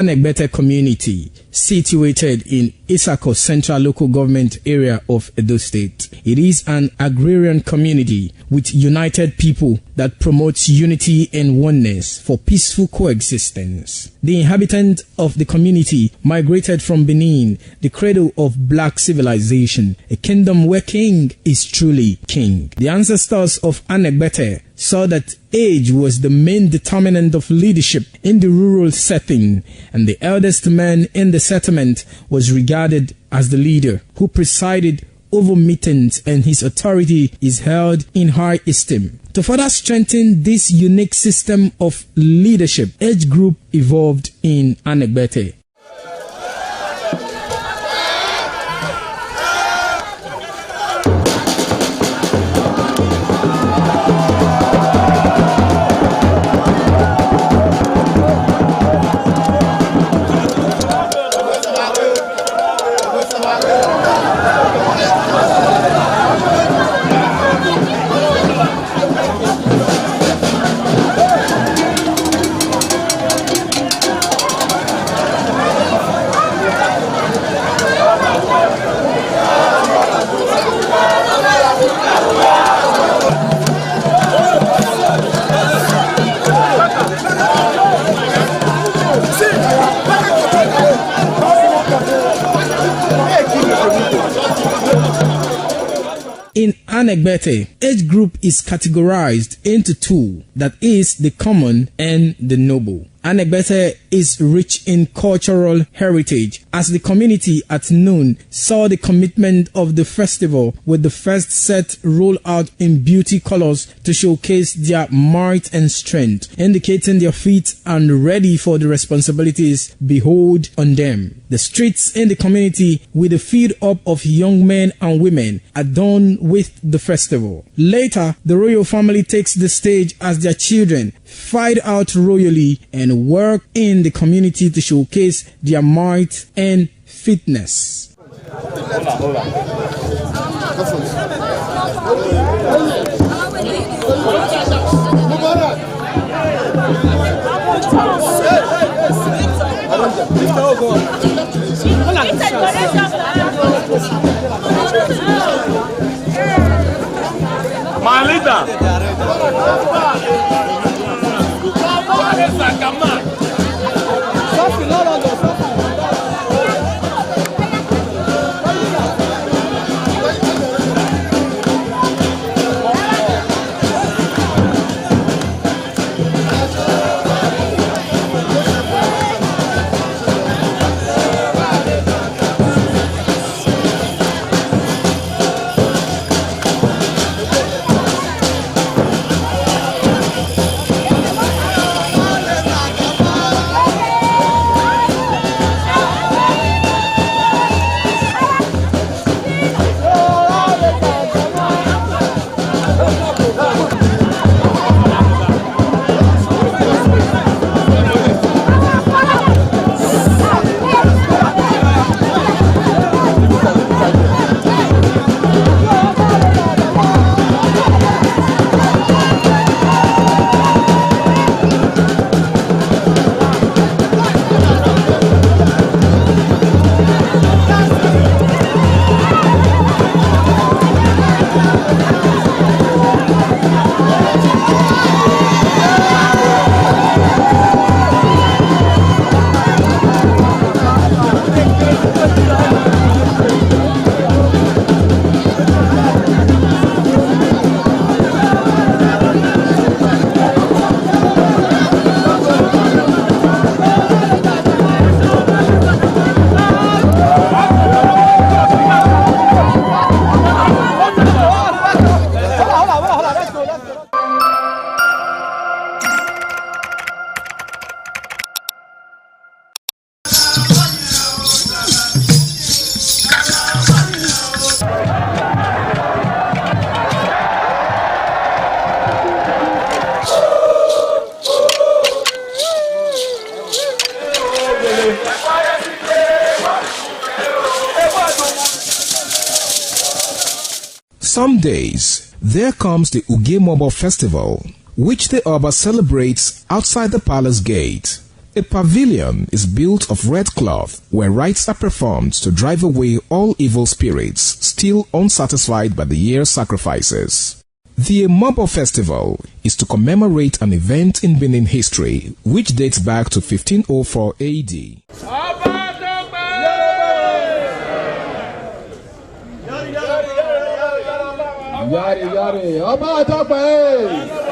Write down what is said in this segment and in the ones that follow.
Anegbete community, situated in Isako Central Local Government Area of Edo State. It is an agrarian community with united people that promotes unity and oneness for peaceful coexistence. The inhabitants of the community migrated from Benin, the cradle of black civilization, a kingdom where king is truly king. The ancestors of Anegbete saw that age was the main determinant of leadership in the rural setting, and the eldest man in the settlement was regarded as the leader who presided over meetings, and his authority is held in high esteem. To further strengthen this unique system of leadership, age group evolved in Anegbete. In Anegbete, age group is categorized into two, that is, the common and the noble. Anegbete is rich in cultural heritage, as the community at noon saw the commitment of the festival with the first set rolled out in beauty colors to showcase their might and strength, indicating their feet and ready for the responsibilities behold on them. The streets in the community with a feed up of young men and women adorned with the festival. Later, the royal family takes the stage as their children fight out royally and work in the community to showcase their might and fitness. My leader. Some days, there comes the Ugemobo festival, which the Oba celebrates outside the palace gate. A pavilion is built of red cloth where rites are performed to drive away all evil spirits still unsatisfied by the year's sacrifices. The Emobo Festival is to commemorate an event in Benin history which dates back to 1504 AD. Yari yari, Ọba Tope.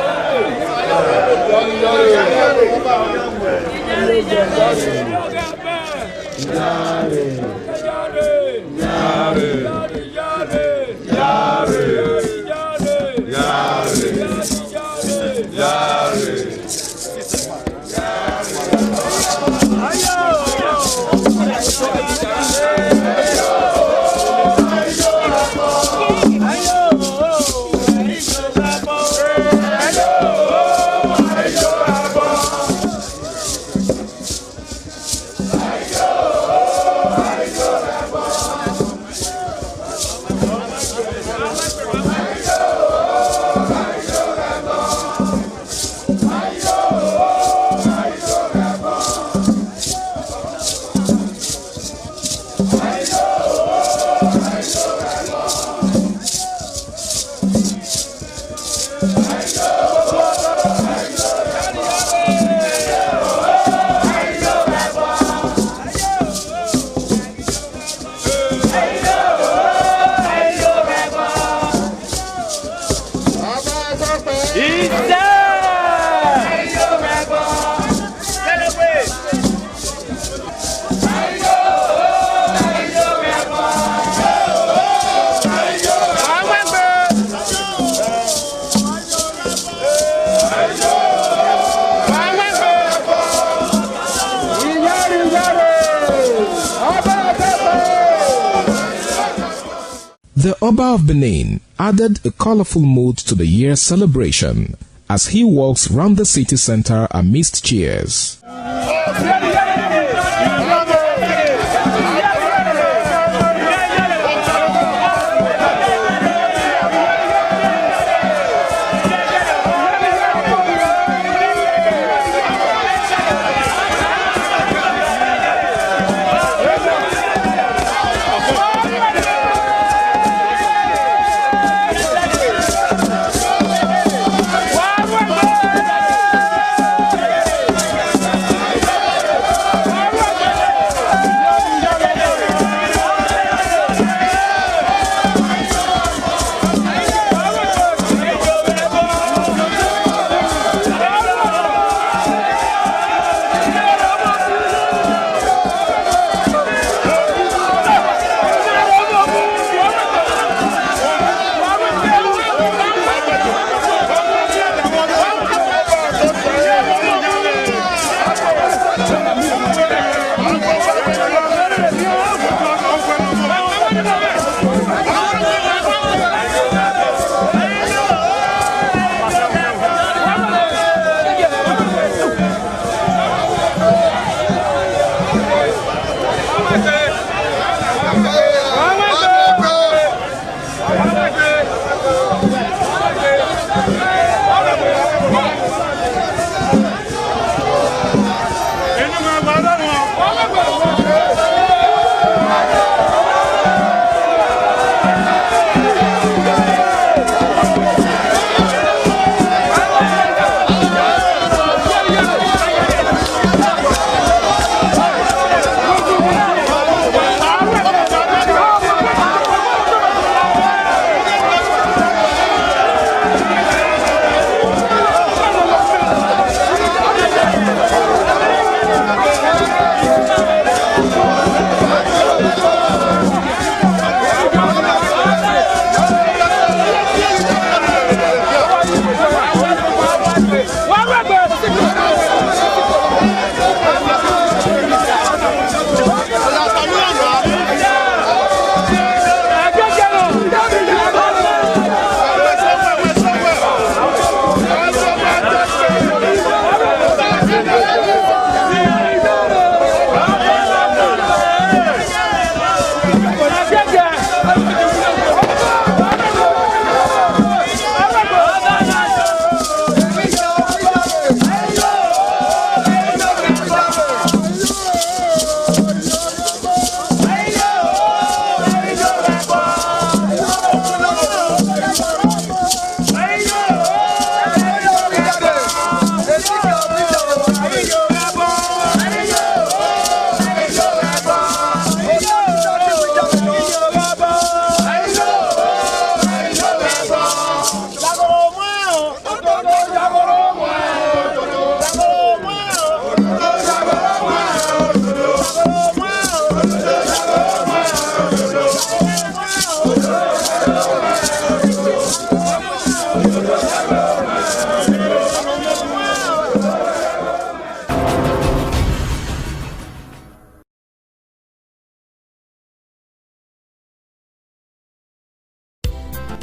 The Oba of Benin added a colorful mood to the year's celebration as he walks round the city center amidst cheers.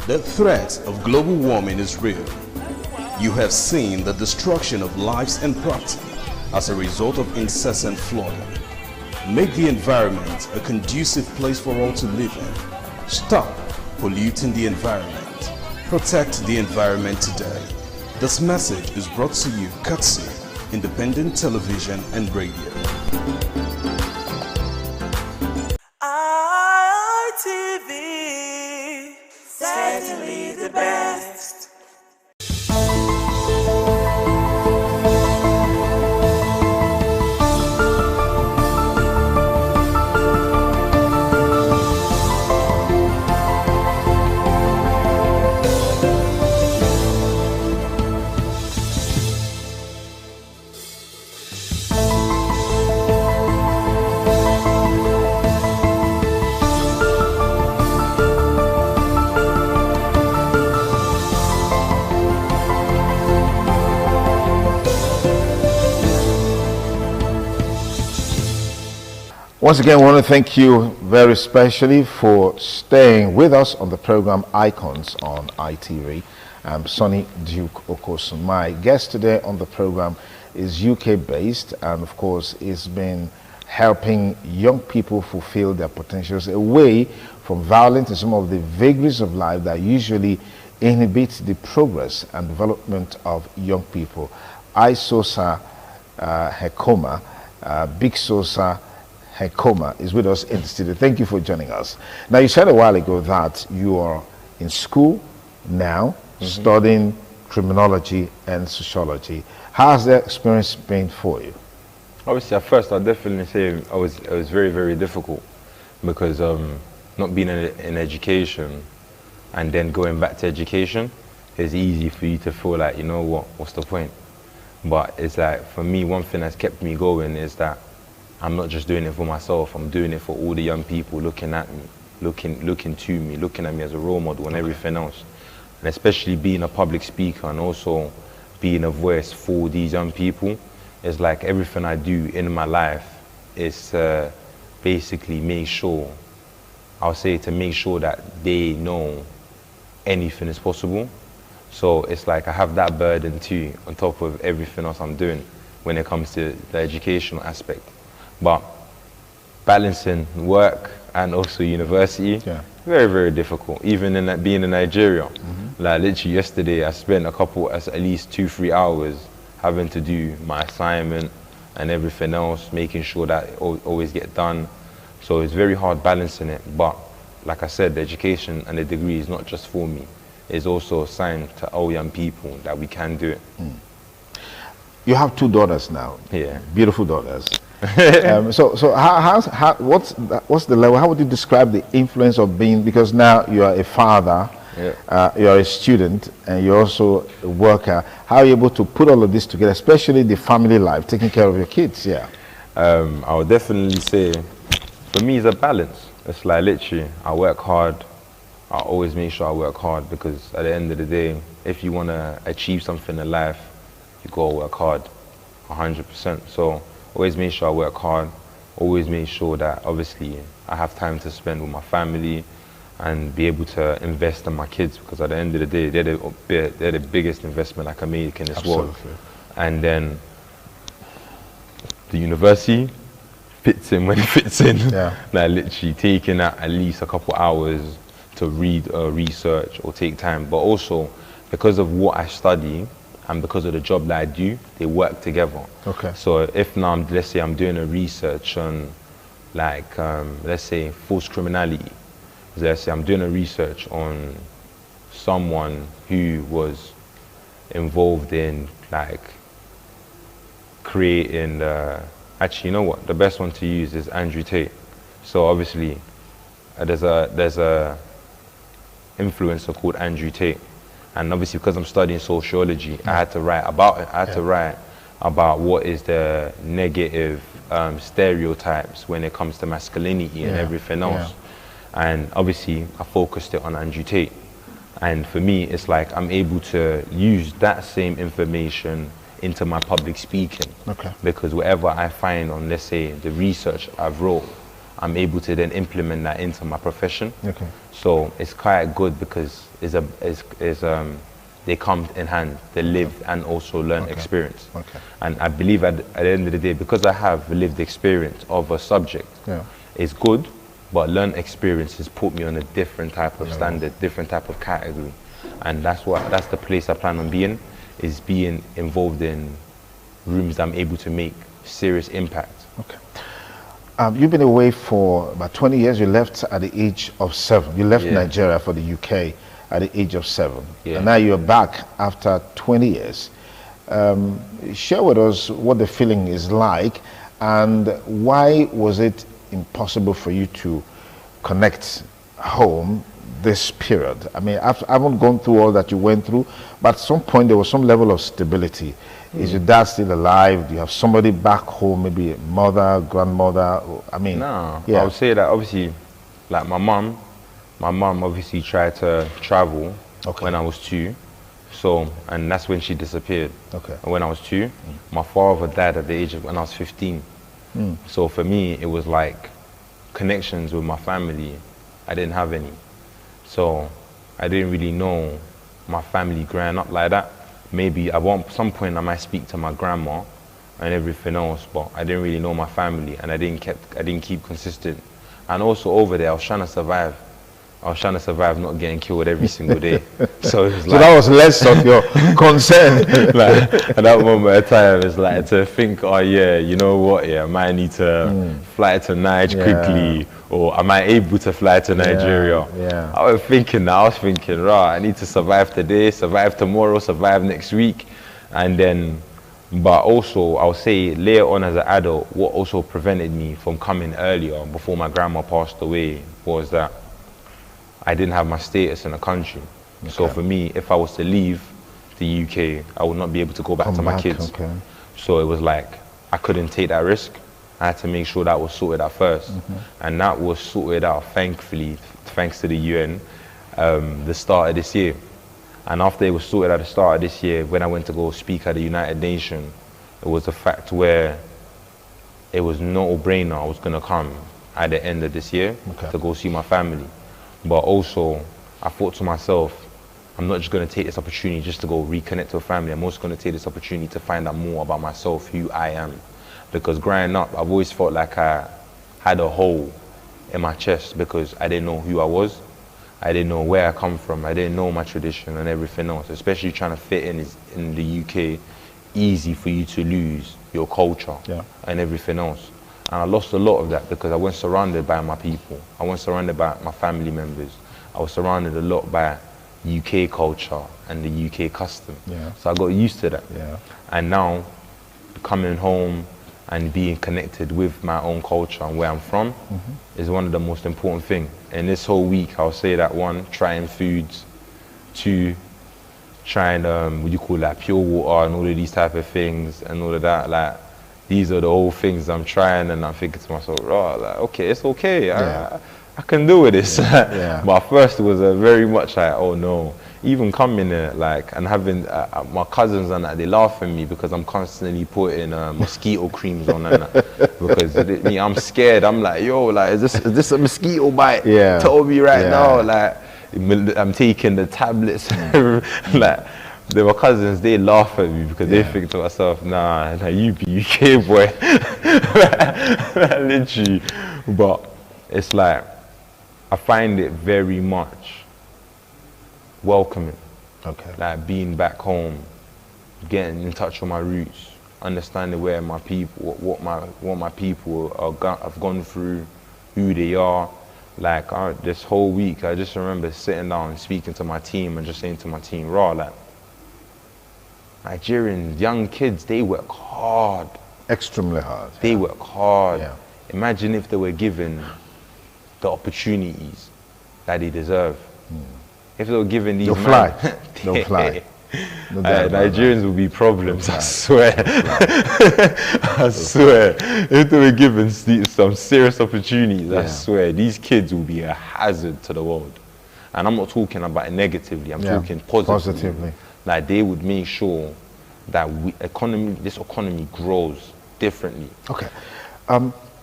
The threat of global warming is real. You have seen the destruction of lives and property as a result of incessant flooding. Make the environment a conducive place for all to live in. Stop polluting the environment. Protect the environment today. This message is brought to you courtesy Independent Television and Radio. ITV, certainly the best. Once again, I want to thank you very specially for staying with us on the program Icons on ITV. I'm Sonny Duke Okosun. My guest today on the program is UK-based, and of course has been helping young people fulfill their potentials away from violence and some of the vagaries of life that usually inhibit the progress and development of young people. Isosa Hekoma, Big Sosa Hekoma is with us in the studio. Thank you for joining us. Now, you said a while ago that you are in school now, studying criminology and sociology. How has that experience been for you? Obviously, at first, I'd definitely say it was very, very difficult because not being in education and then going back to education, it's easy for you to feel like, you know what's the point? But it's like, for me, one thing that's kept me going is that I'm not just doing it for myself, I'm doing it for all the young people looking at me, looking to me, looking at me as a role model and everything else. And especially being a public speaker and also being a voice for these young people, it's like everything I do in my life is basically make sure that they know anything is possible. So it's like I have that burden too, on top of everything else I'm doing when it comes to the educational aspect. But balancing work and also university, very, very difficult. Even in being in Nigeria, like literally yesterday, I spent at least 2-3 hours having to do my assignment and everything else, making sure that it always get done. So it's very hard balancing it. But like I said, the education and the degree is not just for me. It's also a sign to all young people that we can do it. You have 2 daughters now. Yeah. Beautiful daughters. So what's the level? How would you describe the influence of being, because now you are a father, you are a student, and you're also a worker. How are you able to put all of this together, especially the family life, taking care of your kids? I would definitely say, for me, it's a balance. It's like literally, I work hard. I always make sure I work hard, because at the end of the day, if you want to achieve something in life, you gotta work hard, 100%. So always make sure I work hard, always make sure that obviously I have time to spend with my family and be able to invest in my kids, because at the end of the day, they're the biggest investment I can make in this world. And then the university fits in when it fits in. Like literally taking at least a couple hours to read or research or take time. But also because of what I study, and because of the job that I do, they work together. So if now, let's say I'm doing a research on, like, let's say forced criminality. Let's say I'm doing a research on someone who was involved in, like, creating actually, you know what? The best one to use is Andrew Tate. So obviously, there's a influencer called Andrew Tate. And obviously, because I'm studying sociology, I had to write about it. I had to write about what is the negative stereotypes when it comes to masculinity and everything else. And obviously, I focused it on Andrew Tate. And for me, it's like I'm able to use that same information into my public speaking. Because whatever I find on, let's say, the research I've wrote, I'm able to then implement that into my profession. Okay. So it's quite good because they come in hand, the lived and also learned experience. Okay. And I believe at the end of the day, because I have lived experience of a subject, it's good, but learned experience has put me on a different type of standard, different type of category. And that's the place I plan on being, is being involved in rooms that I'm able to make serious impact. Okay. You've been away for about 20 years. You left at the age of 7. You left Nigeria for the UK at the age of 7. Yeah. And now you're back after 20 years. Share with us what the feeling is like, and why was it impossible for you to connect home this period? I mean, I haven't gone through all that you went through, but at some point there was some level of stability. Is your dad still alive? Do you have somebody back home, maybe a mother, grandmother? I mean, no. I would say that obviously, like my mom obviously tried to travel when I was 2. So, and that's when she disappeared. Okay. And when I was 2, my father died at the age of when I was 15. So for me, it was like connections with my family. I didn't have any. So I didn't really know my family growing up like that. Maybe at some point I might speak to my grandma and everything else, but I didn't really know my family, and I didn't keep consistent. And also over there, I was trying to survive. Not getting killed every single day. So it was like, that was less of your concern. Like, at that moment of time, it's like to think, oh yeah, you know what, I might need to fly to Niger quickly, or am I able to fly to Nigeria? Yeah. I was thinking, right, I need to survive today, survive tomorrow, survive next week. And then, but also, I'll say later on as an adult, what also prevented me from coming earlier, before my grandma passed away, was that I didn't have my status in the country. Okay. So for me, if I was to leave the UK, I would not be able to go back to my kids. Okay. So it was like, I couldn't take that risk. I had to make sure that was sorted out first. And that was sorted out, thankfully, thanks to the UN, the start of this year. And after it was sorted at the start of this year, when I went to go speak at the United Nations, it was a fact where it was no-brainer I was gonna come at the end of this year to go see my family. But also, I thought to myself, I'm not just going to take this opportunity just to go reconnect to a family. I'm also going to take this opportunity to find out more about myself, who I am. Because growing up, I've always felt like I had a hole in my chest because I didn't know who I was. I didn't know where I come from. I didn't know my tradition and everything else. Especially trying to fit in the UK, easy for you to lose your culture and everything else. And I lost a lot of that because I wasn't surrounded by my people. I wasn't surrounded by my family members. I was surrounded a lot by UK culture and the UK custom. So I got used to that. And now, coming home and being connected with my own culture and where I'm from is one of the most important things. And this whole week, I'll say that 1, trying foods, 2, trying, pure water and all of these type of things and all of that. Like, these are the old things I'm trying, and I'm thinking to myself, okay, it's okay. I can do with this. But first it was very much like, oh no. Even coming there, and having my cousins and that, they laugh at me because I'm constantly putting mosquito creams on and that. Because I'm scared. I'm like, yo, is this a mosquito bite? Tell me right now. I'm taking the tablets. My cousins, they laugh at me because they think to myself, nah, you be UK boy. Literally. But it's like, I find it very much welcoming. Like being back home, getting in touch with my roots, understanding where my people, what my people have gone through, who they are. This whole week, I just remember sitting down and speaking to my team and just saying to my team, Nigerian young kids, they work hard. Extremely hard. They work hard. Imagine if they were given the opportunities that they deserve. If they were given these... They'll fly. They'll fly. No Nigerians will be problems, I swear. I swear. If they were given some serious opportunities, I swear, these kids will be a hazard to the world. And I'm not talking about it negatively, I'm talking positively. Like, they would make sure that this economy grows differently. Okay.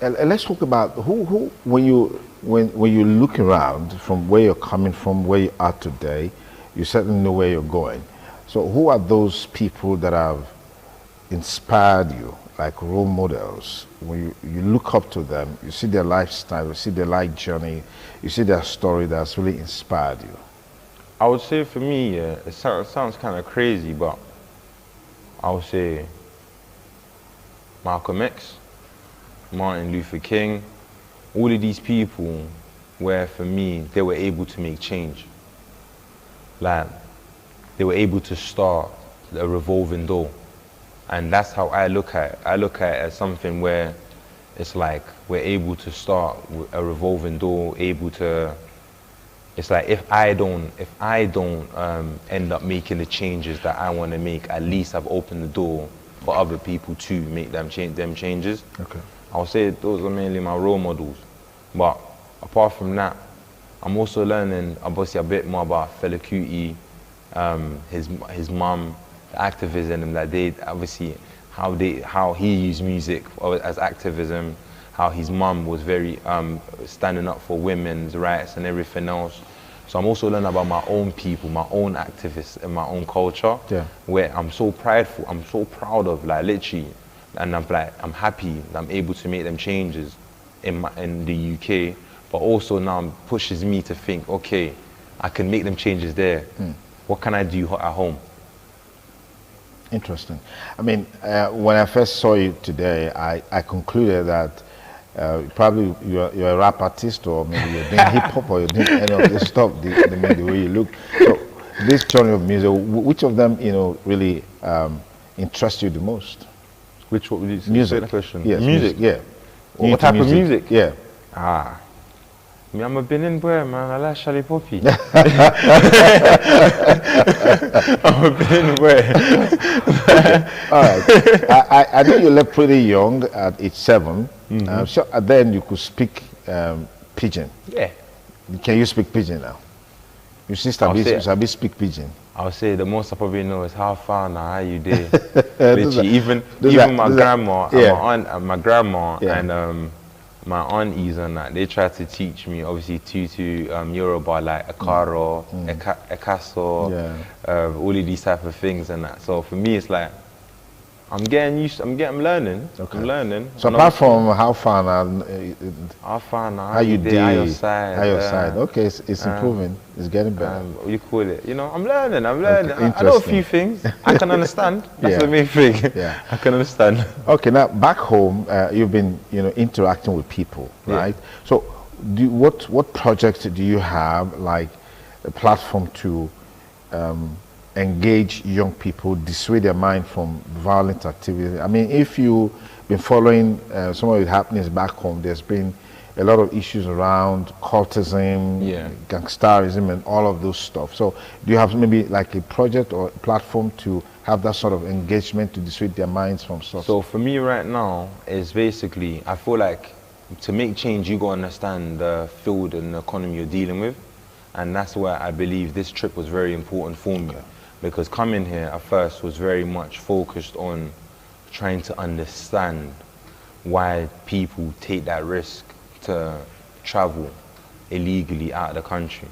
let's talk about who when you look around from where you're coming from, where you are today, you certainly know where you're going. So who are those people that have inspired you, like role models? When you look up to them, you see their lifestyle, you see their life journey, you see their story that's really inspired you. I would say for me, it sounds kind of crazy, but I would say Malcolm X, Martin Luther King, all of these people where for me, they were able to make change. Like, they were able to start a revolving door. And that's how I look at it. I look at it as something where it's like we're able to start a revolving door, able to, it's like if I don't end up making the changes that I want to make, at least I've opened the door for other people to make them changes. Okay. I'll say those are mainly my role models. But apart from that, I'm also learning obviously a bit more about Fela Kuti, his mum, the activism that they obviously how he used music as activism, how his mum was very standing up for women's rights and everything else. So I'm also learning about my own people, my own activists and my own culture, where I'm so prideful, I'm so proud of, like literally, and I'm happy that I'm able to make them changes in the UK, but also now pushes me to think, okay, I can make them changes there. What can I do at home? Interesting. I mean, when I first saw you today, I concluded that probably you're a rap artist, or maybe you're doing hip hop, or you're doing any of this stuff, the way you look. So this genre of music, which of them, really interests you the most? Which what would you say? Music. That question? Yes, music. Yeah. What type of music? Yeah. Me, I'm a Benin boy, man. I like Charlie Poppy. I'm a Benin boy. All right. I know you left pretty young at age 7. So then you could speak Pidgin. Yeah. Can you speak Pidgin now? You still speak Pidgin. I'll say the most I probably know is how far now, how you did. Literally, even my grandma and my aunties and that, they tried to teach me obviously Tutu, Yoruba, like Akaro, Ekaso, all of these type of things and that. So for me, it's like I'm learning. Okay. I'm learning. So apart from how far now, how you did, how your side. Okay, it's improving. It's getting better. What do you call it? I'm learning. Okay, I know a few things. I can understand. That's the main thing. Yeah. I can understand. Okay, now back home, you've been interacting with people, right? So, what projects do you have, like a platform to engage young people, dissuade their mind from violent activity? I mean, if you've been following some of the happenings back home, there's been a lot of issues around cultism, gangsterism, and all of those stuff. So do you have maybe like a project or a platform to have that sort of engagement to dissuade their minds from stuff? So for me right now, is basically, I feel like to make change, you got to understand the field and the economy you're dealing with. And that's where I believe this trip was very important for me. Because coming here at first was very much focused on trying to understand why people take that risk to travel illegally out of the country.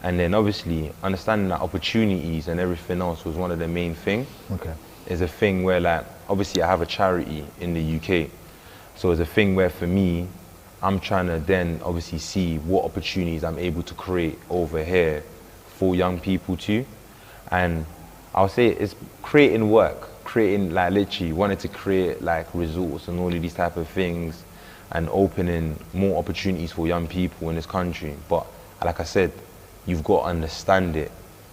And then obviously understanding that opportunities and everything else was one of the main things. Okay. Is a thing where, like, obviously I have a charity in the UK. So it's a thing where for me, I'm trying to then obviously see what opportunities I'm able to create over here for young people too. And I'll say it's creating work, creating, like, literally wanted to create like resorts and all of these type of things and opening more opportunities for young people in this country. But like I said, you've got to understand it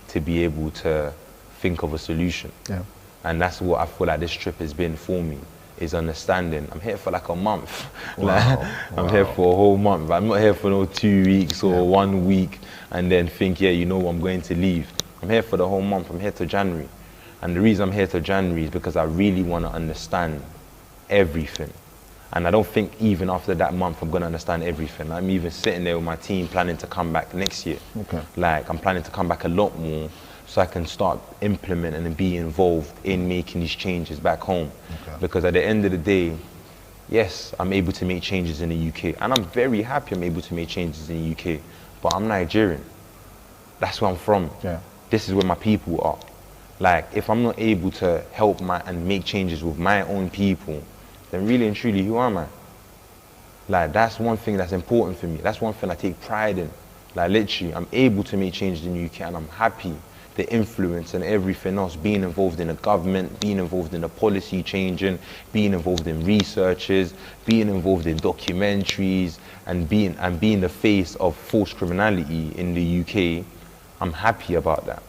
to be able to think of a solution. Yeah. And that's what I feel like this trip has been for me, is understanding. I'm here for like a month. I'm here for a whole month. I'm not here for no 2 weeks or 1 week and then think, I'm going to leave. I'm here for the whole month. I'm here till January. And the reason I'm here till January is because I really want to understand everything. And I don't think even after that month I'm going to understand everything. I'm even sitting there with my team planning to come back next year. Okay. Like, I'm planning to come back a lot more so I can start implementing and be involved in making these changes back home. Okay. Because at the end of the day, yes, I'm able to make changes in the UK, and I'm very happy I'm able to make changes in the UK, but I'm Nigerian. That's where I'm from. Yeah. This is where my people are. Like, if I'm not able to help and make changes with my own people, then really and truly, who am I? Like, that's one thing that's important for me. That's one thing I take pride in. Like, literally, I'm able to make changes in the UK, and I'm happy. The influence and everything else, being involved in the government, being involved in the policy changing, being involved in researches, being involved in documentaries, and being the face of forced criminality in the UK, I'm happy about that.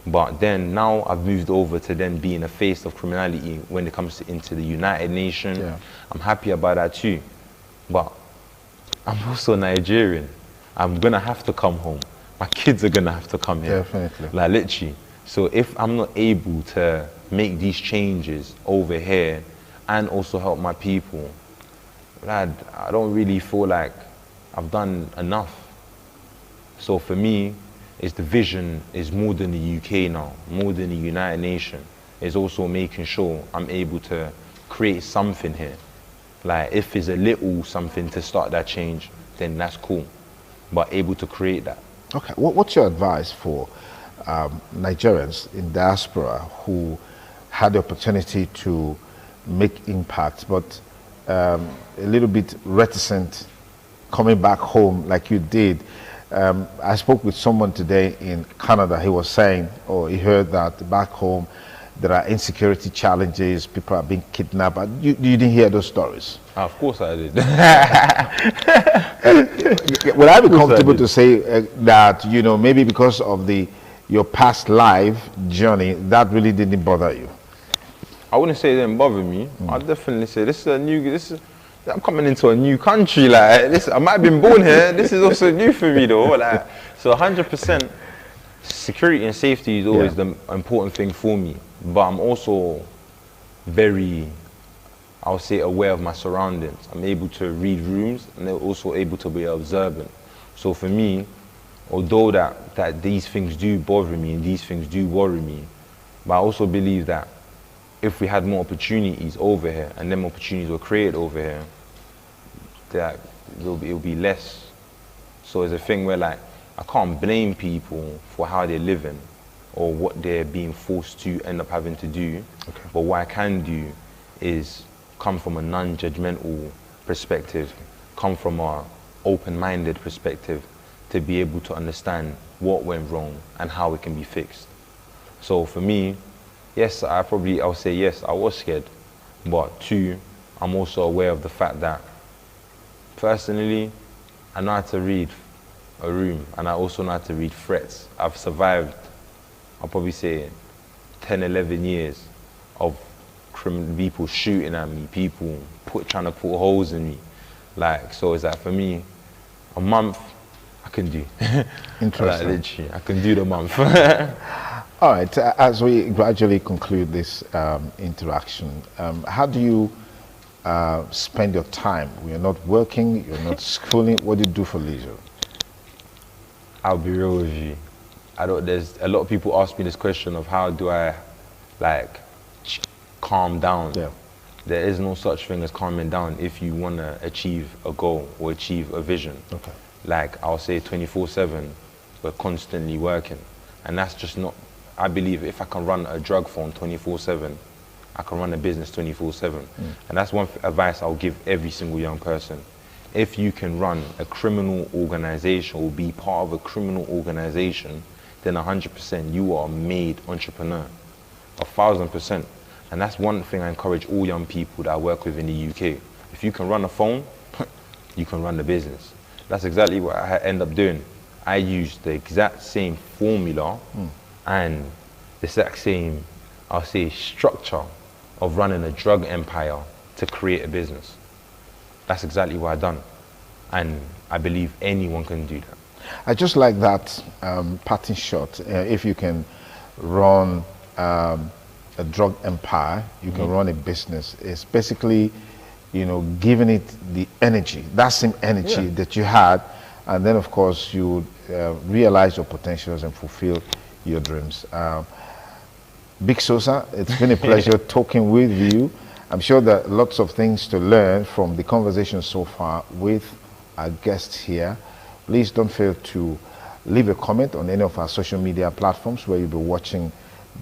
But then now I've moved over to then being a face of criminality when it comes into the United Nations. Yeah. I'm happy about that too. But I'm also Nigerian. I'm gonna have to come home. My kids are gonna have to come here. Definitely. Like, literally. So if I'm not able to make these changes over here and also help my people, lad, I don't really feel like I've done enough. So for me, the vision is more than the UK now, more than the United Nations. It's also making sure I'm able to create something here. Like, if there's a little something to start that change, then that's cool. But able to create that. Okay, what's your advice for Nigerians in diaspora who had the opportunity to make impact, but a little bit reticent coming back home like you did? I spoke with someone today in Canada. He was saying, or he heard that back home there are insecurity challenges, people are being kidnapped. You didn't hear those stories? Of course I did. Would I be comfortable to say that, you know, maybe because of your past life journey, that really didn't bother you? I wouldn't say it didn't bother me. I'd definitely say I'm coming into a new country, like this. I might have been born here. This is also new for me, though. Like, so 100%, security and safety is always the important thing for me. But I'm also very, I'll say, aware of my surroundings. I'm able to read rooms, and they're also able to be observant. So for me, although that these things do bother me and these things do worry me, but I also believe that if we had more opportunities over here and them opportunities were created over here, that it'll be less. So it's a thing where, like, I can't blame people for how they're living or what they're being forced to end up having to do. Okay. But what I can do is come from a non-judgmental perspective, come from an open-minded perspective to be able to understand what went wrong and how it can be fixed. So for me, yes, I'll say yes, I was scared. But two, I'm also aware of the fact that personally, I know how to read a room and I also know how to read threats. I've survived, I'll probably say 10, 11 years of people shooting at me, people trying to put holes in me. Like, so it's like, for me, a month, I can do. Interesting. Like, literally, I can do the month. All right, as we gradually conclude this interaction, how do you spend your time? You're not working, you're not schooling. What do you do for leisure? I'll be real with you. There's a lot of people ask me this question of how do I, like, calm down. Yeah. There is no such thing as calming down if you want to achieve a goal or achieve a vision. Okay. Like, I'll say 24/7, we're constantly working. And that's just not, I believe if I can run a drug phone 24/7, I can run a business 24/7. And that's one advice I'll give every single young person. If you can run a criminal organization or be part of a criminal organization, then 100% you are a made entrepreneur, 1,000%. And that's one thing I encourage all young people that I work with in the UK. If you can run a phone, you can run the business. That's exactly what I end up doing. I use the exact same formula and the exact same, I'll say, structure of running a drug empire to create a business. That's exactly what I've done. And I believe anyone can do that. I just like that parting shot. If you can run a drug empire, you can run a business. It's basically, you know, giving it the energy, that same energy that you had, and then of course you realize your potentials and fulfill your dreams. Big Sosa, it's been a pleasure talking with you. I'm sure there are lots of things to learn from the conversation so far with our guests here. Please don't fail to leave a comment on any of our social media platforms where you'll be watching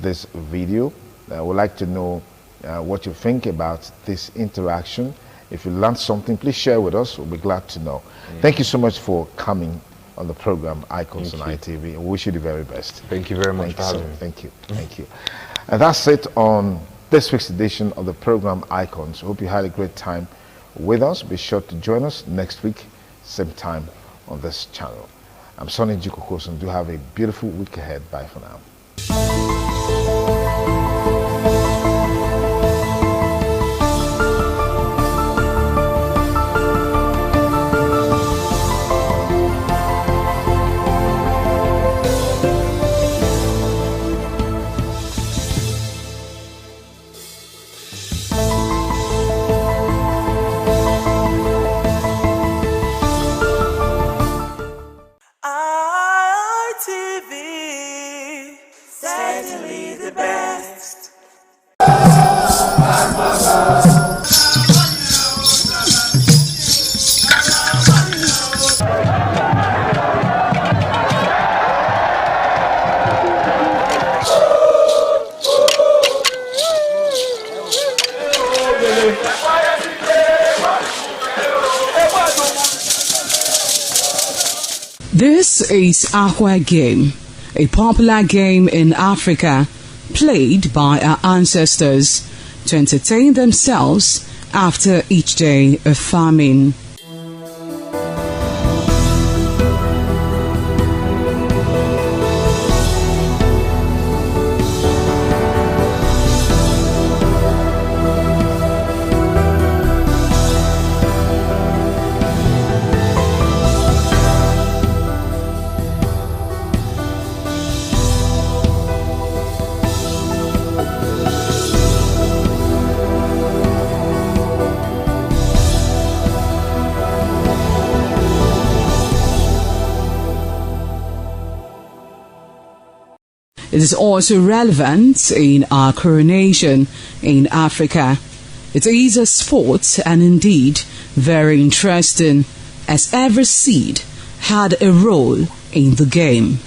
this video. I would like to know what you think about this interaction. If you learned something, please share with us. We'll be glad to know. Thank you so much for coming on the program Icons on ITV. I wish you the very best. Thank you very much for having me. Thank you. Thank you. And that's it on this week's edition of the program Icons. Hope you had a great time with us. Be sure to join us next week, same time on this channel. I'm Sonny Duke Okosun. Do have a beautiful week ahead. Bye for now. ITV, certainly the best. This is Aqua Game, a popular game in Africa played by our ancestors to entertain themselves after each day of farming. It is also relevant in our coronation in Africa. It is a sport and indeed very interesting, as every seed had a role in the game.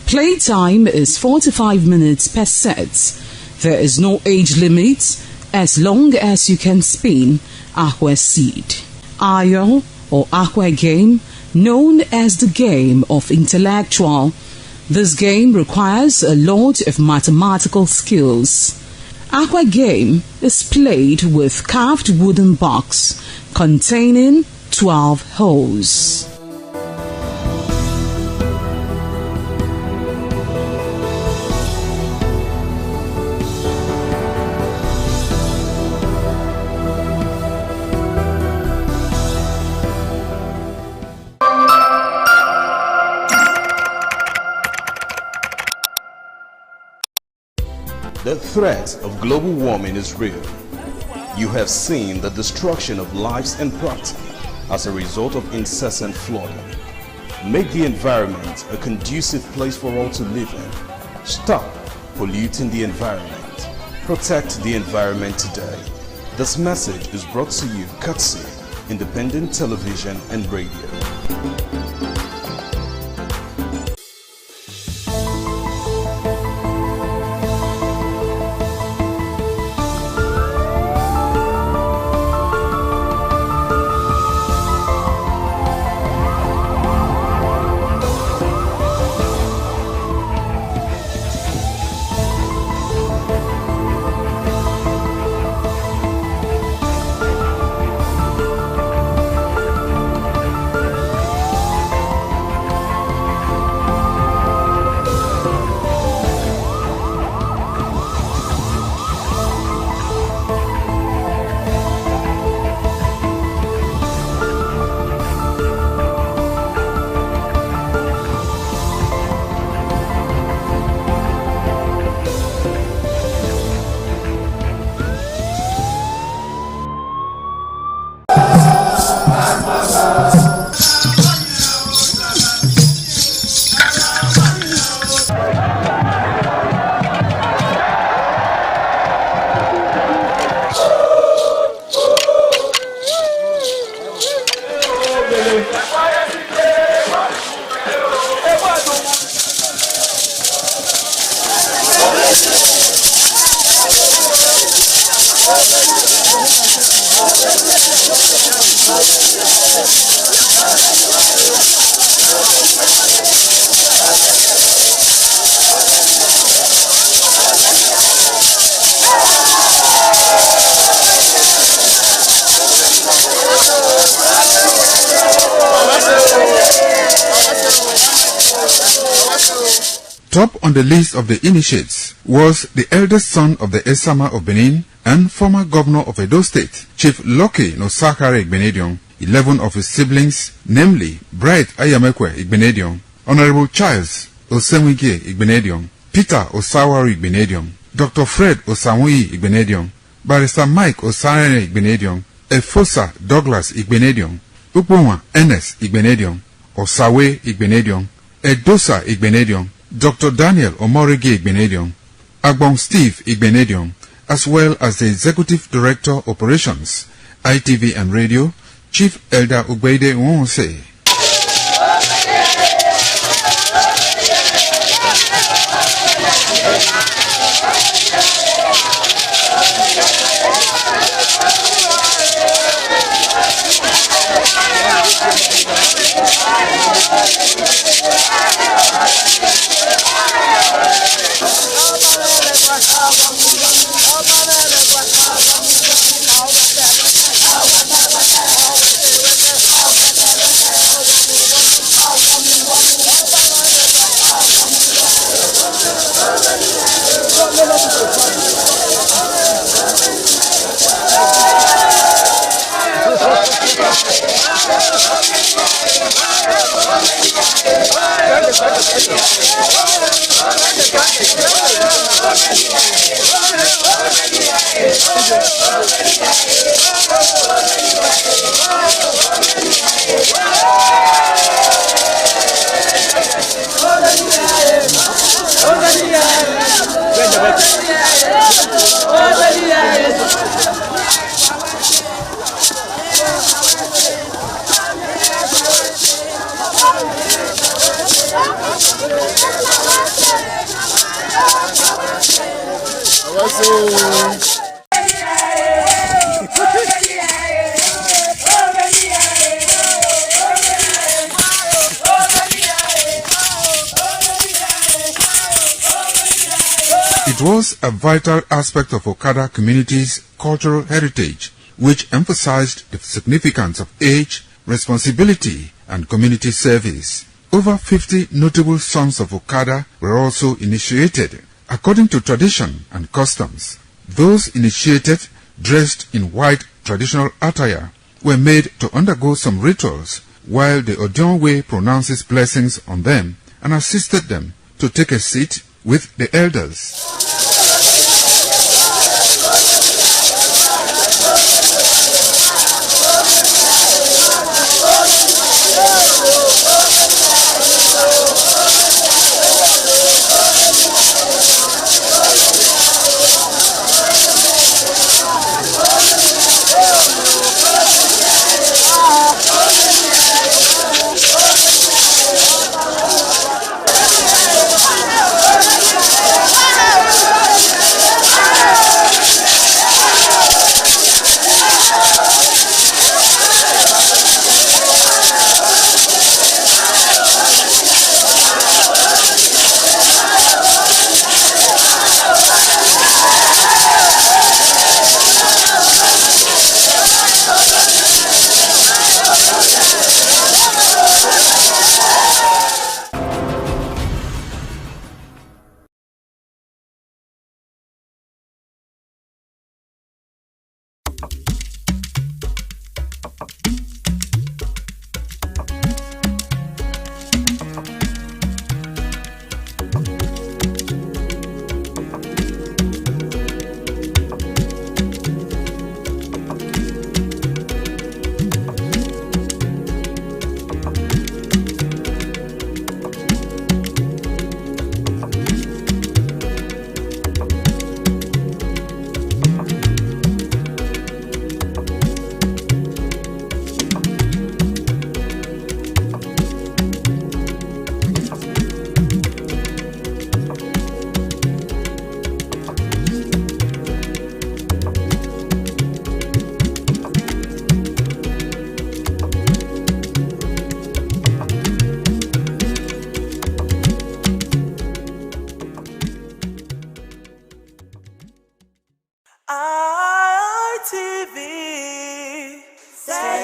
Playtime is 45 minutes per set. There is no age limit as long as you can spin Aqua Seed. Ayo or Aqua Game, known as the game of intellectual. This game requires a lot of mathematical skills. Aqua Game is played with carved wooden box containing 12 holes. The threat of global warming is real. You have seen the destruction of lives and property as a result of incessant flooding. Make the environment a conducive place for all to live in. Stop polluting the environment. Protect the environment today. This message is brought to you courtesy Independent Television and Radio. Top on the list of the initiates was the eldest son of the Esama of Benin and former governor of Edo State, Chief Lucky Nosakare Igbenedion. 11 of his siblings, namely Bright Ayamekwe Igbenedion, Honorable Charles Osenwige Igbenedion, Peter Osawari Igbenedion, Dr. Fred Osanwi Igbenedion, Barrister Mike Osarene Igbenedion, Efosa Douglas Igbenedion, Ukponwa Enes Igbenedion, Osawe Igbenedion, Edosa Igbenedion, Dr. Daniel Omorige Igbenedion, Agbon Steve Igbenedion, as well as the Executive Director Operations, ITV and Radio, Chief Elder Ugbeide Nwonse. It was a vital aspect of Okada community's cultural heritage, which emphasized the significance of age, responsibility, and community service. Over 50 notable sons of Okada were also initiated. According to tradition and customs, those initiated, dressed in white traditional attire, were made to undergo some rituals, while the Odionwe pronounces blessings on them and assisted them to take a seat with the elders.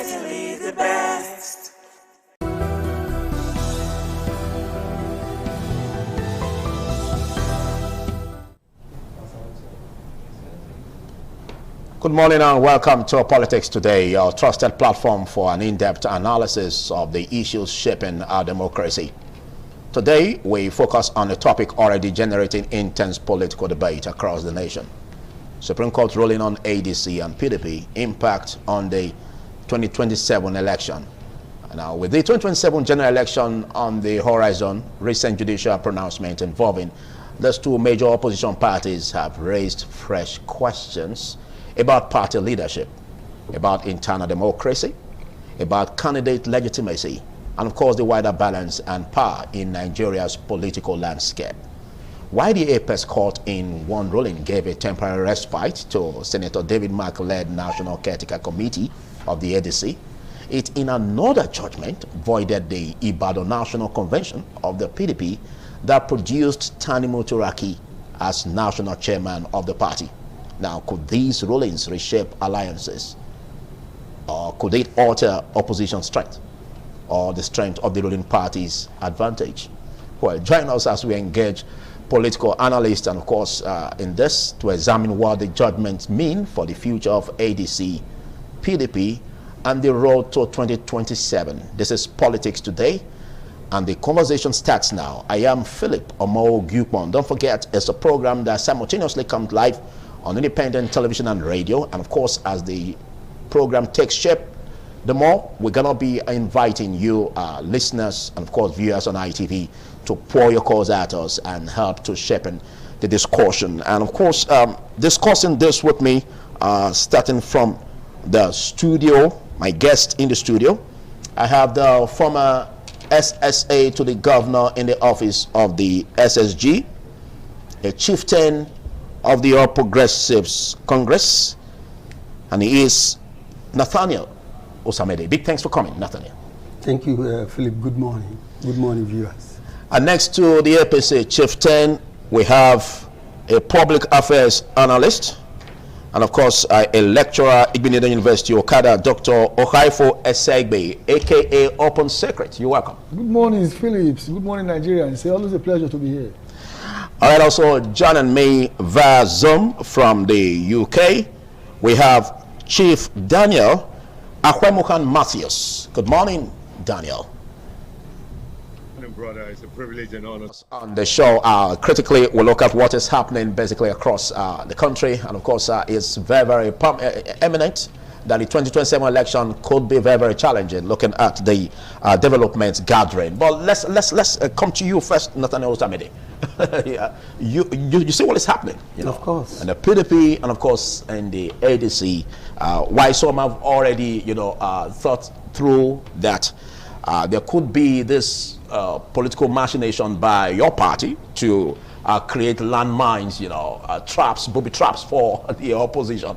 certainly the best. Good morning and welcome to Politics Today, your trusted platform for an in-depth analysis of the issues shaping our democracy. Today, we focus on a topic already generating intense political debate across the nation. Supreme Court ruling on ADC and PDP impact on the 2027 election. Now, with the 2027 general election on the horizon, recent judicial pronouncement involving those two major opposition parties have raised fresh questions about party leadership, about internal democracy, about candidate legitimacy, and of course the wider balance and power in Nigeria's political landscape. While the Apex Court in one ruling gave a temporary respite to Senator David Mark-led National Caretaker Committee of the ADC, it in another judgment voided the Ibadan National Convention of the PDP that produced Tanimu Turaki as national chairman of the party. Now, could these rulings reshape alliances? Or could it alter opposition strength? Or the strength of the ruling party's advantage? Well, join us as we engage political analysts and, of course, in this to examine what the judgments mean for the future of ADC, PDP, and the road to 2027. This is Politics Today, and the conversation starts now. I am Philip Omo-Gupon. Don't forget, it's a program that simultaneously comes live on independent television and radio, and of course, as the program takes shape, the more we're gonna be inviting you listeners and of course viewers on ITV to pour your calls at us and help to shape the discussion. And of course, discussing this with me, starting from the studio, my guest in the studio, I have the former SSA to the governor in the office of the SSG, a chieftain of the All Progressives Congress, and he is Nathaniel Osamede. Big thanks for coming, Nathaniel. Thank you, Philip. Good morning. Good morning, viewers. And next to the APC chieftain, we have a public affairs analyst, and of course, a lecturer at Igbineda University, Okada, Dr. Ohaifo Esegbe, aka Open Secret. You're welcome. Good morning, Phillips. Good morning, Nigeria. It's always a pleasure to be here. All right, also joining me via Zoom from the UK, we have Chief Daniel Akwemukan Matthews. Good morning, Daniel. Good morning, brother. It's a privilege and honor. On the show, critically, we'll look at what is happening basically across the country, and of course, it's very, very eminent that the 2027 election could be very, very challenging, looking at the developments gathering. But let's come to you first, Nathaniel Osamede. Yeah. You see what is happening, you know, of course, and the PDP, and of course, and the ADC. Why some have already, you know, thought through that there could be this political machination by your party to create landmines, you know, traps, booby traps for the opposition.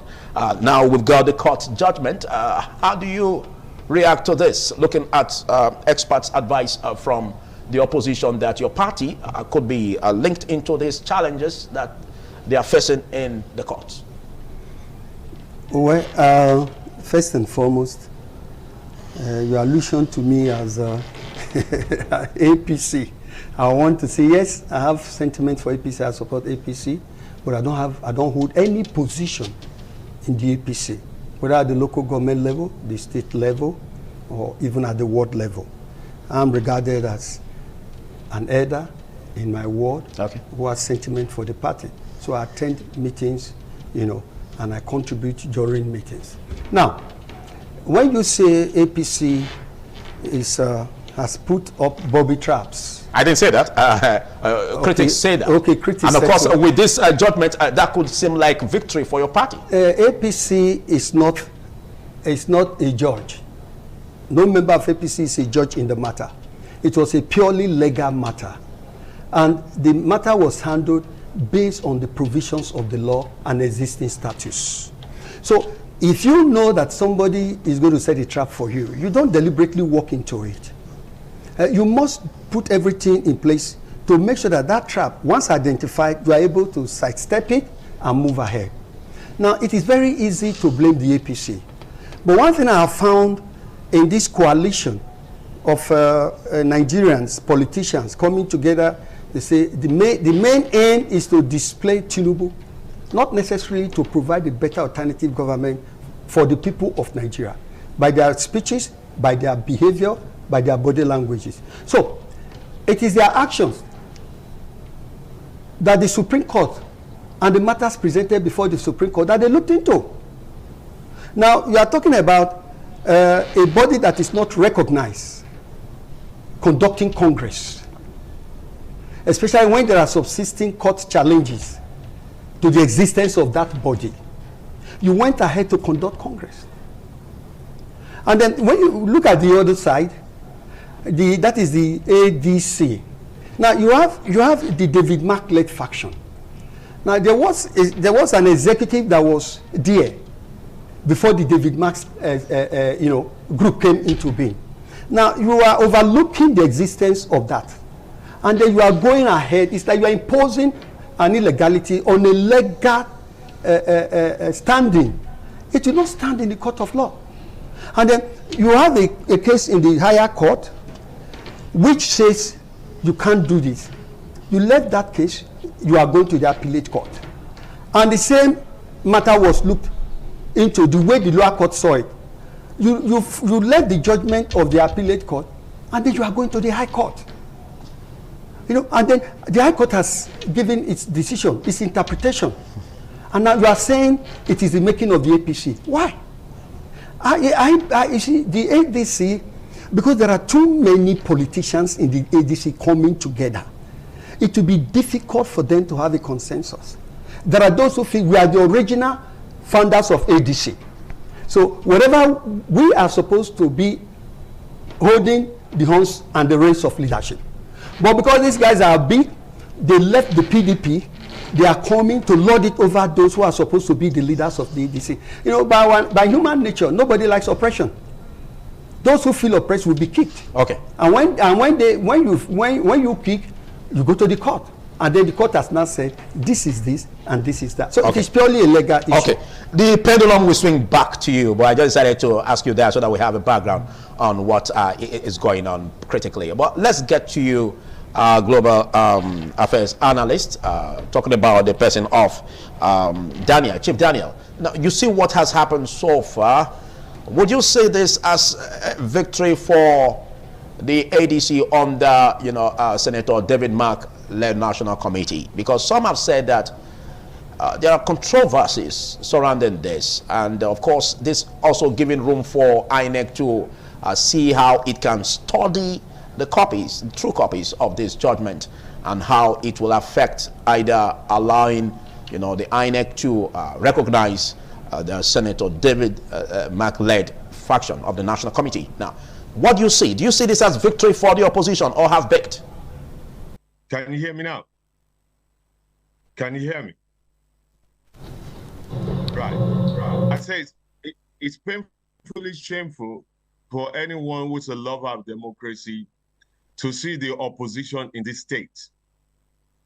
Now we've got the court judgment. How do you react to this, looking at experts' advice from the opposition that your party could be linked into these challenges that they are facing in the courts? Well, first and foremost, your allusion to me as APC. I want to say, yes, I have sentiment for APC, I support APC, but I don't hold any position in the APC, whether at the local government level, the state level, or even at the ward level. I'm regarded as an elder in my ward, okay, who has sentiment for the party. So I attend meetings, you know, and I contribute during meetings. Now, when you say APC has put up booby traps, I didn't say that. Critics say that. Okay, critics. And of course, with this judgment, that could seem like victory for your party. APC is not a judge. No member of APC is a judge in the matter. It was a purely legal matter, and the matter was handled based on the provisions of the law and existing statutes. So if you know that somebody is going to set a trap for you, you don't deliberately walk into it. You must put everything in place to make sure that that trap, once identified, you are able to sidestep it and move ahead. Now, it is very easy to blame the APC. But one thing I have found in this coalition of Nigerians, politicians coming together. They say the main aim is to display Tinubu, not necessarily to provide a better alternative government for the people of Nigeria, by their speeches, by their behavior, by their body languages. So it is their actions that the Supreme Court and the matters presented before the Supreme Court that they looked into. Now, you are talking about a body that is not recognized conducting Congress, especially when there are subsisting court challenges to the existence of that body. You went ahead to conduct Congress. And then when you look at the other side, that is the ADC. Now you have the David Mark-led faction. Now there was an executive that was there before the David Mark group came into being. Now you are overlooking the existence of that, and then you are going ahead. It's like you are imposing an illegality on a legal standing. It will not stand in the court of law. And then you have a case in the higher court which says you can't do this. You left that case, you are going to the appellate court. And the same matter was looked into the way the lower court saw it. You left the judgment of the appellate court, and then you are going to the high court. And then the high court has given its decision, its interpretation. And now you are saying it is the making of the APC. Why? You see, the ADC, because there are too many politicians in the ADC coming together, it will be difficult for them to have a consensus. There are those who feel we are the original founders of ADC. So wherever we are supposed to be holding the horns and the reins of leadership. But because these guys are big, they left the PDP, they are coming to lord it over those who are supposed to be the leaders of the ADC. By human nature, nobody likes oppression. Those who feel oppressed will be kicked. Okay. And when you kick, you go to the court. And then the court has now said, this is this and this is that. So it is purely a legal issue. Okay. The pendulum will swing back to you, but I just decided to ask you there so that we have a background on what is going on critically. But let's get to you, global affairs analyst, talking about the person of Chief Daniel. Now, you see what has happened so far. Would you say this as a victory for the ADC under, Senator David Mark-led National Committee? Because some have said that there are controversies surrounding this, and of course, this also giving room for INEC to see how it can study the true copies of this judgment, and how it will affect either allowing, the INEC to recognize the Senator David Mark-led faction of the National Committee. Now, what do you see? Do you see this as victory for the opposition or half-baked? Can you hear me now? Can you hear me? Right. I say it's painfully shameful for anyone who's a lover of democracy to see the opposition in this state.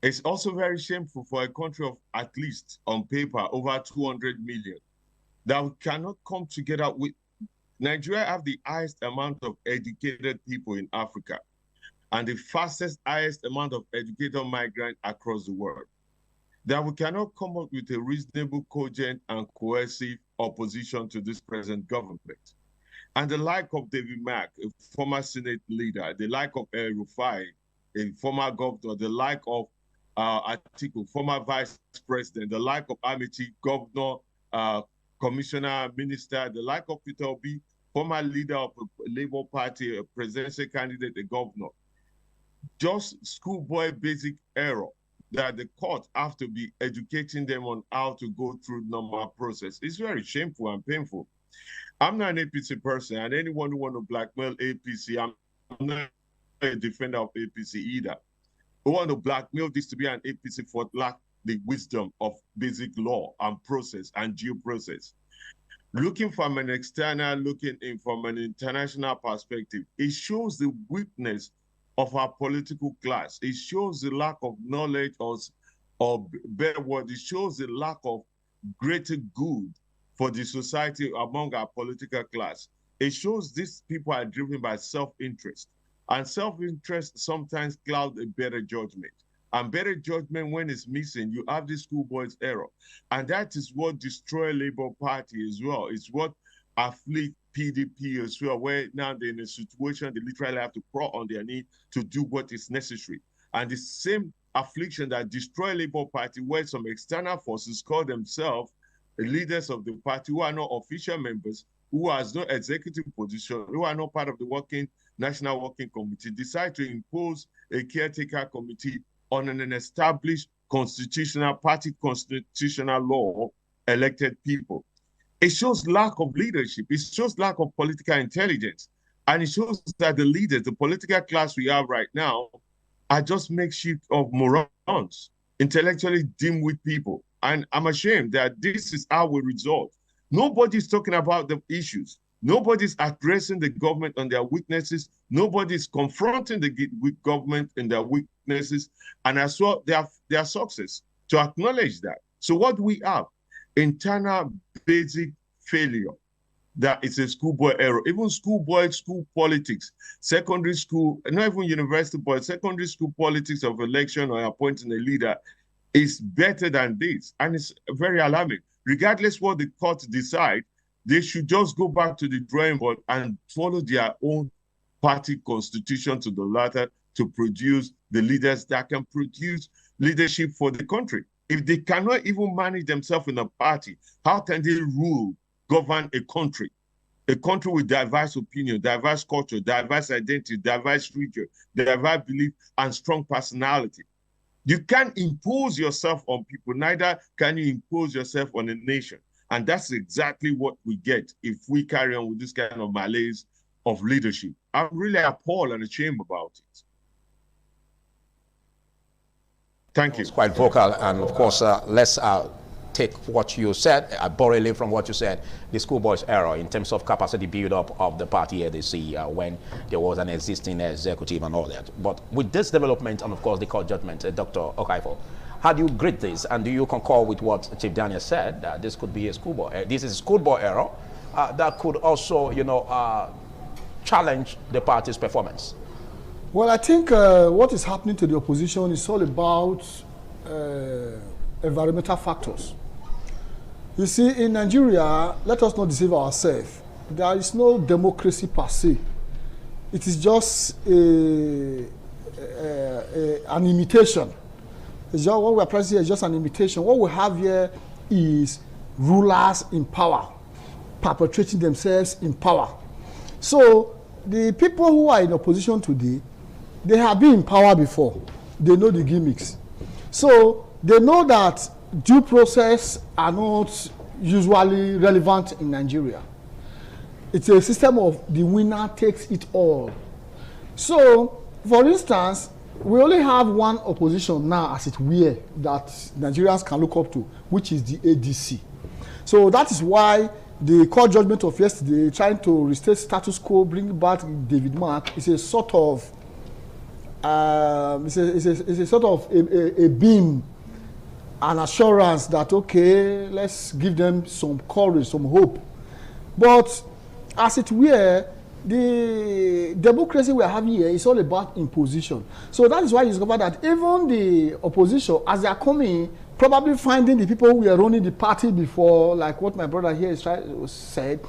It's also very shameful for a country of at least, on paper, over 200 million, that we cannot come together with. Nigeria have the highest amount of educated people in Africa and the highest amount of educated migrants across the world. That we cannot come up with a reasonable, cogent, and cohesive opposition to this present government. And the like of David Mark, a former Senate leader, the like of El Rufai, a former governor, the like of Atiku, former vice president, the like of Amity, governor, commissioner, minister, the like of Peter Obi, former leader of the Labour Party, a presidential candidate, a governor. Just schoolboy basic error that the court have to be educating them on how to go through normal process. It's very shameful and painful. I'm not an APC person, and anyone who want to blackmail APC, I'm not a defender of APC either. Who want to blackmail this to be an APC for lack the wisdom of basic law and process and due process. Looking from an external, looking in from an international perspective, it shows the weakness of our political class. It shows the lack of knowledge or better word, it shows the lack of greater good for the society among our political class. it shows these people are driven by self-interest. And self-interest sometimes clouds a better judgment. And better judgment, when it's missing, you have the schoolboy's error. And that is what destroys Labour Party as well. It's what afflicts PDP as well, where now they're in a situation they literally have to crawl on their knee to do what is necessary. And the same affliction that destroys Labour Party, where some external forces call themselves the leaders of the party, who are not official members, who has no executive position, who are not part of the National Working Committee, decide to impose a caretaker committee on an established constitutional law elected people. It shows lack of leadership. It shows lack of political intelligence. And it shows that the leaders, the political class we have right now, are just makeshift of morons, intellectually dim-wit people. And I'm ashamed that this is how we result. Nobody's talking about the issues. Nobody's addressing the government on their weaknesses. Nobody's confronting the government in their weaknesses. And as well, their success, to acknowledge that. So what do we have? Internal basic failure. That it's a schoolboy error. Even school politics, secondary school, not even university, but secondary school politics of election or appointing a leader is better than this. And it's very alarming. Regardless what the court decide, they should just go back to the drawing board and follow their own party constitution to the letter to produce the leaders that can produce leadership for the country. If they cannot even manage themselves in a party, how can they govern a country with diverse opinion, diverse culture, diverse identity, diverse religion, diverse belief, and strong personality? You can't impose yourself on people, neither can you impose yourself on a nation. And that's exactly what we get if we carry on with this kind of malaise of leadership. I'm really appalled and ashamed about it. Thank you. It's quite vocal, and of course, let's take what you said, borrowing from what you said, the schoolboy's error in terms of capacity build-up of the party ADC when there was an existing executive and all that. But with this development and, of course, the court judgment, Dr. Okaifo, how do you grade this, and do you concur with what Chief Daniel said, that this could be a schoolboy? This is a schoolboy error that could also, challenge the party's performance? Well, I think what is happening to the opposition is all about environmental factors. You see, in Nigeria, let us not deceive ourselves. There is no democracy per se. It is just an imitation. It's just, what we are practicing here is just an imitation. What we have here is rulers in power, perpetrating themselves in power. So the people who are in opposition today, they have been in power before. They know the gimmicks. So they know that due process are not usually relevant in Nigeria. It's a system of the winner takes it all. So, for instance, we only have one opposition now, as it were, that Nigerians can look up to, which is the ADC. So that is why the court judgment of yesterday, trying to restate status quo, bring back David Mark, is a sort of it's a sort of a beam, an assurance that, okay, let's give them some courage, some hope. But as it were, the democracy we are having here is all about imposition. So that is why you discover that even the opposition, as they are coming, probably finding the people who were running the party before, like what my brother here said,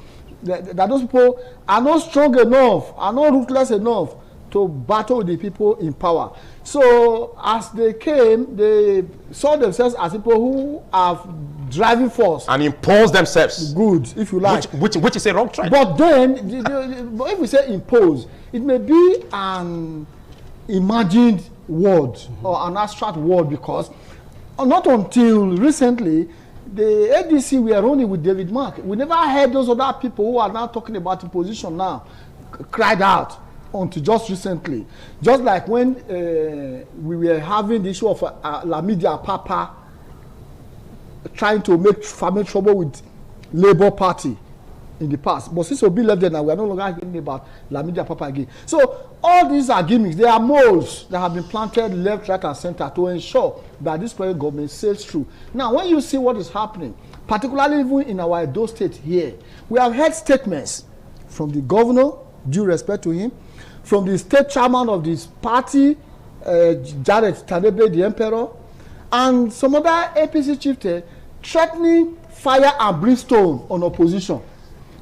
that those people are not strong enough, are not ruthless enough to battle the people in power. So as they came, they saw themselves as people who have driving force. And impose themselves. Good, if you like. Which is a wrong trend. But then, if we say impose, it may be an imagined word or an abstract word, because not until recently, the ADC we are running with David Mark, we never heard those other people who are now talking about imposition now cried out until just recently. Just like when we were having the issue of Lamidi Apapa trying to make family trouble with Labour Party in the past. But since Obi left there now, we are no longer hearing about Lamidi Apapa again. So all these are gimmicks. They are molds that have been planted left, right, and center to ensure that this present government sails through. Now, when you see what is happening, particularly even in our Edo state here, we have heard statements from the governor, due respect to him, from the state chairman of this party, Jared Tadebe, the emperor, and some other APC chieftain threatening fire and brimstone on opposition.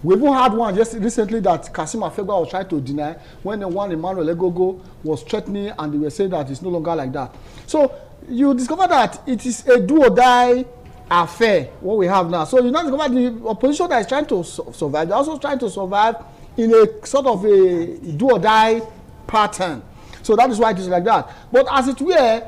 We even had one just recently that Kasim Afegba was trying to deny when the one Emmanuel Egogo was threatening, and they were saying that it's no longer like that. So you discover that it is a do or die affair, what we have now. So you now discover the opposition that is trying to survive, they're also trying to survive in a sort of a do or die pattern. So that is why it is like that. But as it were,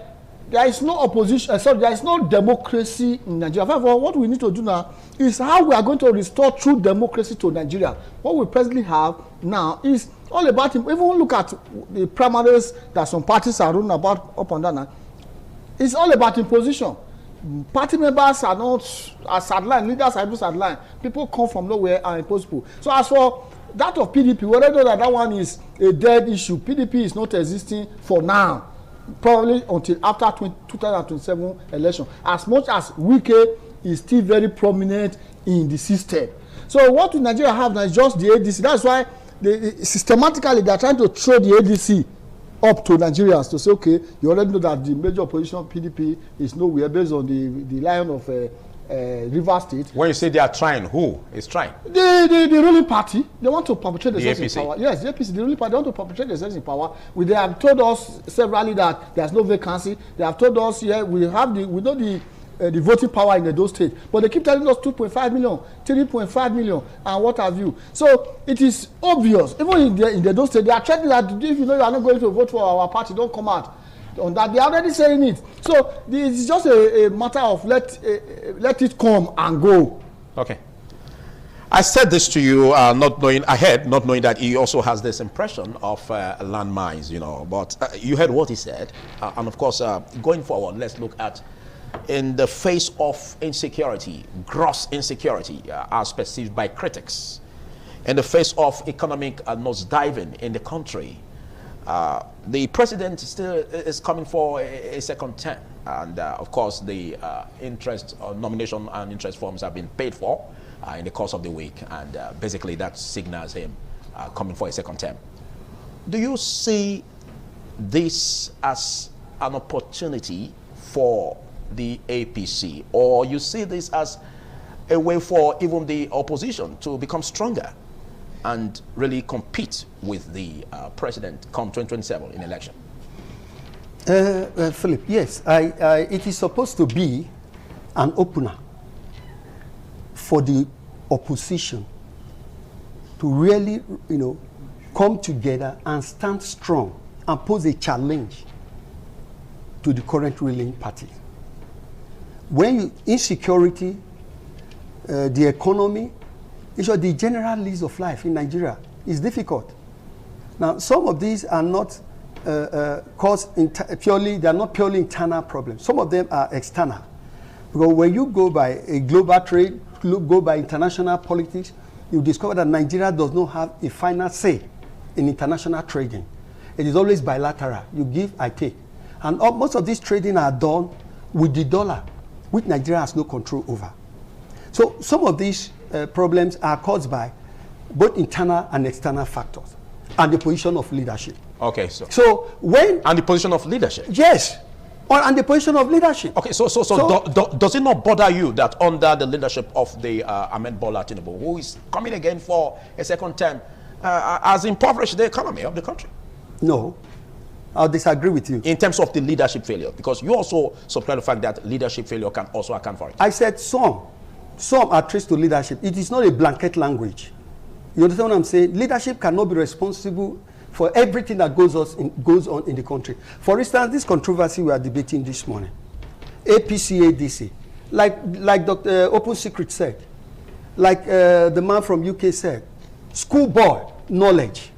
there is no opposition, there is no democracy in Nigeria. Therefore, what we need to do now is how we are going to restore true democracy to Nigeria. What we presently have now is all about him. Even look at the primaries that some parties are running about up and down now. It's all about imposition. Party members are not sidelined, leaders are sidelined. People come from nowhere and impose people. So as for that of PDP, we already know that that one is a dead issue. PDP is not existing for now, probably until after 2027 election. As much as Wike is still very prominent in the system. So what Nigeria have now is just the ADC. That's why systematically they are trying to throw the ADC up to Nigerians to say, okay, you already know that the major opposition of PDP is nowhere based on the line of River State. When you say they are trying, who is trying? The ruling party. They want to perpetrate themselves in power. Yes, the APC, the ruling party, they want to perpetrate themselves in power. They have told us severally that there's no vacancy. They have told us, yeah, we know the voting power in Edo State, but they keep telling us 2.5 million, 3.5 million, and what have you. So it is obvious, even in the Edo State, they are threatening that if you know you are not going to vote for our party, don't come out. On that, they are already saying it. So it's just a matter of let it come and go. Okay. I said this to you, not knowing that he also has this impression of landmines, you know. But you heard what he said, and of course, going forward, let's look at, in the face of insecurity, gross insecurity, as perceived by critics, in the face of economic nosediving in the country, the president still is coming for a second term, and of course the nomination and interest forms have been paid for in the course of the week, and basically that signals him coming for a second term. Do you see this as an opportunity for the APC, or you see this as a way for even the opposition to become stronger and really compete with the president come 2027 in election? Philip, yes, it is supposed to be an opener for the opposition to really, come together and stand strong and pose a challenge to the current ruling party. When insecurity, the economy, the general lease of life in Nigeria is difficult. Now, some of these are not they are not purely internal problems. Some of them are external. Because when you go by a global trade, go by international politics, you discover that Nigeria does not have a final say in international trading. It is always bilateral. You give, I take. And most of this trading are done with the dollar, which Nigeria has no control over. So some of these problems are caused by both internal and external factors, and the position of leadership. Okay, so when and the position of leadership. Yes, and the position of leadership. Okay, so does it not bother you that under the leadership of the Ahmed Bola Tinubu, who is coming again for a second term, has impoverished the economy of the country? No. I'll disagree with you. In terms of the leadership failure, because you also subscribe to the fact that leadership failure can also account for it. I said some are traced to leadership. It is not a blanket language. You understand what I'm saying? Leadership cannot be responsible for everything that goes on in the country. For instance, this controversy we are debating this morning, APC, ADC, like Dr. Open Secret said, like the man from UK said, schoolboy knowledge.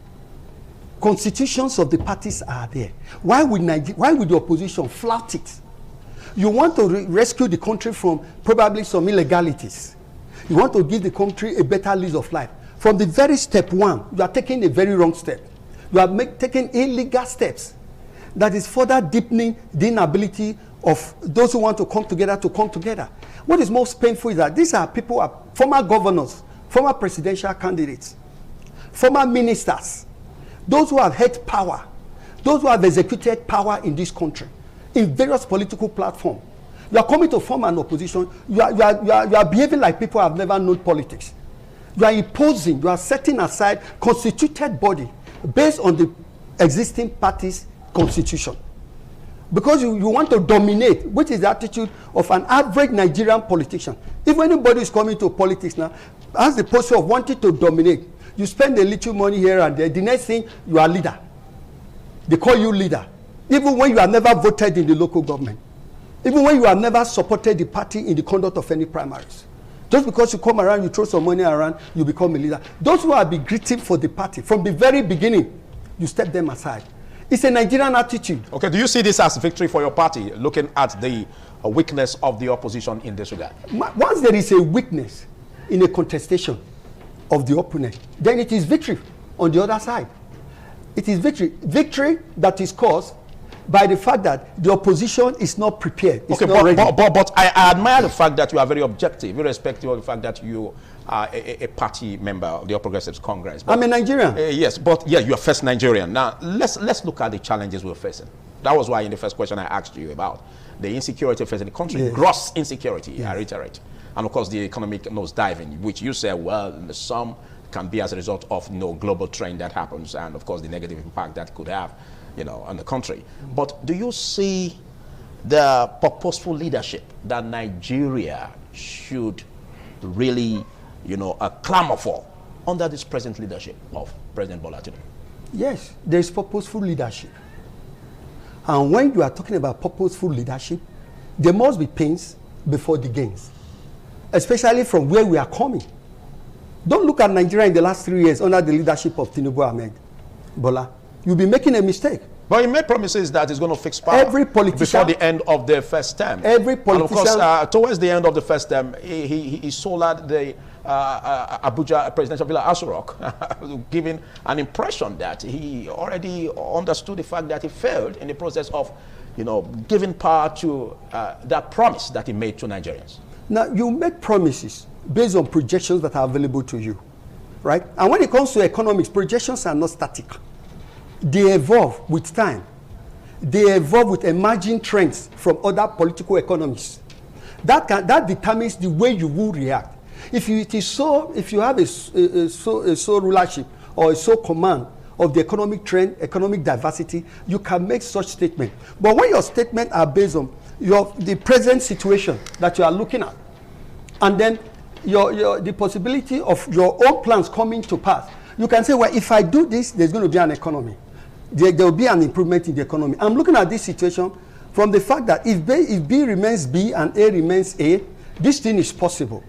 Constitutions of the parties are there. Why would the opposition flout it? You want to rescue the country from probably some illegalities. You want to give the country a better lease of life. From the very step one, you are taking a very wrong step. You are taking illegal steps that is further deepening the inability of those who want to come together. What is most painful is that these are people, former governors, former presidential candidates, former ministers, those who have had power, those who have executed power in this country, in various political platforms. You are coming to form an opposition. You are behaving like people have never known politics. You are imposing, you are setting aside constituted body based on the existing party's constitution. Because you want to dominate, which is the attitude of an average Nigerian politician. If anybody is coming to politics now, has the posture of wanting to dominate, you spend a little money here and there, the next thing, you are leader. They call you leader. Even when you have never voted in the local government. Even when you have never supported the party in the conduct of any primaries. Just because you come around, you throw some money around, you become a leader. Those who have been gritting for the party, from the very beginning, you step them aside. It's a Nigerian attitude. Okay, do you see this as a victory for your party, looking at the weakness of the opposition in this regard? Once there is a weakness in a contestation of the opponent, then it is victory on the other side. It is victory. Victory that is caused by the fact that the opposition is not prepared. Okay, but I admire the fact that you are very objective, irrespective of the fact that you are a party member of the All Progressives Congress. But, I'm a Nigerian. Yes, but yeah, you are first Nigerian. Now, let's look at the challenges we're facing. That was why in the first question I asked you about the insecurity facing the country, yes. Gross insecurity, yes. I reiterate. And of course, the economic nosediving, which you say, well, some can be as a result of global trend that happens, and of course, the negative impact that could have on the country. But do you see the purposeful leadership that Nigeria should really, clamor for under this present leadership of President Bola Tinubu? Yes, there is purposeful leadership. And when you are talking about purposeful leadership, there must be pains before the gains, especially from where we are coming. Don't look at Nigeria in the last 3 years under the leadership of Tinubu Ahmed Bola. You'll be making a mistake. But he made promises that he's going to fix power before the end of the first term. Every politician. And of course, towards the end of the first term, he sold out the Abuja presidential villa Asurok, giving an impression that he already understood the fact that he failed in the process of, giving power to that promise that he made to Nigerians. Now, you make promises based on projections that are available to you, right? And when it comes to economics, projections are not static. They evolve with time. They evolve with emerging trends from other political economies. That determines the way you will react. If you have a sole rulership or a sole command of the economic trend, economic diversity, you can make such statement. But when your statements are based on the present situation that you are looking at, and then the possibility of your own plans coming to pass, you can say, well, if I do this, there's going to be an economy. There will be an improvement in the economy. I'm looking at this situation from the fact that if B remains B and A remains A, this thing is possible.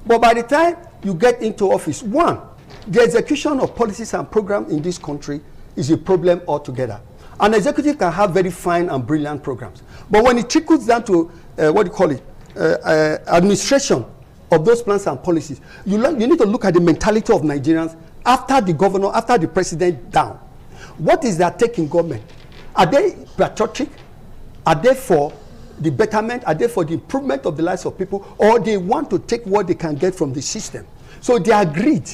But by the time you get into office, one, the execution of policies and programs in this country is a problem altogether. An executive can have very fine and brilliant programs. But when it trickles down to, administration of those plans and policies, you need to look at the mentality of Nigerians after the governor, after the president down. What is their take in government? Are they patriotic? Are they for the betterment? Are they for the improvement of the lives of people? Or they want to take what they can get from the system? So their greed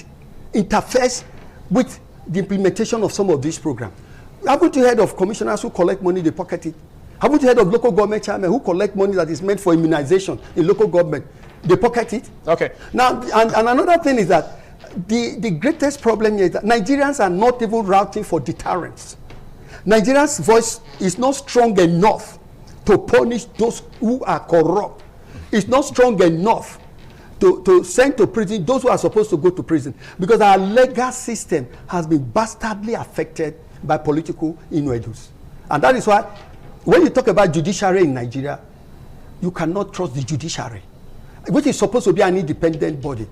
interferes with the implementation of some of these programs. Haven't you heard of commissioners who collect money, they pocket it? Haven't you heard of local government chairmen who collect money that is meant for immunization in local government? They pocket it. Okay. Now, and another thing is that the greatest problem here is that Nigerians are not even routing for deterrence. Nigerians' voice is not strong enough to punish those who are corrupt. It's not strong enough to send to prison those who are supposed to go to prison, because our legal system has been bastardly affected by political innuendos. And that is why when you talk about judiciary in Nigeria, you cannot trust the judiciary, which is supposed to be an independent body.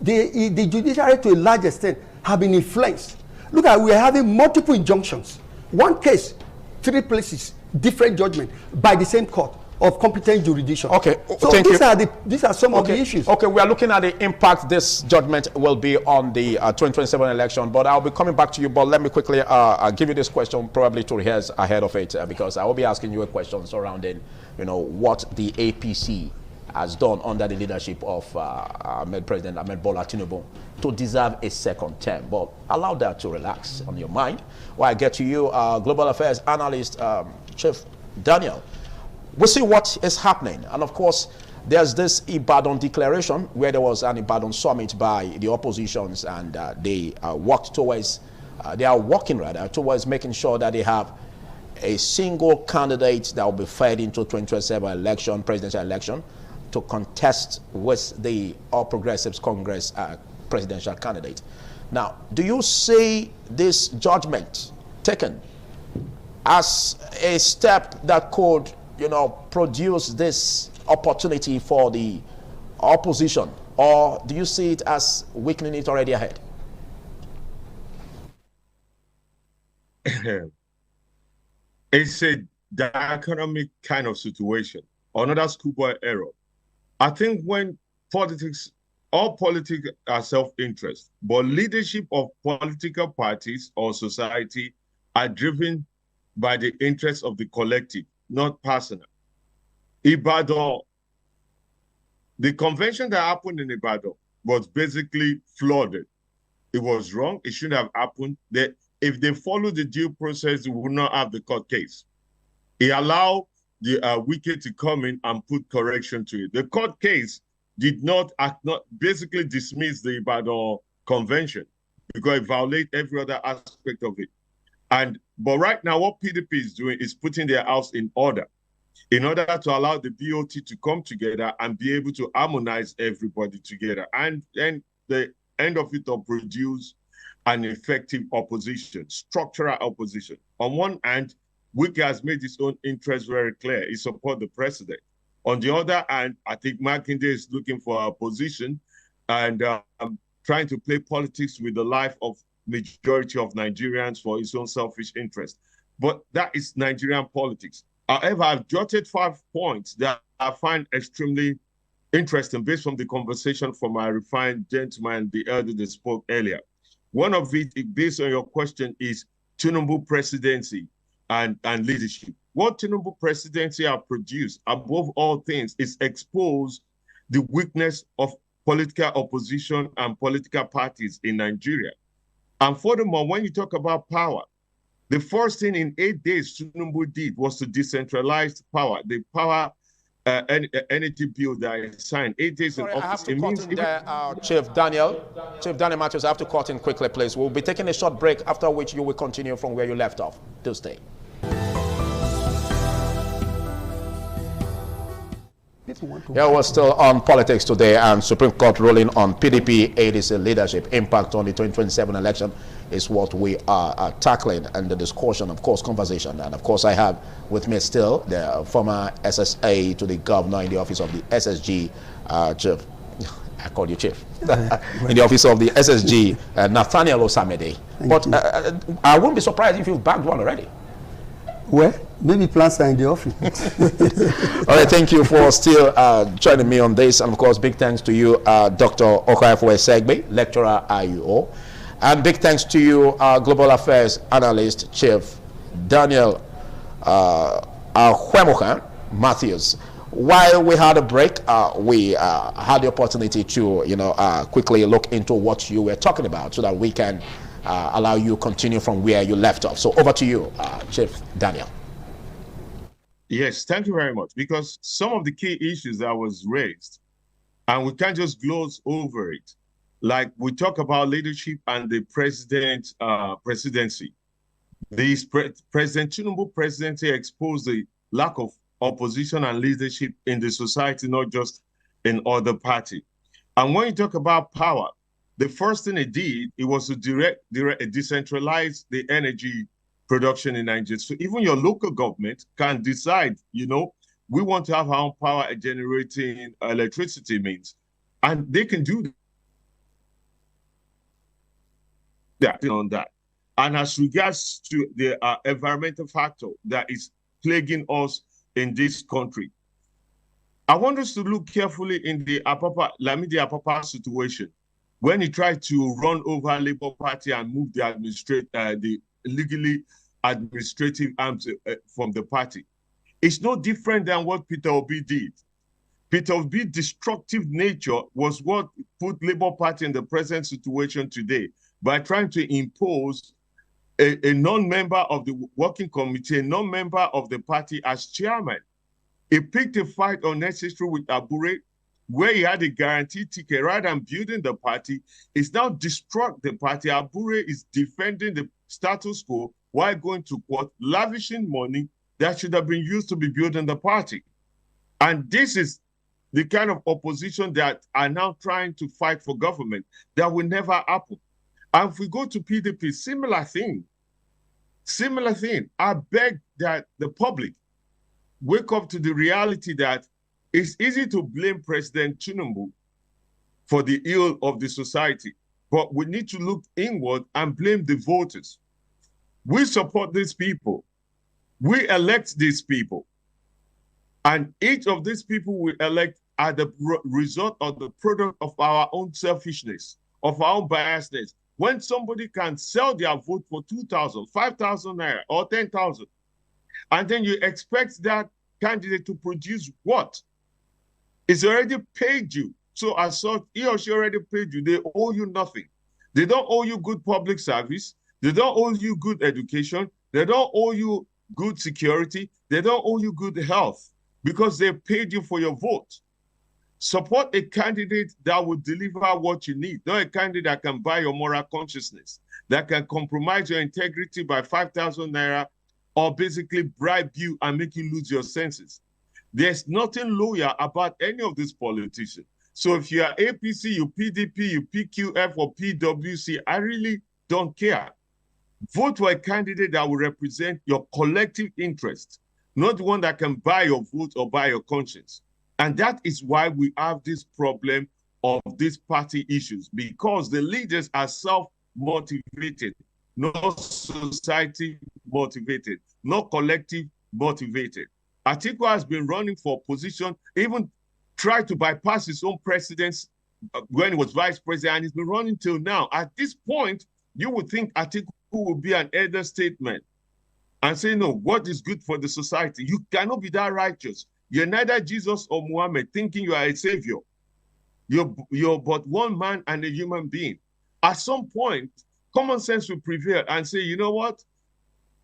The judiciary, to a large extent, have been influenced. Look at, we are having multiple injunctions. One case, 3 places, different judgment by the same court of competent jurisdiction. Okay, so thank you. These are some of the issues. Okay, we are looking at the impact this judgment will be on the 2027 election, but I'll be coming back to you. But let me quickly give you this question, probably to rehearse ahead of it, because I will be asking you a question surrounding, what the APC has done under the leadership of President Ahmed Bola Tinubu to deserve a second term. But allow that to relax on your mind. While I get to you, Global Affairs Analyst, Chief Daniel. We see what is happening. And of course, there's this Ibadan declaration where there was an Ibadan summit by the oppositions, and they worked towards, they are working rather towards making sure that they have a single candidate that will be fed into 2027 election, presidential election, to contest with the All Progressives Congress presidential candidate. Now, do you see this judgment taken as a step that could, you know, produce this opportunity for the opposition, or do you see it as weakening it already ahead? It's a dichotomic kind of situation, another schoolboy error. I think when politics, all politics are self-interest, but leadership of political parties or society are driven by the interests of the collective, not personal. Ibadan, the convention that happened in Ibadan was basically flawed. It was wrong. It shouldn't have happened. If they followed the due process, we would not have the court case. It allowed the wicket to come in and put correction to it. The court case did not basically dismiss the Ibadan convention because it violated every other aspect of it. But right now, what PDP is doing is putting their house in order to allow the BOT to come together and be able to harmonize everybody together. And then the end of it will produce an effective opposition, structural opposition. On one hand, Wike has made his own interest very clear. He supports the president. On the other hand, I think Makinde is looking for a position and trying to play politics with the life of majority of Nigerians for his own selfish interest. But that is Nigerian politics. However, I've jotted 5 points that I find extremely interesting based on the conversation from my refined gentleman, the elder that spoke earlier. One of it, based on your question, is Tinubu presidency and leadership. What Tinubu presidency have produced, above all things, is expose the weakness of political opposition and political parties in Nigeria. And furthermore, when you talk about power, the first thing in 8 days Tinubu did was to decentralize power. The power energy bill that I signed 8 days in office. I have to cut in there, Chief Daniel Matthews, I have to cut in quickly, please. We'll be taking a short break, after which you will continue from where you left off. Do stay. Yeah, we're still on politics today, and Supreme Court ruling on PDP ADC leadership impact on the 2027 election is what we are tackling, and the discussion, of course, conversation. And of course, I have with me still the former SSA to the governor in the office of the SSG, Chief. I call you Chief. In the office of the SSG, Nathaniel Osamede. But I won't be surprised if you've bagged one already. Well, maybe plans are in the office. All right, thank you for still joining me on this. And of course, big thanks to you, Dr. Okafor Segbe, lecturer IUO. And big thanks to you, Global Affairs Analyst, Chief Daniel Ahwemokan Matthews. While we had a break, we had the opportunity to, quickly look into what you were talking about so that we can allow you continue from where you left off. So over to you, Chief Daniel. Yes, thank you very much. Because some of the key issues that was raised, and we can't just gloss over it. Like we talk about leadership and the presidency. President Tinubu presidency exposed the lack of opposition and leadership in the society, not just in other party. And when you talk about power, the first thing it did, it was to decentralize the energy production in Nigeria. So even your local government can decide, we want to have our own power generating electricity means. And they can do that on that. And as regards to the environmental factor that is plaguing us in this country, I want us to look carefully in the Lamidi Apapa situation. When he tried to run over Labour Party and move the legally administrative arms from the party. It's no different than what Peter Obi did. Peter Obi's destructive nature was what put Labour Party in the present situation today by trying to impose a non-member of the working committee, a non-member of the party as chairman. He picked a fight unnecessary with Abure, where he had a guaranteed ticket. Rather than building the party, it's now destroyed the party. Abure is defending the status quo while going to court, lavishing money that should have been used to be building the party. And this is the kind of opposition that are now trying to fight for government that will never happen. And if we go to PDP, similar thing. I beg that the public wake up to the reality that it's easy to blame President Tinubu for the ill of the society, but we need to look inward and blame the voters. We support these people. We elect these people. And each of these people we elect are the result of the product of our own selfishness, of our own biasness. When somebody can sell their vote for 2,000, 5,000 naira, or 10,000, and then you expect that candidate to produce what? It's already paid you. So as such, he or she already paid you. They owe you nothing. They don't owe you good public service. They don't owe you good education. They don't owe you good security. They don't owe you good health because they paid you for your vote. Support a candidate that will deliver what you need, not a candidate that can buy your moral consciousness, that can compromise your integrity by 5,000 naira or basically bribe you and make you lose your senses. There's nothing loyal about any of these politicians. So if you are APC, you PDP, you PQF, or PWC, I really don't care. Vote for a candidate that will represent your collective interest, not one that can buy your vote or buy your conscience. And that is why we have this problem of these party issues, because the leaders are self-motivated, not society-motivated, not collective-motivated. Atiku has been running for position, even tried to bypass his own precedents when he was vice president, and he's been running till now. At this point, you would think Atiku will be an elder statesman and say, no, what is good for the society? You cannot be that righteous. You're neither Jesus or Muhammad thinking you are a savior. You're but one man and a human being. At some point, common sense will prevail and say, you know what?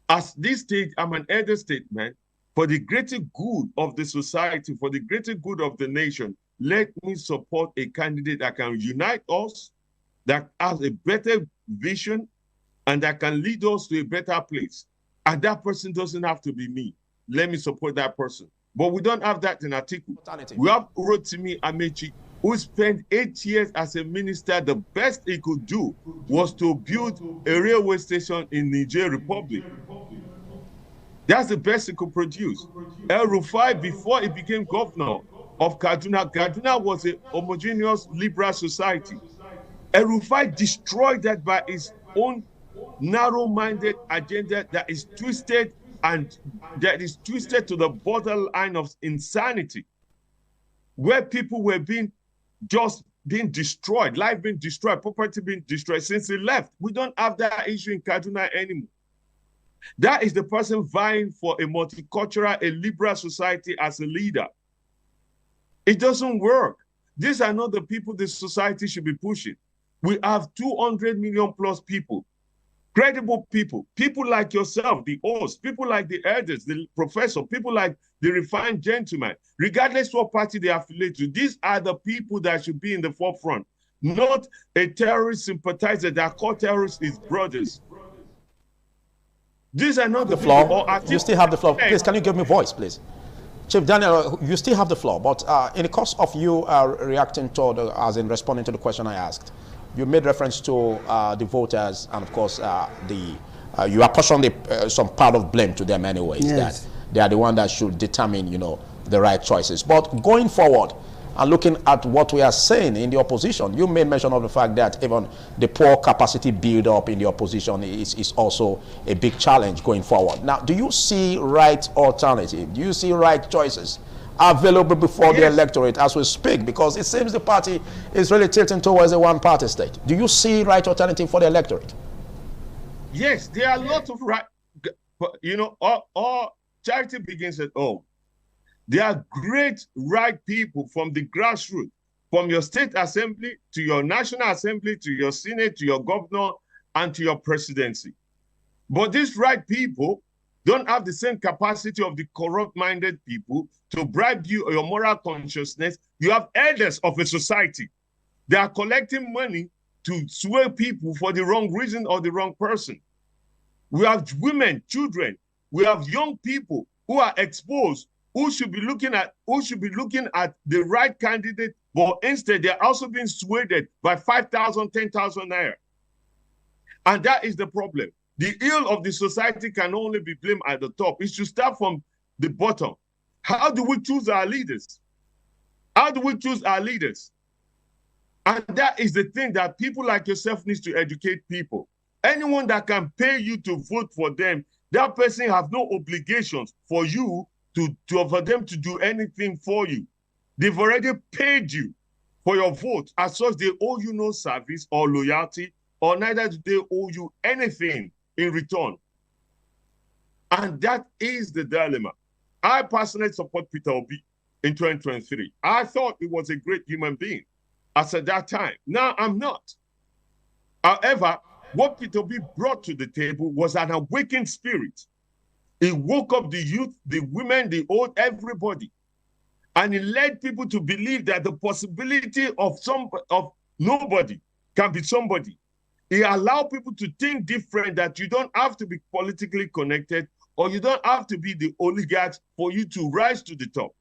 At this stage, I'm an elder statesman. For the greater good of the society, for the greater good of the nation, let me support a candidate that can unite us, that has a better vision, and that can lead us to a better place. And that person doesn't have to be me. Let me support that person. But we don't have that in Atiku. We have Rotimi Amechi, who spent 8 years as a minister. The best he could do was to build a railway station in Niger Republic. That's the best he could produce. El Rufai, before he became governor of Kaduna, Kaduna was a homogeneous liberal society. El Rufai destroyed that by his own narrow-minded agenda that is twisted and that is twisted to the borderline of insanity, where people were being destroyed, life being destroyed, property being destroyed since he left. We don't have that issue in Kaduna anymore. That is the person vying for a multicultural, a liberal society as a leader. It doesn't work. These are not the people the society should be pushing. We have 200 million plus people. Credible people, people like yourself, the host, people like the elders, the professor, people like the refined gentleman, regardless what party they affiliate to. These are the people that should be in the forefront, not a terrorist sympathizer that call terrorists his brothers. These are not the floor. You still have the floor. Please, can you give me voice, please? Chief Daniel, you still have the floor, but in the course of you reacting to, as in responding to the question I asked, you made reference to the voters, and of course, you apportioned some part of blame to them anyways. Yes. That they are the one that should determine, the right choices. But going forward, and looking at what we are saying in the opposition, you made mention of the fact that even the poor capacity build-up in the opposition is also a big challenge going forward. Now, do you see right alternative? Do you see right choices available before the electorate as we speak? Because it seems the party is really tilting towards a one-party state. Do you see right alternative for the electorate? Yes, there are lots of right. All charity begins at home. There are great right people from the grassroots, from your state assembly to your national assembly, to your senate, to your governor, and to your presidency. But these right people don't have the same capacity of the corrupt-minded people to bribe you or your moral consciousness. You have elders of a society. They are collecting money to sway people for the wrong reason or the wrong person. We have women, children. We have young people who are exposed, who should be looking at the right candidate, but instead they're also being swayed by 5,000, 10,000 naira. And that is the problem. The ill of the society can only be blamed at the top. It should start from the bottom. How do we choose our leaders? How do we choose our leaders? And that is the thing that people like yourself needs to educate people. Anyone that can pay you to vote for them, that person have no obligations for you for them to do anything for you. They've already paid you for your vote. As such, they owe you no service or loyalty, or neither do they owe you anything in return. And that is the dilemma. I personally support Peter Obi in 2023. I thought he was a great human being as at that time. Now I'm not. However, what Peter Obi brought to the table was an awakened spirit. He woke up the youth, the women, the old, everybody. And he led people to believe that the possibility of nobody can be somebody. He allowed people to think different, that you don't have to be politically connected or you don't have to be the oligarchs for you to rise to the top.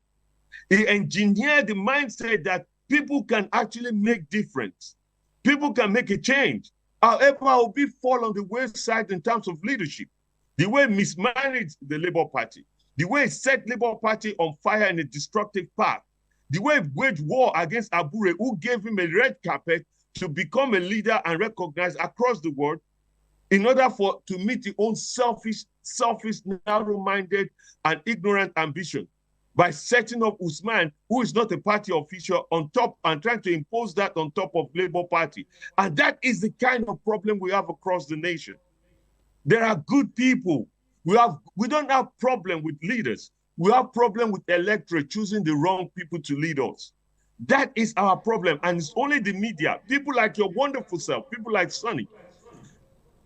He engineered the mindset that people can actually make difference. People can make a change. However, Obi fall on the wayside in terms of leadership. The way he mismanaged the Labour Party, the way he set Labour Party on fire in a destructive path, the way he waged war against Abure, who gave him a red carpet to become a leader and recognized across the world in order to meet his own selfish, narrow-minded, and ignorant ambition by setting up Usman, who is not a party official, on top and trying to impose that on top of Labour Party. And that is the kind of problem we have across the nation. There are good people. We don't have problem with leaders. We have problem with electorate choosing the wrong people to lead us. That is our problem. And it's only the media, people like your wonderful self, people like Sonny,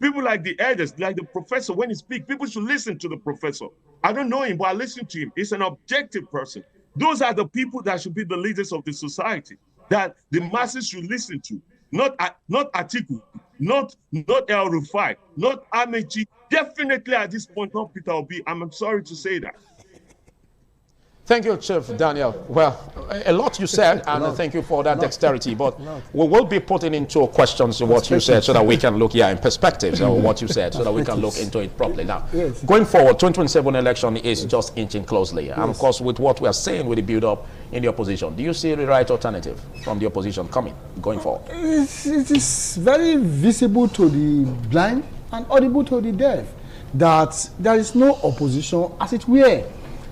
people like the elders, like the professor, when he speaks, people should listen to the professor. I don't know him, but I listen to him. He's an objective person. Those are the people that should be the leaders of the society, that the masses should listen to. Not Atiku, not El Rufai, not Amechi, definitely at this point, not Peter Obi. I'm sorry to say that. Thank you, Chief Daniel. Well, a lot you said, and thank you for that dexterity. But we will be putting into questions what you said so that we can look here in perspectives of what you said so that we can look into it properly. Now, going forward, 2027 election is just inching closely. And of course, with what we are saying with the build-up in the opposition, do you see the right alternative from the opposition going forward? It is very visible to the blind and audible to the deaf that there is no opposition as it were.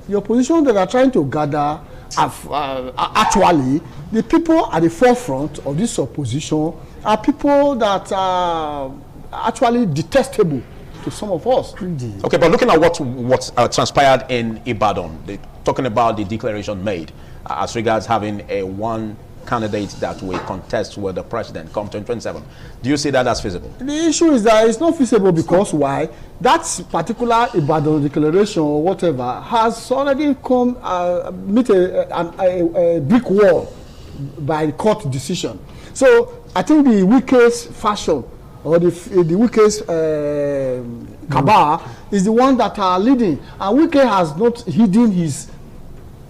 The opposition that are trying to gather, actually, the people at the forefront of this opposition are people that are actually detestable to some of us. Okay, but looking at what transpired in Ibadan, talking about the declaration made as regards having a one candidate that will contest with the president come 2027. Do you see that as feasible? The issue is that it's not feasible because why? That particular Ibadan declaration or whatever has already come meet a brick wall by court decision. So I think the weakest fashion or the weakest cabal is the one that are leading, and Wike has not hidden his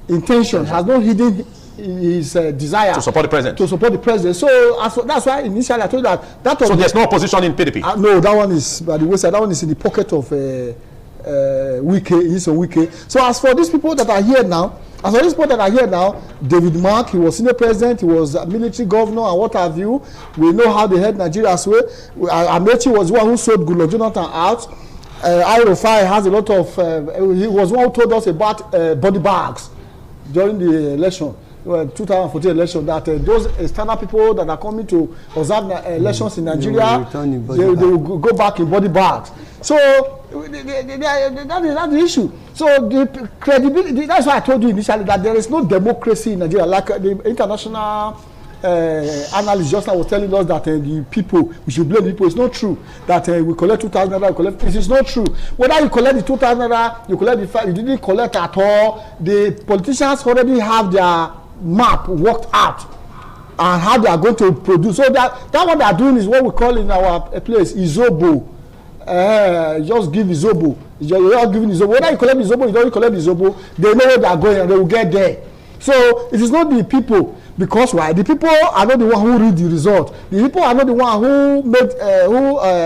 intention, has not hidden his desire to support the president. So that's why initially I told that so there's no opposition in PDP. No, that one is by the wayside. That one is in the pocket of Wike. So as for these people that are here now, David Mark, he was senior president, he was a military governor, and what have you. We know how they head Nigeria's way. Amechi was the one who sold Goodluck Jonathan out. I-Rufai has a lot of. He was one who told us about body bags during the election. 2014 election, that those external people that are coming to observe elections in Nigeria, they will go back in body bags. So that's the issue. So the credibility, that's why I told you initially that there is no democracy in Nigeria. Like the international analyst just now was telling us that the people, we should blame the people. It's not true that we collect 2,000 naira, we collect. It is not true. Whether you collect the 2,000 naira, you collect the fact, you didn't collect at all. The politicians already have their map worked out and how they are going to produce. So that what they are doing is what we call in our place Izobo. Just give Izobo. You're not giving Izobo. Whether you collect Izobo, you don't collect Izobo, they know where they are going and they will get there. So it is not the people. Because why? The people are not the one who read the result. The people are not the one who made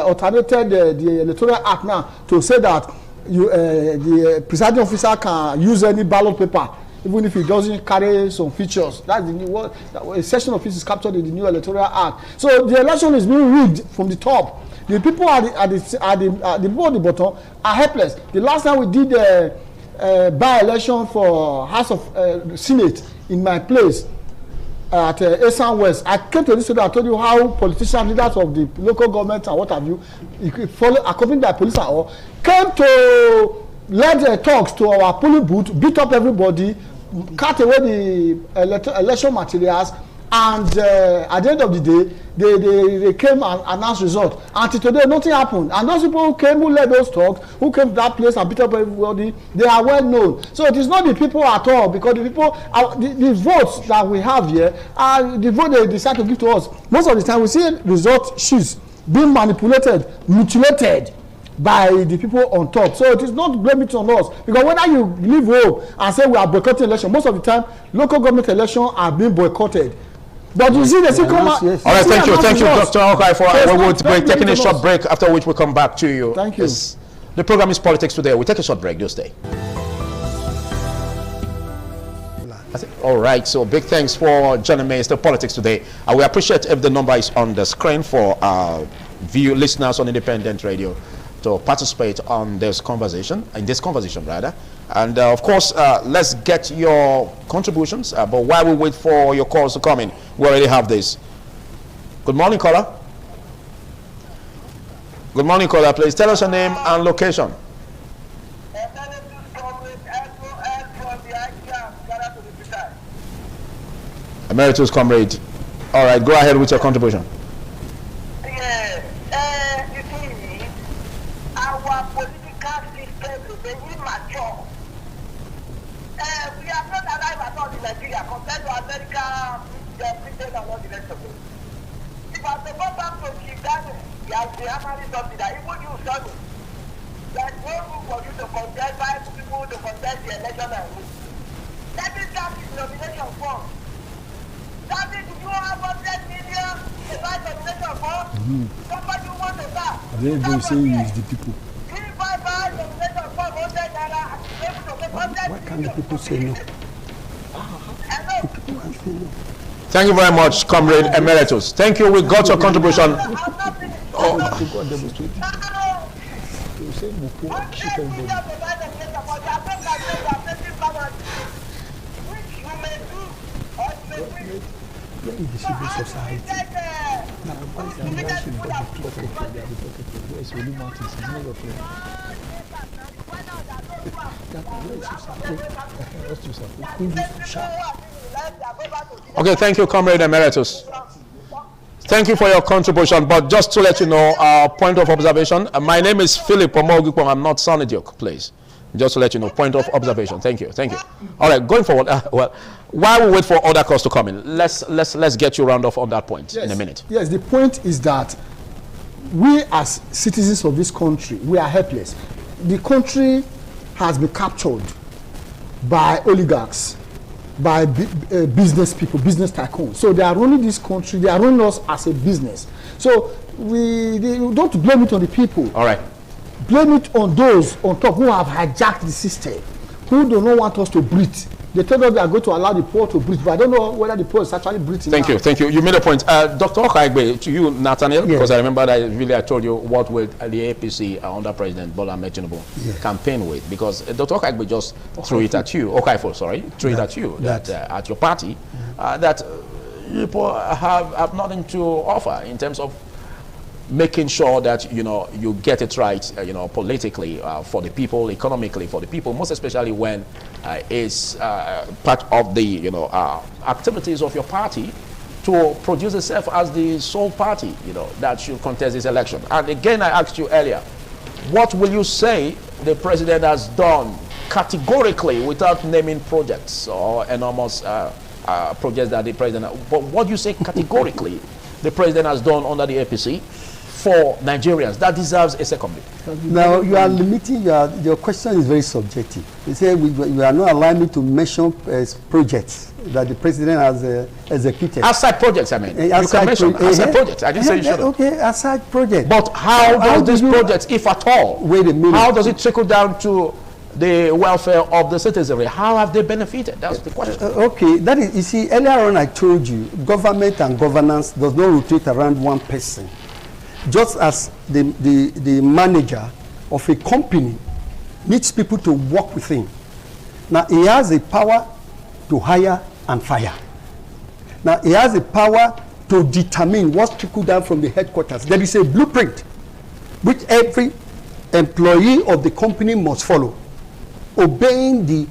alternated the electoral act now to say that the presiding officer can use any ballot paper even if it doesn't carry some features. That's the new one. A section of it is captured in the new electoral act. So the election is being rigged from the top. The people the people at the bottom are helpless. The last time we did by-election for House of Senate in my place at Esan West, I came to this studio and told you how politicians, leaders of the local government and what have you, accompanied by police and all, came to lead talks to our polling booth, beat up everybody, cut away the election materials, and at the end of the day, they came and announced result. Until today, nothing happened. And those people who came, who led those talks, who came to that place and beat up everybody, they are well known. So it is not the people at all, because the people, the votes that we have here are the vote they decide to give to us. Most of the time, we see result sheets being manipulated, mutilated by the people on top. So it is not blame it on us, because whether you leave home and say we are boycotting election, most of the time local government elections are being boycotted. But you see the second one. Yes. All right, thank you, Dr. Okai. We're taking a short break, after which we'll come back to you. Thank you. The program is Politics Today. We'll take a short break. Just stay. All right, so big thanks for joining me. It's the Politics Today. We appreciate if the number is on the screen for listeners on independent radio to participate on this conversation, and of course let's get your contributions, but while we wait for your calls to come in, we already have this. Good morning, caller. Good morning, caller. Please tell us your name and location. Emeritus Comrade. All right, go ahead with your contribution. Our political system is very immature. We have not arrived at all in Nigeria compared to America, Britain, and all the rest of it. If I go back to Kidani, they have already something that even you saw it. There's no room for you to contest 5 people to contest the election and win. Let me start with nomination form. That is, you have 100 million to buy nomination form. Somebody who wants to start. Everybody saying is the people. Why can't the people say no? Thank you very much, Comrade Emeritus. Thank you. We got your contribution. The civil society. Okay, thank you, Comrade Emeritus. Thank you for your contribution. But just to let you know, our point of observation, my name is Philip Omogikpo. I'm not Sonny Duke, please. Just to let you know, point of observation. Thank you. All right, going forward. Well, while we wait for other calls to come in, let's get you round off on that point in a minute. Yes, the point is that we as citizens of this country, we are helpless. The country has been captured by oligarchs, by business people, business tycoons. So they are running this country, they are running us as a business. So we don't blame it on the people. All right. Blame it on those on top who have hijacked the system, who do not want us to breathe. They told us they are going to allow the poor to breathe, but I don't know whether the poor is actually breathing. Thank you. You made a point. Dr. Okaigbe, to you, Nathaniel, because I remember that I told you what will the APC under President Bola Ahmed Tinubu campaign with, because Dr. Okaigbe just threw it at you, threw it at you, that at your party, that people have nothing to offer in terms of making sure that, you know, you get it right, you know, politically, for the people, economically for the people, most especially when it's part of the, you know, activities of your party to produce itself as the sole party, you know, that should contest this election. And again, I asked you earlier, what will you say the president has done categorically without naming projects or enormous projects that the president, but what do you say categorically the president has done under the APC for Nigerians that deserves a second bit? Now you are limiting, your question is very subjective. You say you are not allowing me to mention projects that the president has executed. Aside projects, I mean. You can mention aside projects. I didn't say you shouldn't. Okay, aside projects. But how does these projects, if at all, wait a minute, how does it trickle down to the welfare of the citizenry? How have they benefited? That's the question. Okay, that is, you see, earlier on I told you, government and governance does not rotate around one person. Just as the manager of a company needs people to work with him. Now, he has the power to hire and fire. Now, he has the power to determine what's trickled down from the headquarters. There is a blueprint which every employee of the company must follow, obeying the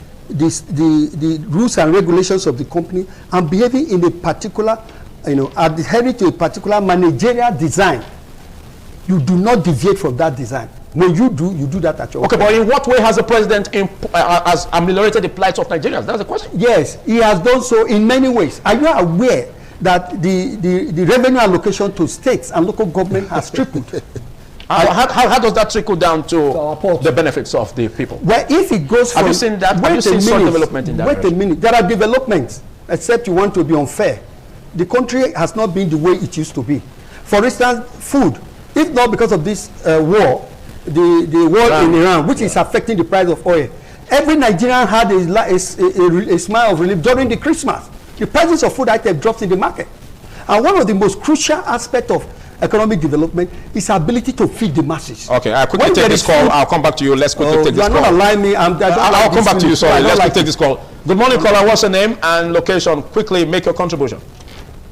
rules and regulations of the company and behaving in a particular, you know, adhering to a particular managerial design. You do not deviate from that design. When you do that at your Okay, but in what way has the president has ameliorated the plight of Nigerians? That's the question. Yes, he has done so in many ways. Are you aware that the revenue allocation to states and local government has tripled? How does that trickle down to the benefits of the people? Well, if it goes from... Have you seen that? Have you seen some development in that Wait a minute. There are developments, except you want to be unfair. The country has not been the way it used to be. For instance, food. If not because of this war, the war in Iran, which is affecting the price of oil, every Nigerian had a smile of relief during the Christmas. The prices of food items dropped in the market. And one of the most crucial aspects of economic development is ability to feed the masses. Okay, I'll quickly take this call. I'll come back to you. Let's quickly take this call. You are not allowing me. I'll come back to you. Sorry, let's quickly take this call. Good morning, caller. What's your name and location? Quickly make your contribution.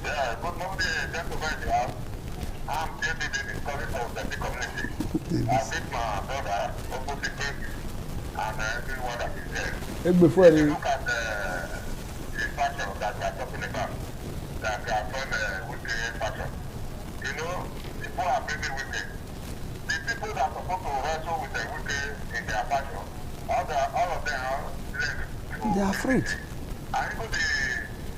Yeah, good morning, gentlemen. I'm David, calling from the community. I meet my brother, opposite and everyone that is there. Before if you look at the fashion that we are talking about, that we are from weekend fashion, you know, people are very wicked. The people that are supposed to wrestle with the wicked in their fashion, all of them are they are afraid. And even the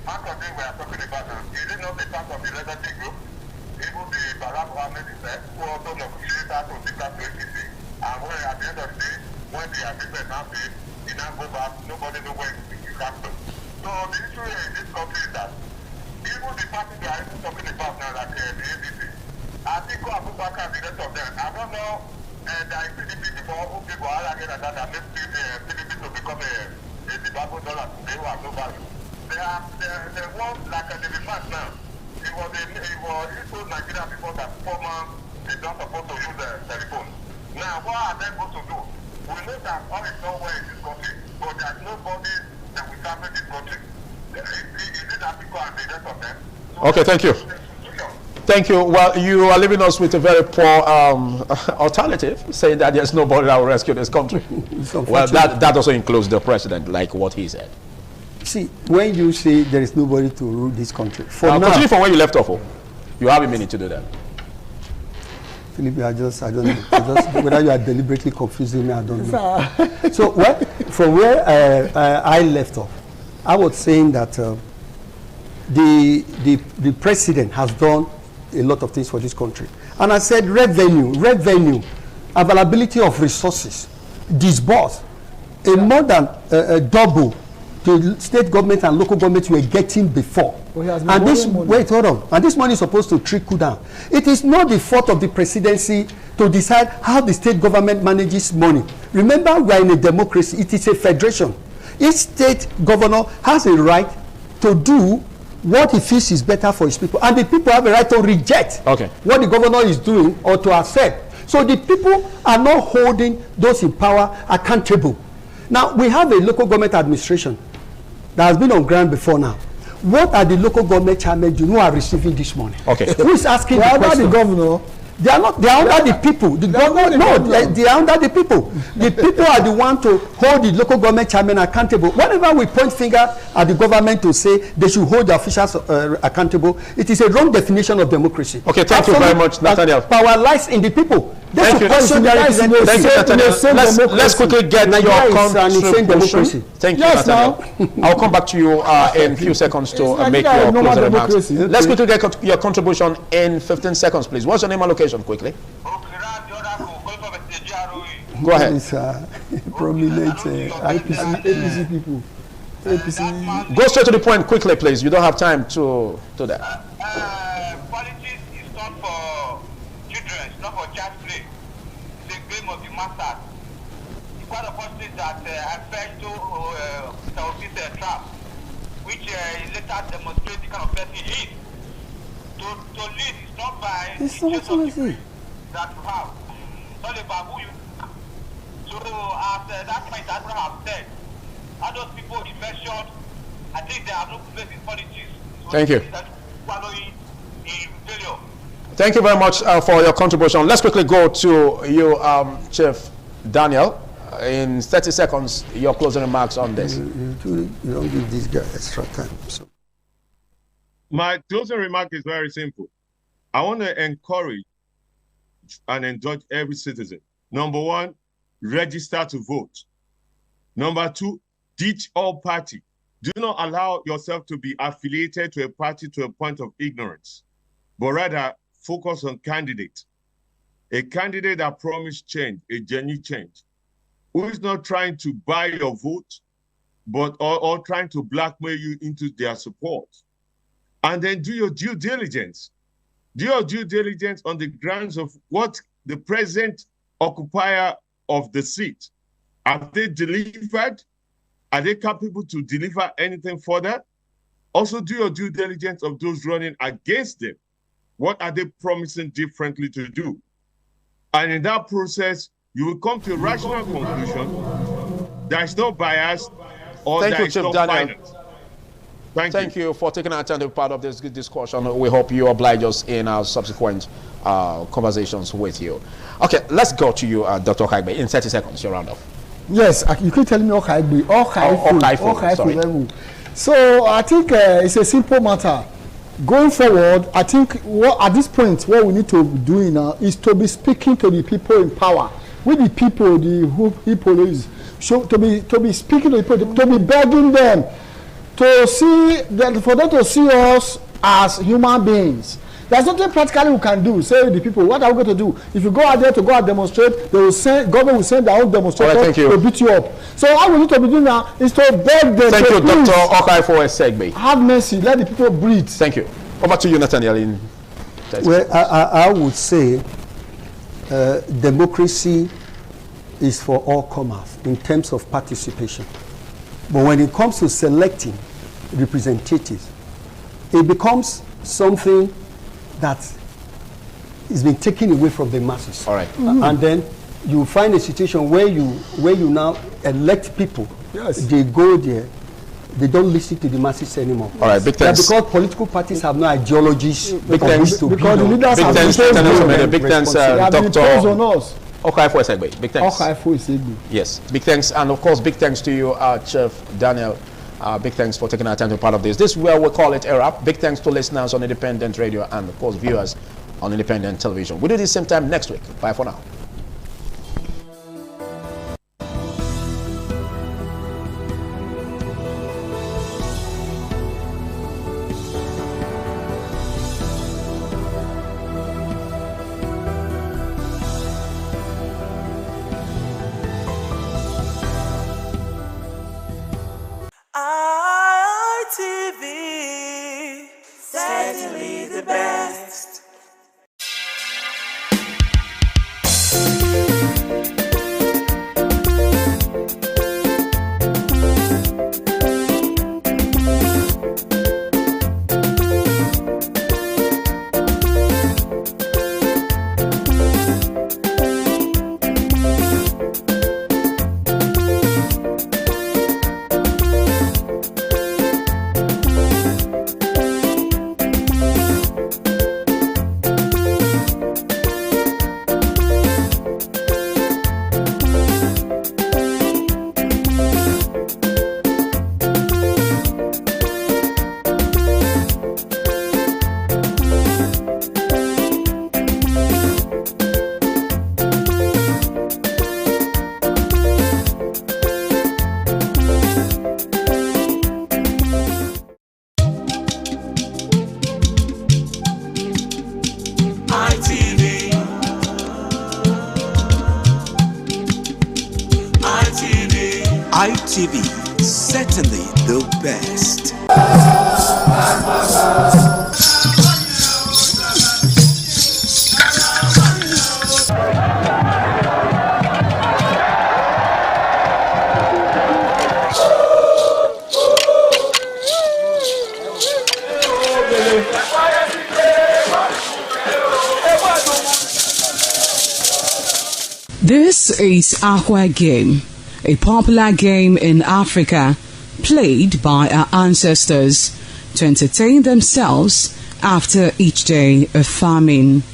marketing we are talking about now, is it not the part of the legacy group? Even the Barack Obama himself, who also negotiated to different APC, and when at the end of the day, when the agreement now failed, he now go back, nobody knows where it comes to. So the issue in this country is that even the party they are even talking about now, like the APC, Atiku Abubakar and the rest of them, I don't know, there is PDP before, who people are again and that make PDP to become a Zimbabwe dollar, they have no value. They want like a David now. He told Nigeria before that former is not supposed to use the telephone. Now, what are they going to do? We know that all is not well in this country, but there's nobody that will serve this country. Is it Africa and the rest of them? Okay, thank you. Thank you. Well, you are leaving us with a very poor alternative, saying that there's nobody that will rescue this country. Well, that also includes the president, like what he said. See, when you say there is nobody to rule this country, for now... Continue from where you left off. You have a minute to do that. Philip, I don't know. Whether you are deliberately confusing me, I don't know. So, from where I left off, I was saying that the president has done a lot of things for this country. And I said revenue, availability of resources, disbursed, a more than double the state government and local government were getting before. And this, wait, hold on. And this money is supposed to trickle down. It is not the fault of the presidency to decide how the state government manages money. Remember, we are in a democracy. It is a federation. Each state governor has a right to do what he feels is better for his people. And the people have a right to reject what the governor is doing or to accept. So the people are not holding those in power accountable. Now, we have a local government administration that has been on ground before now. What are the local government chairmen who are receiving this money? Okay. Who is asking the question? The governor, They are not. They are under the people. The government, no, they are under the people. The people are the one to hold the local government chairman accountable. Whenever we point finger at the government to say they should hold the officials accountable, it is a wrong definition of democracy. Okay, thank you very much, Nathaniel. Power lies in the people. Thank you. Thank you, Nathaniel. Let's quickly get your contribution. Thank you, Nathaniel. I'll come back to you in a few seconds to make your closing remarks. Let's quickly get your contribution in 15 seconds, please. What's your name and location, quickly? Go ahead. It's prominent APC people. APC. Go straight to the point quickly, please. You don't have time to do that. Politics is not for children, it's not for child's play. It's a game of the masters. It's quite unfortunate that I fell to Mr. Trump, which he later demonstrated the kind of person he is. To lead is not by It's not what that you have. It's not about who you are. So as that point Abraham said, all those people he mentioned, I think they have no place in politics. So thank you. Following in failure. Thank you very much for your contribution. Let's quickly go to you, Chief Daniel. In 30 seconds, your closing remarks on this. You don't give this guy extra time. So. My closing remark is very simple. I want to encourage and indulge every citizen. Number one, register to vote. Number two, ditch all party. Do not allow yourself to be affiliated to a party to a point of ignorance, but rather focus on candidate. A candidate that promised change, a genuine change, who is not trying to buy your vote, but or trying to blackmail you into their support. And then do your due diligence. Do your due diligence on the grounds of what the present occupier of the seat, have they delivered? Are they capable to deliver anything further? Also do your due diligence of those running against them. What are they promising differently to do? And in that process, you will come to a rational conclusion. There is no bias or Thank there you, is Chief no Daniel. finance. Thank you for taking our time to be part of this discussion. We hope you oblige us in our subsequent conversations with you. Okay, let's go to you, Dr. Okaigbe. In 30 seconds, your round off. Yes, you keep telling me Okaigbe. Okaifo. So I think it's a simple matter. Going forward, I think at this point, what we need to be doing now is to be speaking to the people in power. With the people, the people is to be speaking to the people, to be begging them to see that, for them to see us as human beings. There's nothing practically we can do. Say the people, what are we going to do? If you go out there to go and demonstrate, they will send, government will send their own demonstrators to beat you up. So all we need to be doing now is to beg them. Thank you, Dr. Okaifo Segbe. Have mercy, let the people breathe. Thank you. Over to you, Nathaniel. Well, I would say democracy is for all comers in terms of participation. But when it comes to selecting representatives, it becomes something that is being taken away from the masses. All right. And then you find a situation where you now elect people. Yes. They go there, they don't listen to the masses anymore. All right, big thanks. Because political parties have no ideologies. Big thanks. Because the leaders have big thanks, Dr. Okaifo Segbe. Big thanks. Okaifo Segbe. Yes, big thanks. And of course, big thanks to you, Chief Daniel. Big thanks for taking our time to be part of this. This is where we call it a wrap. Big thanks to listeners on independent radio and, of course, viewers on independent television. We'll do this same time next week. Bye for now. ITV, certainly the best. ITV, certainly the best. This is Akwa Game, a popular game in Africa played by our ancestors to entertain themselves after each day of famine.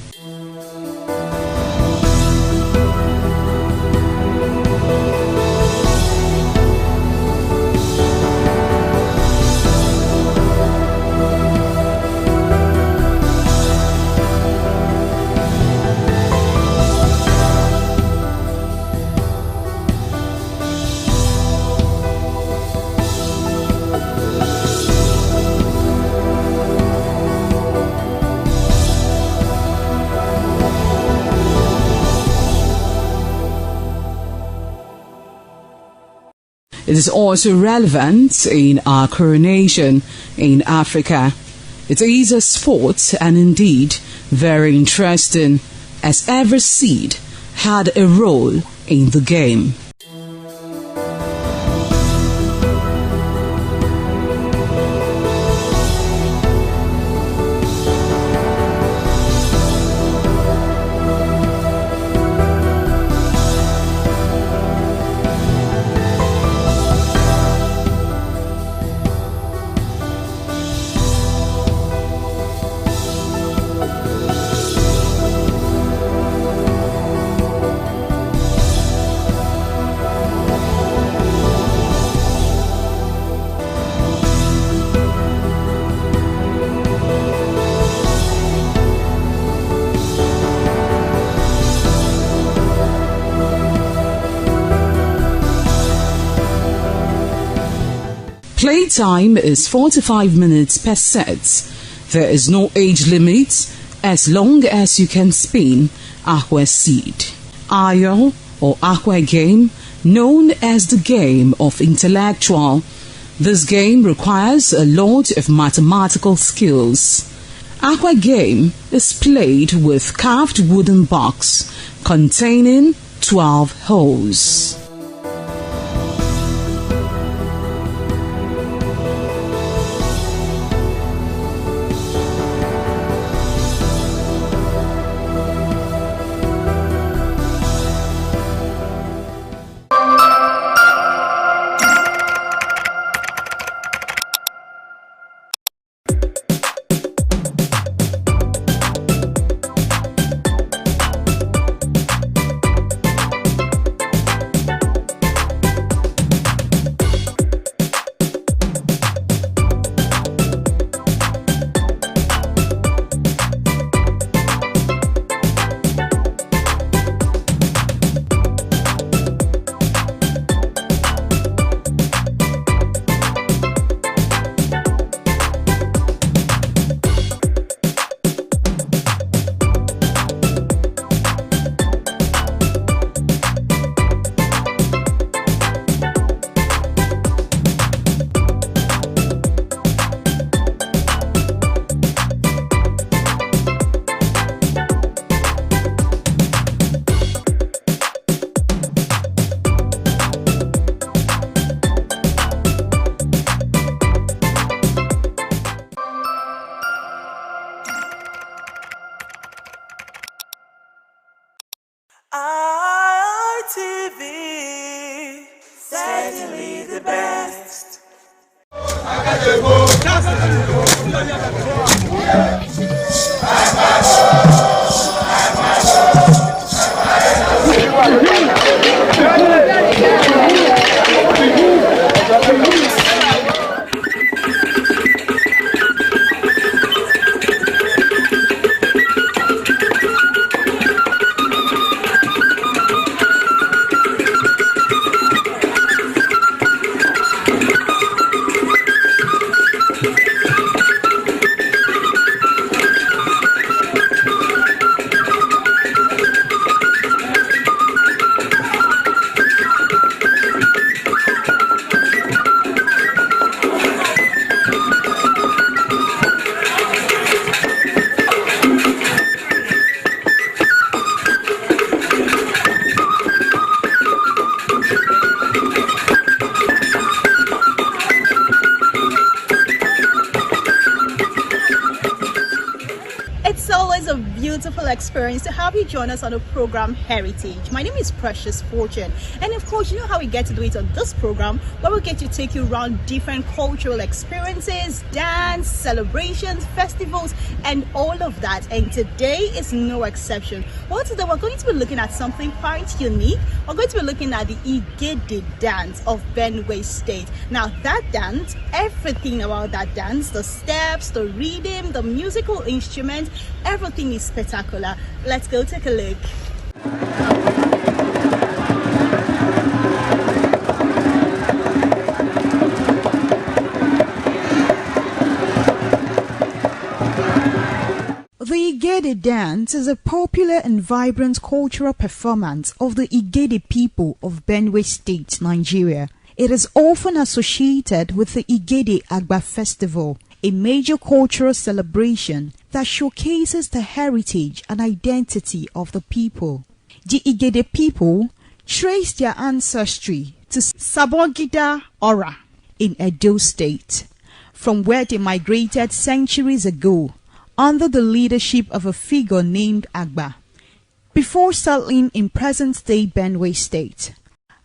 It is also relevant in our coronation in Africa. It is a sport and indeed very interesting, as every seed had a role in the game. Playtime is 45 minutes per set. There is no age limit as long as you can spin Akwa seed. Ayo or Akwa game, known as the game of intellectual. This game requires a lot of mathematical skills. Akwa game is played with carved wooden box containing 12 holes. ITV, certainly the best. experience to have you join us on the program Heritage. My name is Precious Fortune, and of course, you know how we get to do it on this program, where we get to take you around different cultural experiences, dance, celebrations, festivals, and all of that. And today is no exception. Well, today we're going to be looking at something quite unique. We're going to be looking at the Igede dance of Benue State. Now, that dance, everything about that dance, the steps, the rhythm, the musical instrument, everything is spectacular. Let's go take a look. The Igede dance is a popular and vibrant cultural performance of the Igede people of Benue State, Nigeria. It is often associated with the Igede Agba Festival, a major cultural celebration that showcases the heritage and identity of the people. The Igede people trace their ancestry to Sabongida Ora in Edo State, from where they migrated centuries ago under the leadership of a figure named Agba, before settling in present-day Benue State.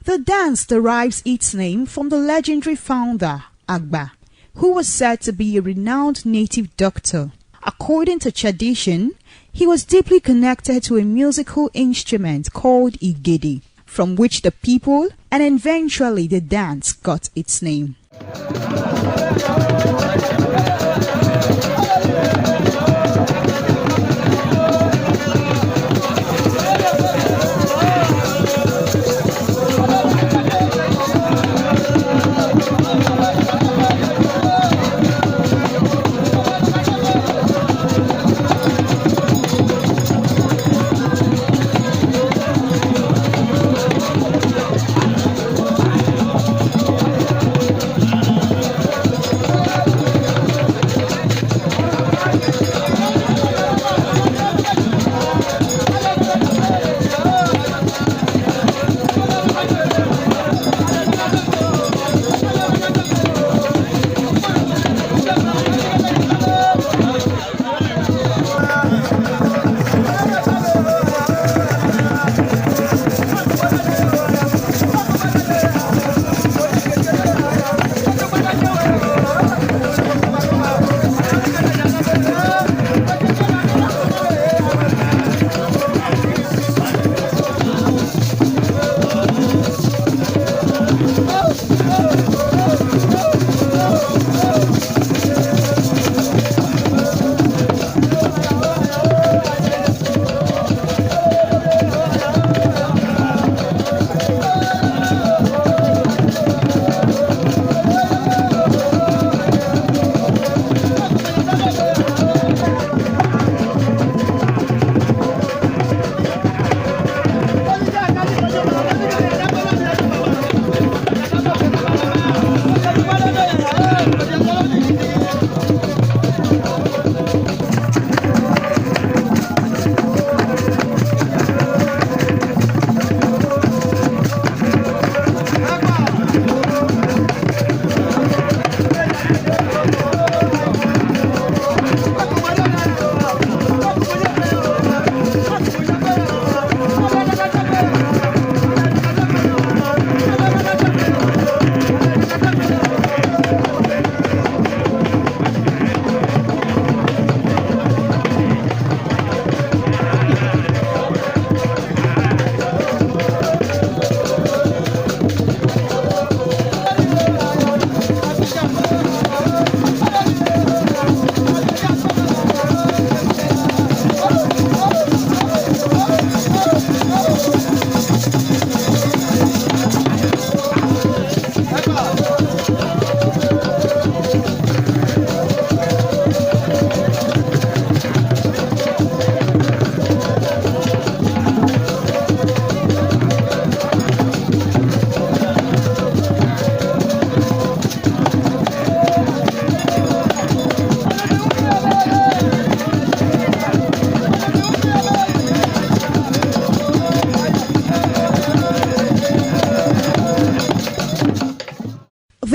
The dance derives its name from the legendary founder, Agba, who was said to be a renowned native doctor. According to tradition, he was deeply connected to a musical instrument called Igede, from which the people and eventually the dance got its name.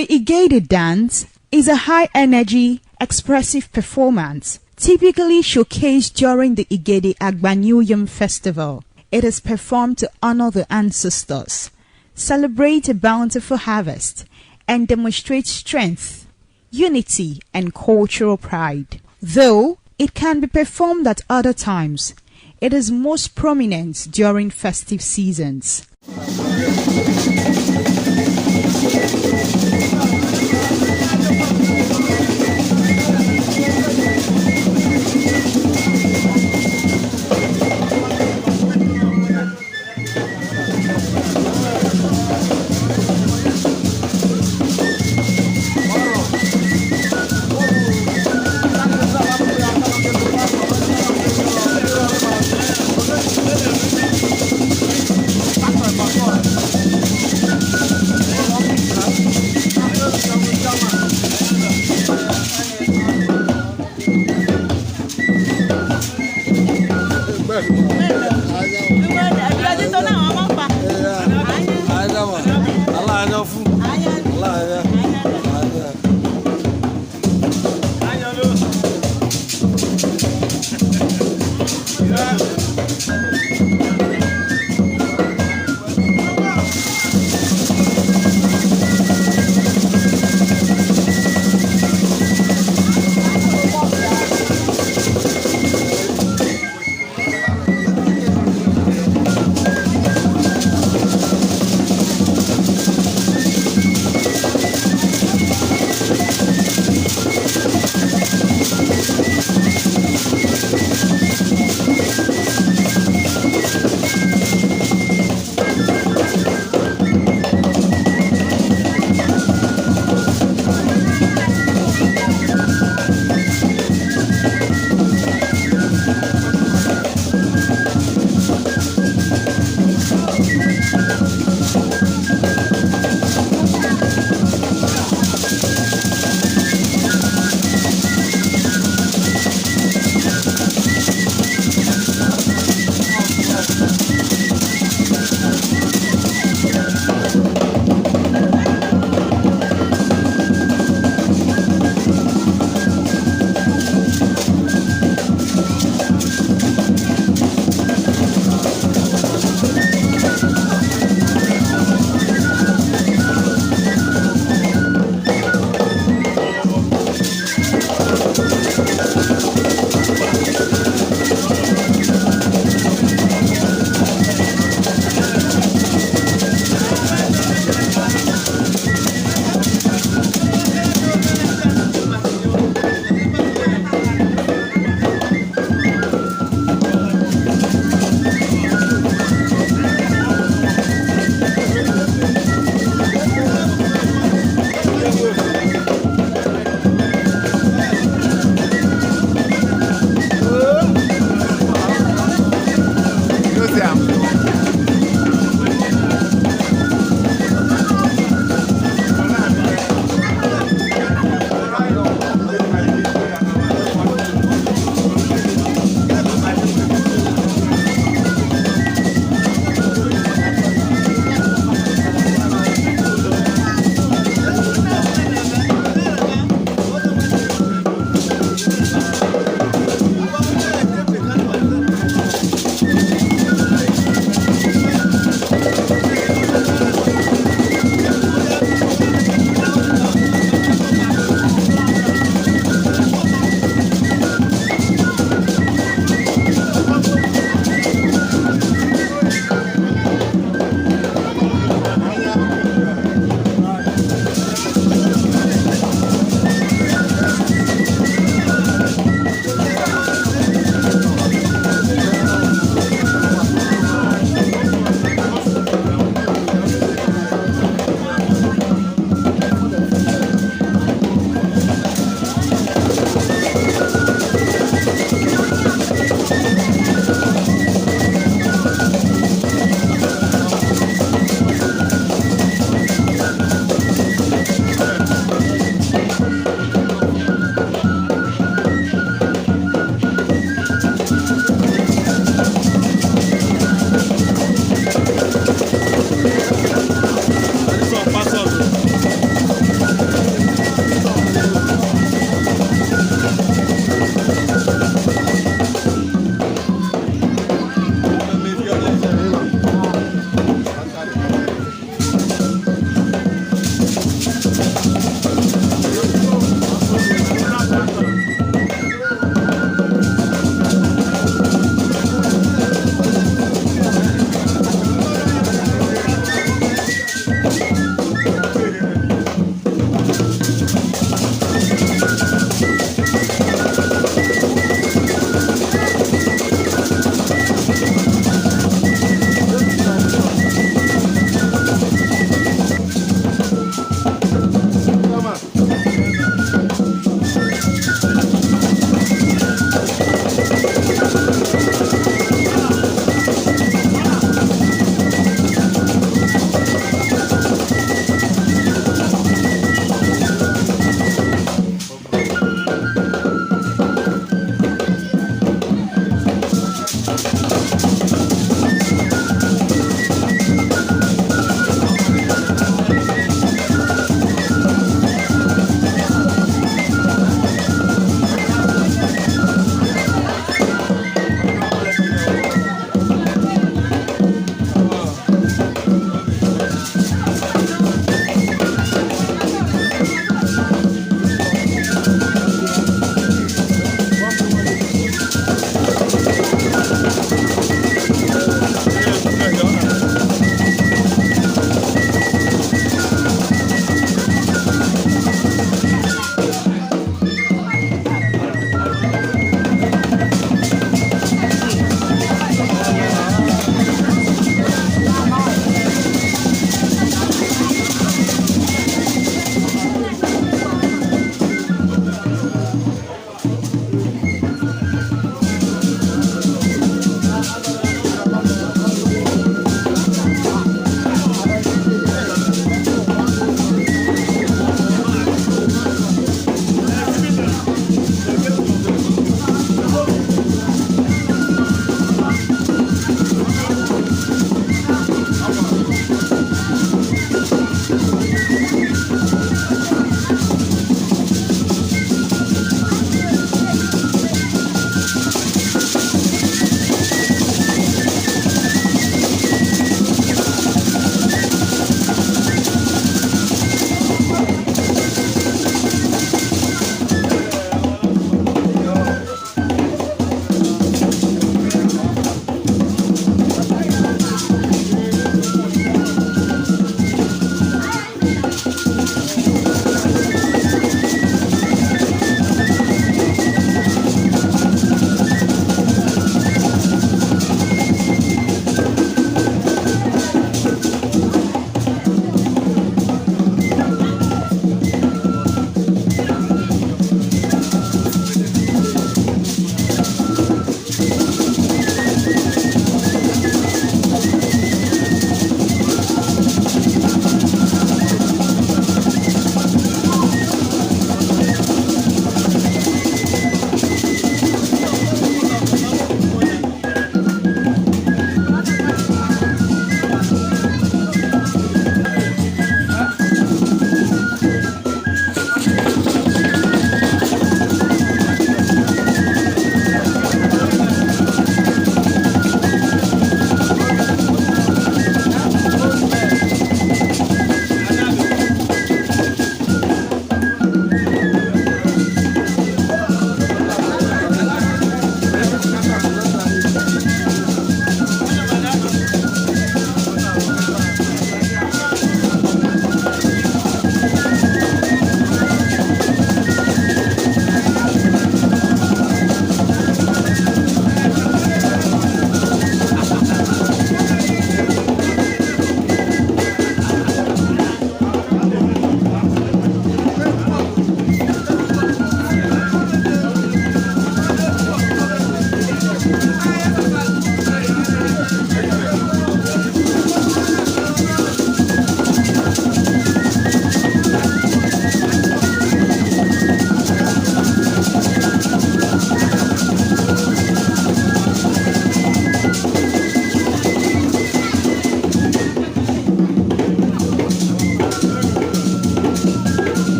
The Igede dance is a high-energy, expressive performance Typically showcased during the Igede Agbanyuyam festival, it is performed to honor the ancestors, celebrate a bountiful harvest, and demonstrate strength, unity, and cultural pride. Though it can be performed at other times, it is most prominent during festive seasons.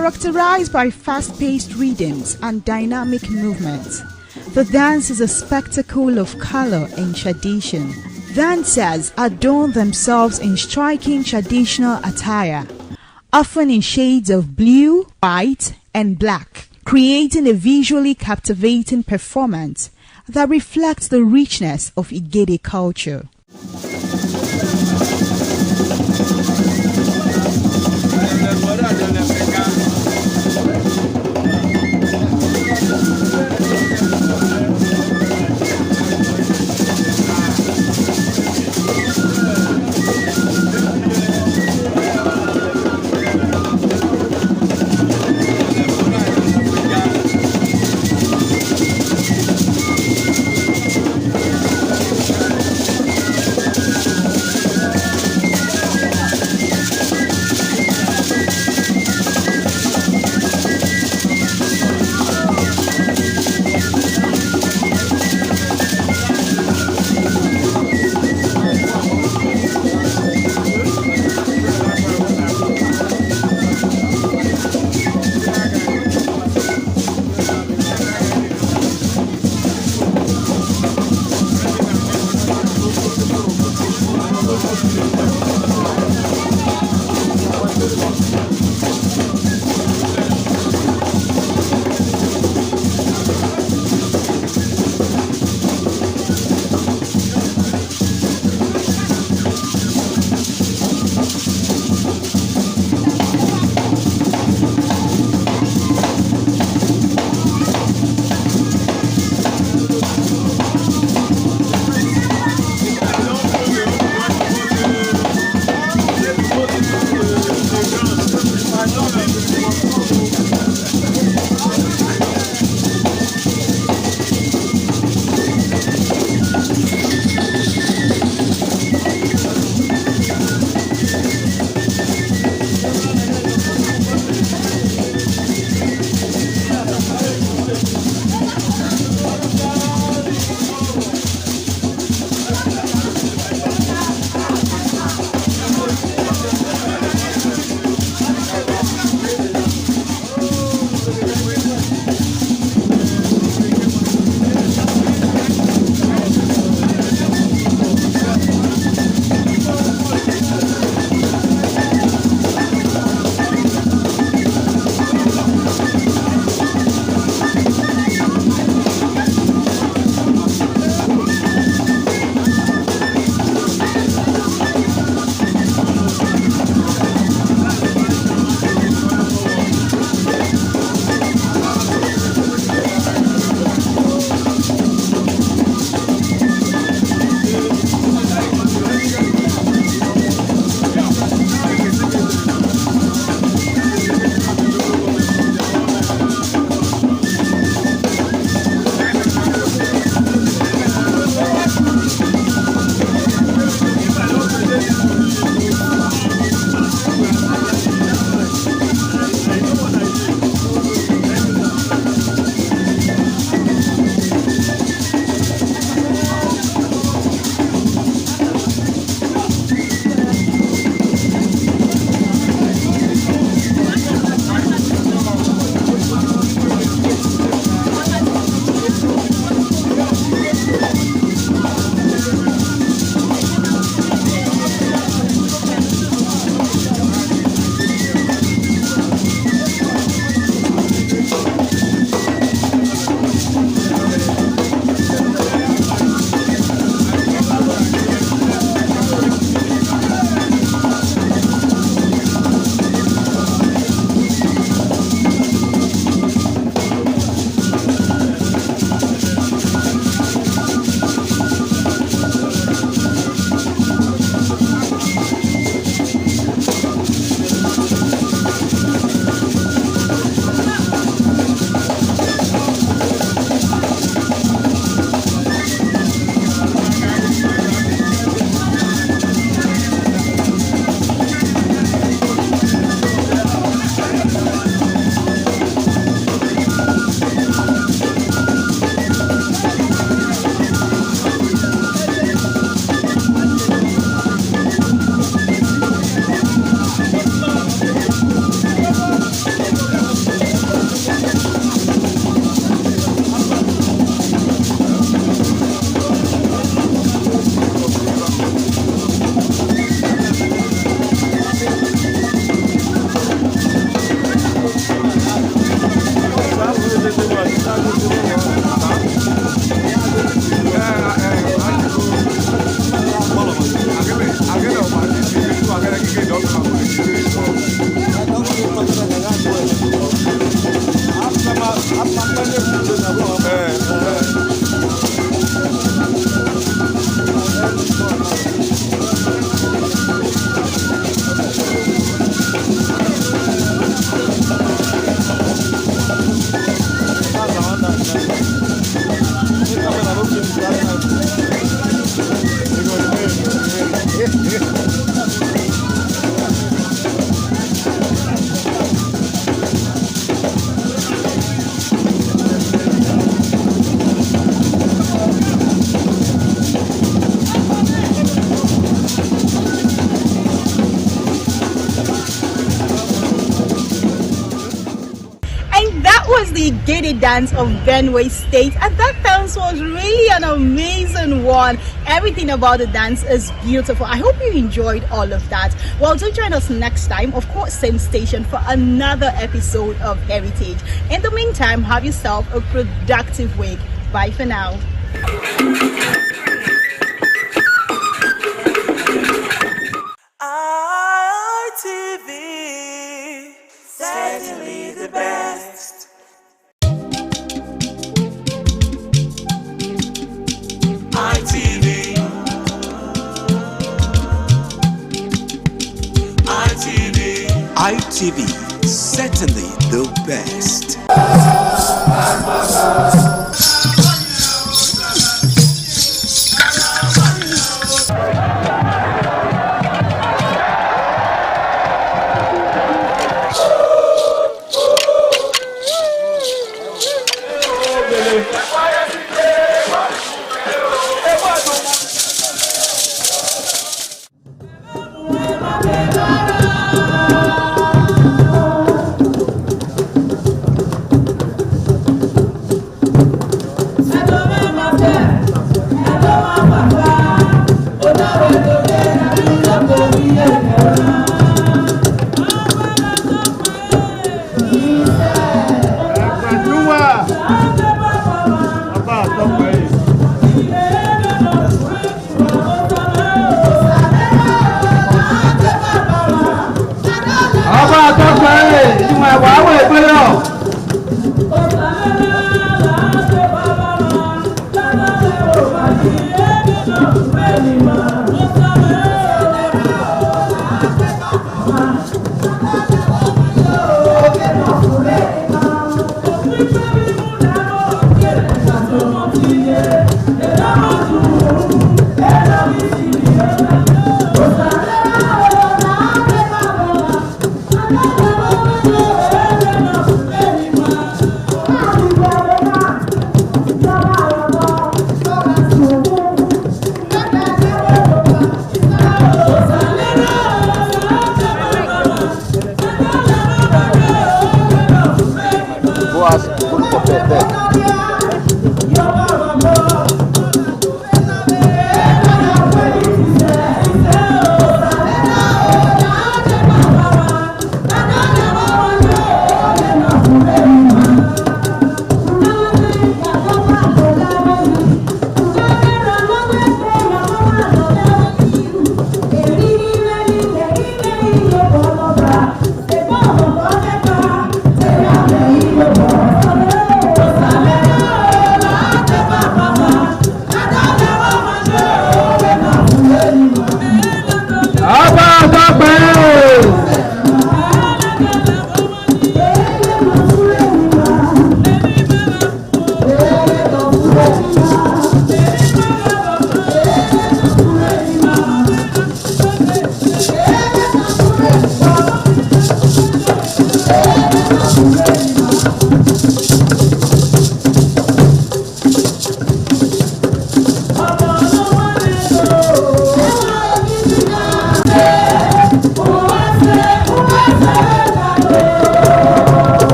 Characterized by fast-paced rhythms and dynamic movements, the dance is a spectacle of color and tradition. Dancers adorn themselves in striking traditional attire, often in shades of blue, white, and black, creating a visually captivating performance that reflects the richness of Igede culture. was the Igede dance of Benue State, and that dance was really an amazing one. Everything about the dance is beautiful. I hope you enjoyed all of that. Well, do join us next time, of course, same station, for another episode of Heritage. In the meantime, have yourself a productive week. Bye for now. ITV, certainly the best. ITV, certainly the best.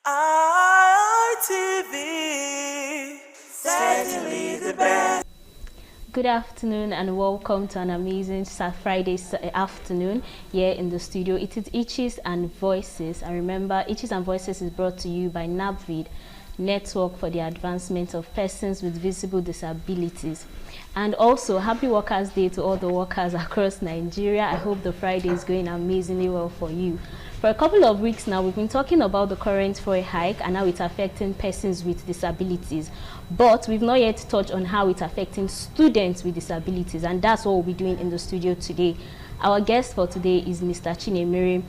ITV, certainly the best. Good afternoon and welcome to an amazing Friday afternoon here in the studio. It is Itches and Voices. And remember, Itches and Voices is brought to you by NAVVID, Network for the Advancement of Persons with Visible Disabilities. And also, happy Workers' Day to all the workers across Nigeria. I hope the Friday is going amazingly well for you. For a couple of weeks now, we've been talking about the current fuel hike and how it's affecting persons with disabilities. But we've not yet touched on how it's affecting students with disabilities, and that's what we'll be doing in the studio today. Our guest for today is Mr. Chinemere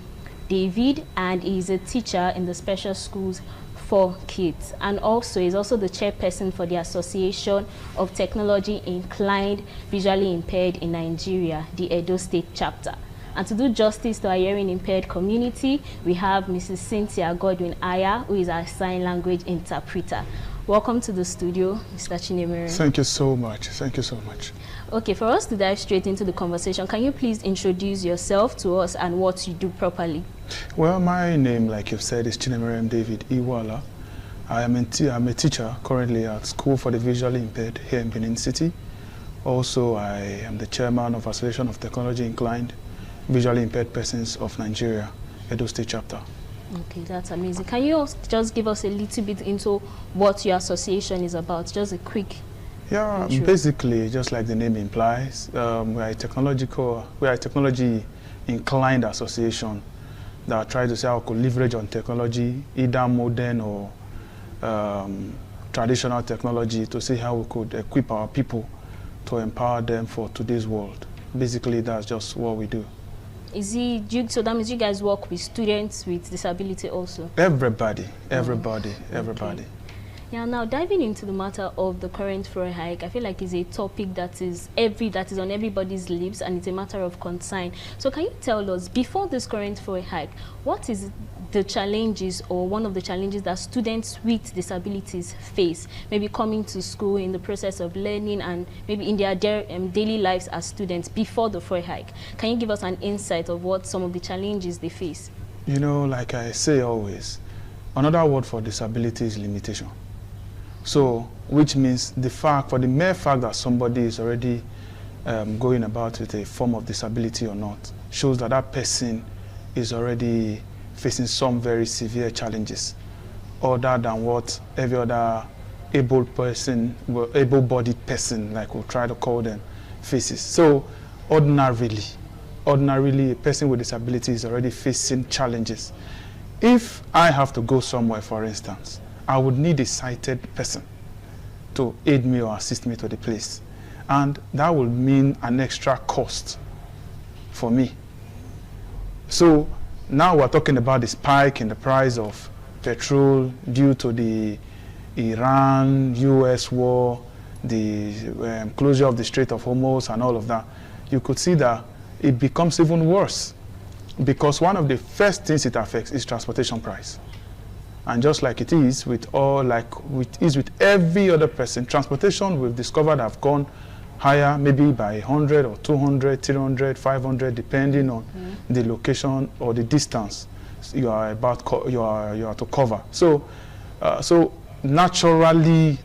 David, and he's a teacher in the special schools for kids, and also is also the chairperson for the Association of Technology Inclined Visually Impaired in Nigeria, the Edo State chapter. And to do justice to our hearing impaired community, we have Mrs. Cynthia Godwin Aya, who is our sign language interpreter. Welcome to the studio, Mr. Chinemere. Thank you so much. Thank you so much. Okay, for us to dive straight into the conversation, can you please introduce yourself to us and what you do properly? Well, my name, like you've said, is Chinemere David Iwala. I'm a teacher currently at School for the Visually Impaired here in Benin City. Also, I am the chairman of Association of Technology Inclined Visually Impaired Persons of Nigeria, Edo State chapter. Okay, that's amazing. Can you just give us a little bit into what your association is about? Just a quick intro. Basically, just like the name implies, we are a technology inclined association that tries to say how we could leverage on technology, either modern or traditional technology, to see how we could equip our people to empower them for today's world. Basically, that's just what we do. So that means you guys work with students with disability also? Everybody. Okay. Yeah, now diving into the matter of the current fuel hike, I feel like it's a topic that is on everybody's lips, and it's a matter of concern. So can you tell us, before this current fuel hike, what is the challenges or one of the challenges that students with disabilities face, maybe coming to school in the process of learning and maybe in their daily lives as students before the fuel hike? Can you give us an insight of what some of the challenges they face? You know, like I say always, another word for disability is limitation. So, which means for the mere fact that somebody is already going about with a form of disability or not, shows that that person is already facing some very severe challenges, other than what every other able-bodied person, like we'll try to call them, faces. So, ordinarily, a person with disability is already facing challenges. If I have to go somewhere, for instance, I would need a sighted person to aid me or assist me to the place. And that will mean an extra cost for me. So now we're talking about the spike in the price of petrol due to the Iran-US war, the closure of the Strait of Hormuz and all of that. You could see that it becomes even worse, because one of the first things it affects is transportation price. And just like it is with every other person, transportation we've discovered have gone higher, maybe by 100 or 200, 300, 500, depending on the location or the distance you are to cover. So, naturally,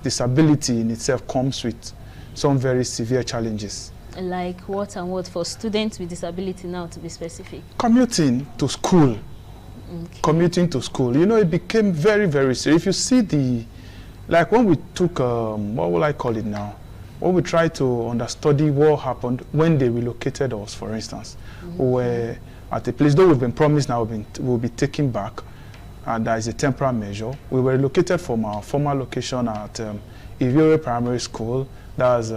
disability in itself comes with some very severe challenges. Like what and what for students with disability now, to be specific? Commuting to school. Okay. Commuting to school, you know, it became very, very serious. If you see like when we took, what will I call it now? When we tried to understudy what happened when they relocated us, for instance, we were at a place, though we've been promised now we'll be taken back, and that is a temporary measure. We were relocated from our former location at Iviore Primary School, that's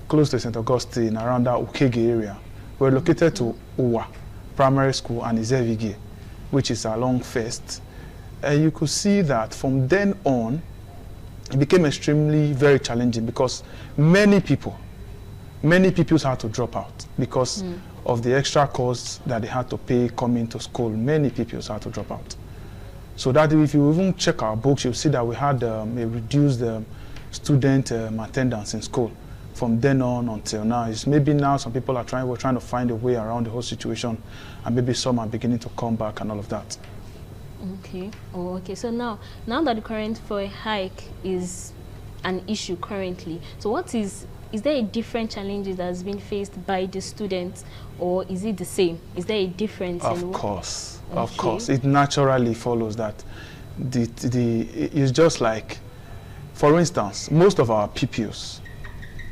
close to St. Augustine, around that Ukege area. We were located to Uwa Primary School and Izevige, which is along First. You could see that from then on, it became extremely very challenging, because many people had to drop out because of the extra costs that they had to pay coming to school. Many people had to drop out. So that if you even check our books, you'll see that we had a reduced student attendance in school from then on until now. It's maybe now some people are trying to find a way around the whole situation, and maybe some are beginning to come back and all of that. Okay. Oh, okay. So now that the current fuel hike is an issue currently, so what is there a different challenges that has been faced by the students, or is it the same? Is there a difference? Of course, of course. It naturally follows that it's just like, for instance, most of our pupils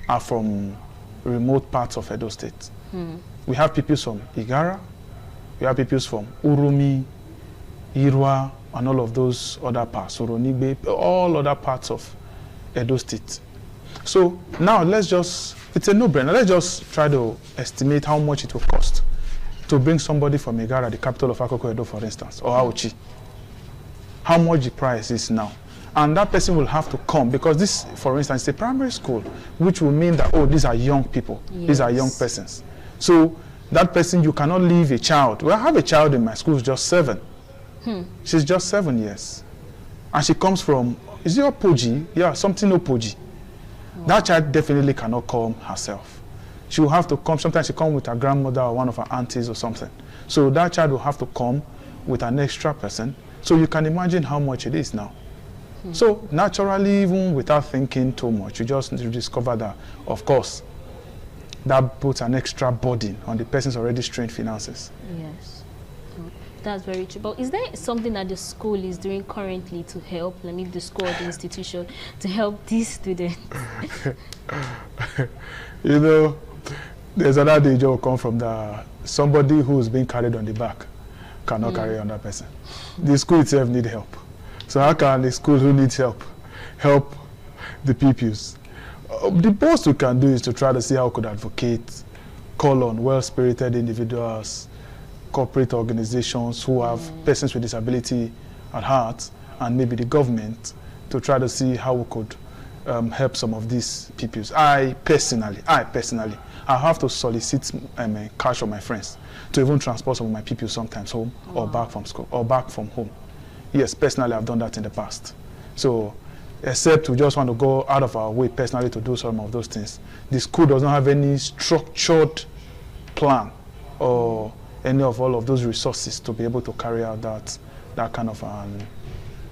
are from remote parts of Edo State. We have pupils from Igara, we have pupils from Urumi, Irwa, and all of those other parts, Oronigbe, all other parts of Edo State. So now it's a no-brainer. Let's just try to estimate how much it will cost to bring somebody from Igara, the capital of Akoko Edo, for instance, or Auchi. How much the price is now. And that person will have to come, because this, for instance, is a primary school, which will mean that, oh, these are young people. Yes. These are young persons. So that person, you cannot leave a child. Well, I have a child in my school who's just 7. She's just 7 years. And she comes from, is it Opoji? Yeah, something Opoji. That child definitely cannot come herself. She will have to come, sometimes she comes with her grandmother or one of her aunties or something. So that child will have to come with an extra person. So you can imagine how much it is now. So naturally, even without thinking too much, you just discover that, of course, that puts an extra burden on the person's already strained finances. Yes, that's very true. But is there something that the school is doing currently to help, I mean the school or the institution, to help these students? You know, there's another danger will come from somebody who's being carried on the back cannot carry on that person. The school itself needs help. So how can the school who needs help the pupils? The most we can do is to try to see how we could advocate, call on well-spirited individuals, corporate organizations who have persons with disability at heart, and maybe the government, to try to see how we could help some of these pupils. I personally, I have to solicit cash from my friends to even transport some of my pupils sometimes home or back from school or back from home. Yes, personally, I've done that in the past. So, except we just want to go out of our way personally to do some of those things. The school does not have any structured plan or any of all of those resources to be able to carry out that kind of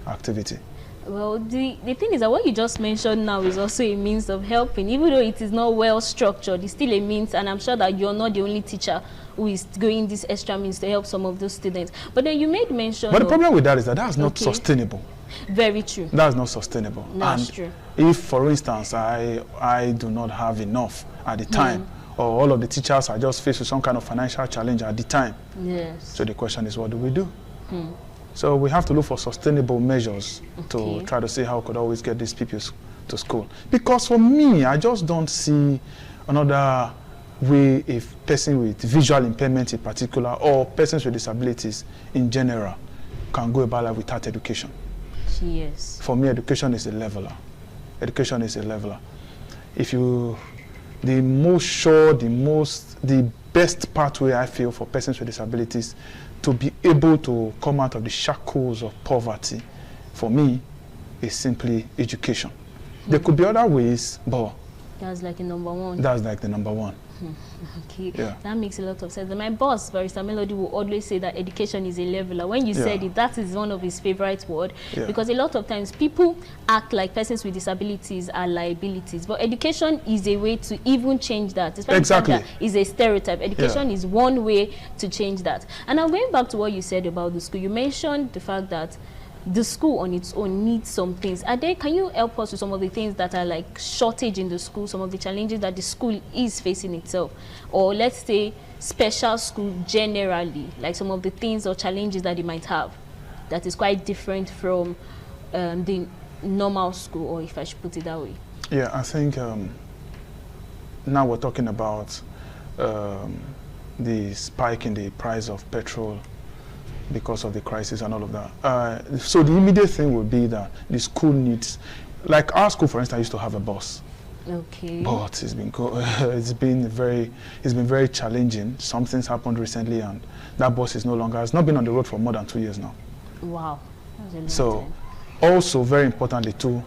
activity. Well, the thing is that what you just mentioned now is also a means of helping. Even though it is not well structured, it's still a means, and I'm sure that you're not the only teacher who is going this extra means to help some of those students. But then you made mention But the problem with that is that that's not sustainable. Very true. That's not sustainable. That's true. If, for instance, I do not have enough at the time, or all of the teachers are just faced with some kind of financial challenge at the time. Yes. So the question is, what do we do? So we have to look for sustainable measures to try to see how we could always get these people to school. Because for me, I just don't see another way a person with visual impairment in particular, or persons with disabilities in general, can go about life without education. Yes. For me, education is a leveler. Education is a leveler. The best pathway I feel for persons with disabilities to be able to come out of the shackles of poverty, for me, is simply education. There could be other ways, but that's like the number one. That's like the number one. Okay, yeah. That makes a lot of sense. And my boss, Barrister Melody, will always say that education is a leveler. When you said it, that is one of his favorite words, because a lot of times people act like persons with disabilities are liabilities, but education is a way to even change that. Exactly. That is a stereotype. Education is one way to change that. And now going back to what you said about the school, you mentioned the fact that the school on its own needs some things. Can you help us with some of the things that are like shortage in the school, some of the challenges that the school is facing itself? Or let's say special school generally, like some of the things or challenges that they might have that is quite different from the normal school, or if I should put it that way. Yeah, I think now we're talking about the spike in the price of petrol because of the crisis and all of that. So the immediate thing would be that the school needs, like our school, for instance, used to have a bus. Okay. But it's been very challenging. Something's happened recently, and that bus is no longer. It's not been on the road for more than 2 years now. Wow. So, also very importantly too,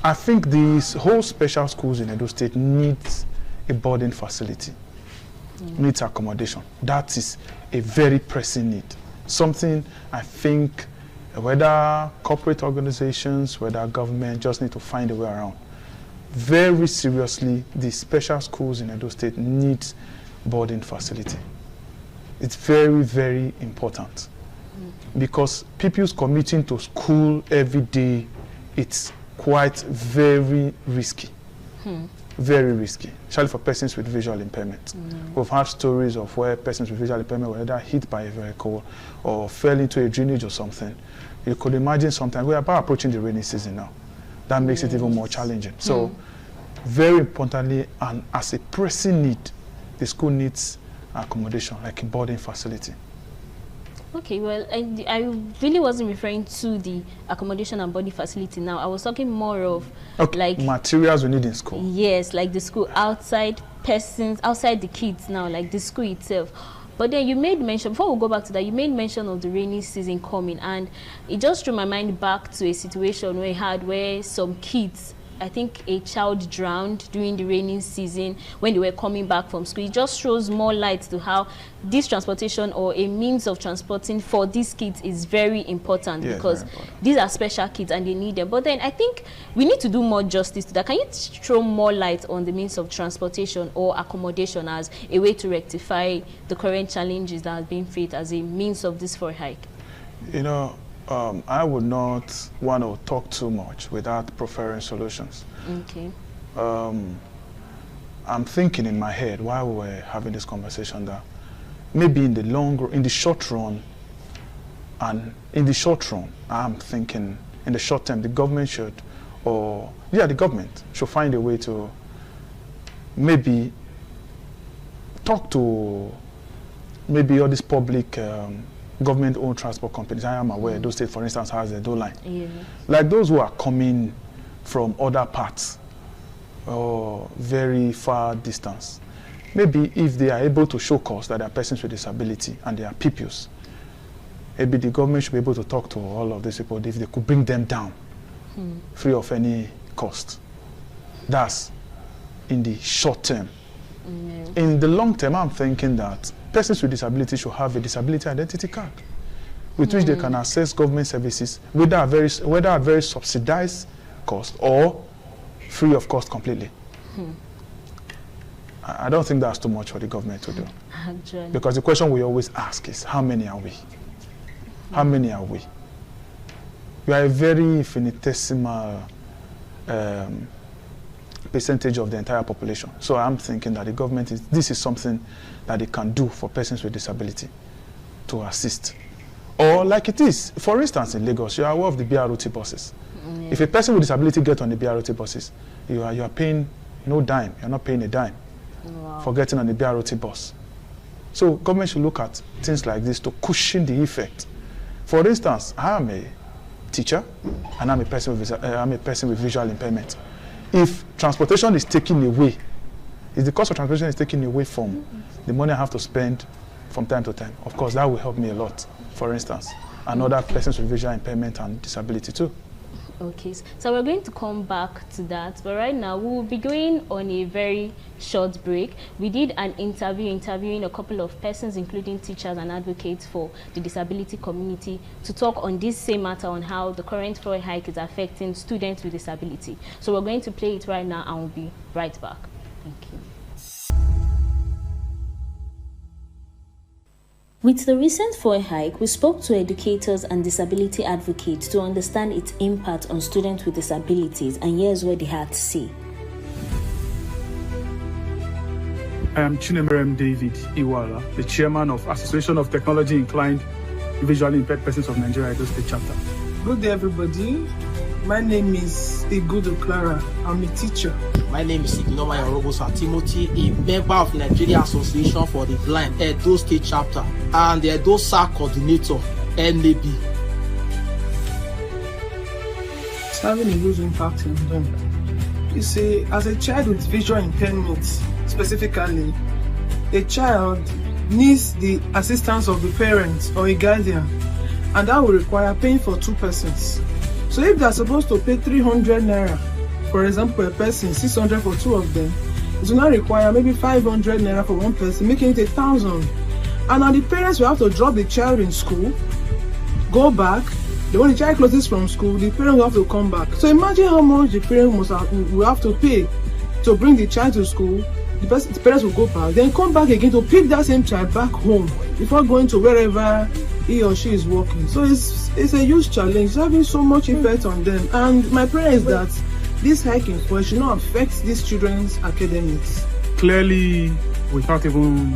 I think these whole special schools in Edo State needs a boarding facility, needs accommodation. That is a very pressing need. Something I think whether corporate organizations, whether government, just need to find a way around. Very seriously, the special schools in Edo State need boarding facility. It's very, very important because pupils commuting to school every day, it's quite very risky. Very risky, especially for persons with visual impairment. We've had stories of where persons with visual impairment were either hit by a vehicle or fell into a drainage or something. You could imagine sometimes, we're about approaching the rainy season now. That makes it even more challenging. So, very importantly, and as a pressing need, the school needs accommodation, like a boarding facility. Okay, well, I really wasn't referring to the accommodation and boarding facility now. I was talking more of like materials we need in school. Yes, like the school outside persons, outside the kids now, like the school itself. But then you made mention, before we go back to that, you made mention of the rainy season coming, and it just drew my mind back to a situation we had where some kids, I think a child drowned during the rainy season when they were coming back from school. It just throws more light to how this transportation or a means of transporting for these kids is very important, because these are special kids and they need them. But then I think we need to do more justice to that. Can you throw more light on the means of transportation or accommodation as a way to rectify the current challenges that are being faced as a means of this fuel hike? You know, I would not want to talk too much without preferring solutions. Okay. I'm thinking in my head while we were having this conversation that maybe in the short run, I'm thinking in the short term, the government should, the government should find a way to maybe talk to maybe all these public government-owned transport companies. I am aware Edo State, for instance, has the Edo line. Like those who are coming from other parts or very far distance, maybe if they are able to show cause that they are persons with disability and they are pupils, maybe the government should be able to talk to all of these people if they could bring them down free of any cost. That's in the short term. In the long term, I'm thinking that persons with disability should have a disability identity card with which they can access government services, whether at very subsidized cost or free of cost completely. I don't think that's too much for the government to do. Because the question we always ask is, how many are we? How many are we? We are a very infinitesimal percentage of the entire population. So I'm thinking that the government this is something that it can do for persons with disability to assist. Or like it is, for instance, in Lagos, you are aware of the BRT buses. If a person with disability gets on the BRT buses, you are paying no dime. You're not paying a dime for getting on the BRT bus. So government should look at things like this to cushion the effect. For instance, I am a teacher and I'm a person with visual impairment. If transportation is taken away, if the cost of transportation is taken away from the money I have to spend from time to time, of course that will help me a lot, for instance, and other persons with visual impairment and disability too. Okay, so we're going to come back to that, but right now we will be going on a very short break. We did an interviewing a couple of persons, including teachers and advocates for the disability community, to talk on this same matter on how the current fuel hike is affecting students with disability. So we're going to play it right now and we'll be right back. Thank you. With the recent fuel hike, we spoke to educators and disability advocates to understand its impact on students with disabilities, and here's what they had to say. I am Chinemerem David Iwala, the chairman of Association of Technology Inclined Visually Impaired Persons of Nigeria, Edo State Chapter. Good day, everybody. My name is Igudu Clara. I'm a teacher. My name is Ignoma Yorobosa Timothy, a member of Nigeria Association for the Blind, Edo State Chapter, and the Edo SAC coordinator, NAB. It's having a huge impact on them. You see, as a child with visual impairment, specifically, a child needs the assistance of the parents or a guardian, and that will require paying for two persons. So if they're supposed to pay 300 naira, for example, a person, 600 for two of them, it will now require maybe 500 naira for one person, making it 1,000. And now the parents will have to drop the child in school, go back, When the child closes from school, the parent will have to come back. So imagine how much the parent will have to pay to bring the child to school. The parents will go back, then come back again to pick that same child back home before going to wherever he or she is working. So it's a huge challenge. It's having so much effect on them. And my prayer is that this hiking should not affect these children's academics. Clearly, without even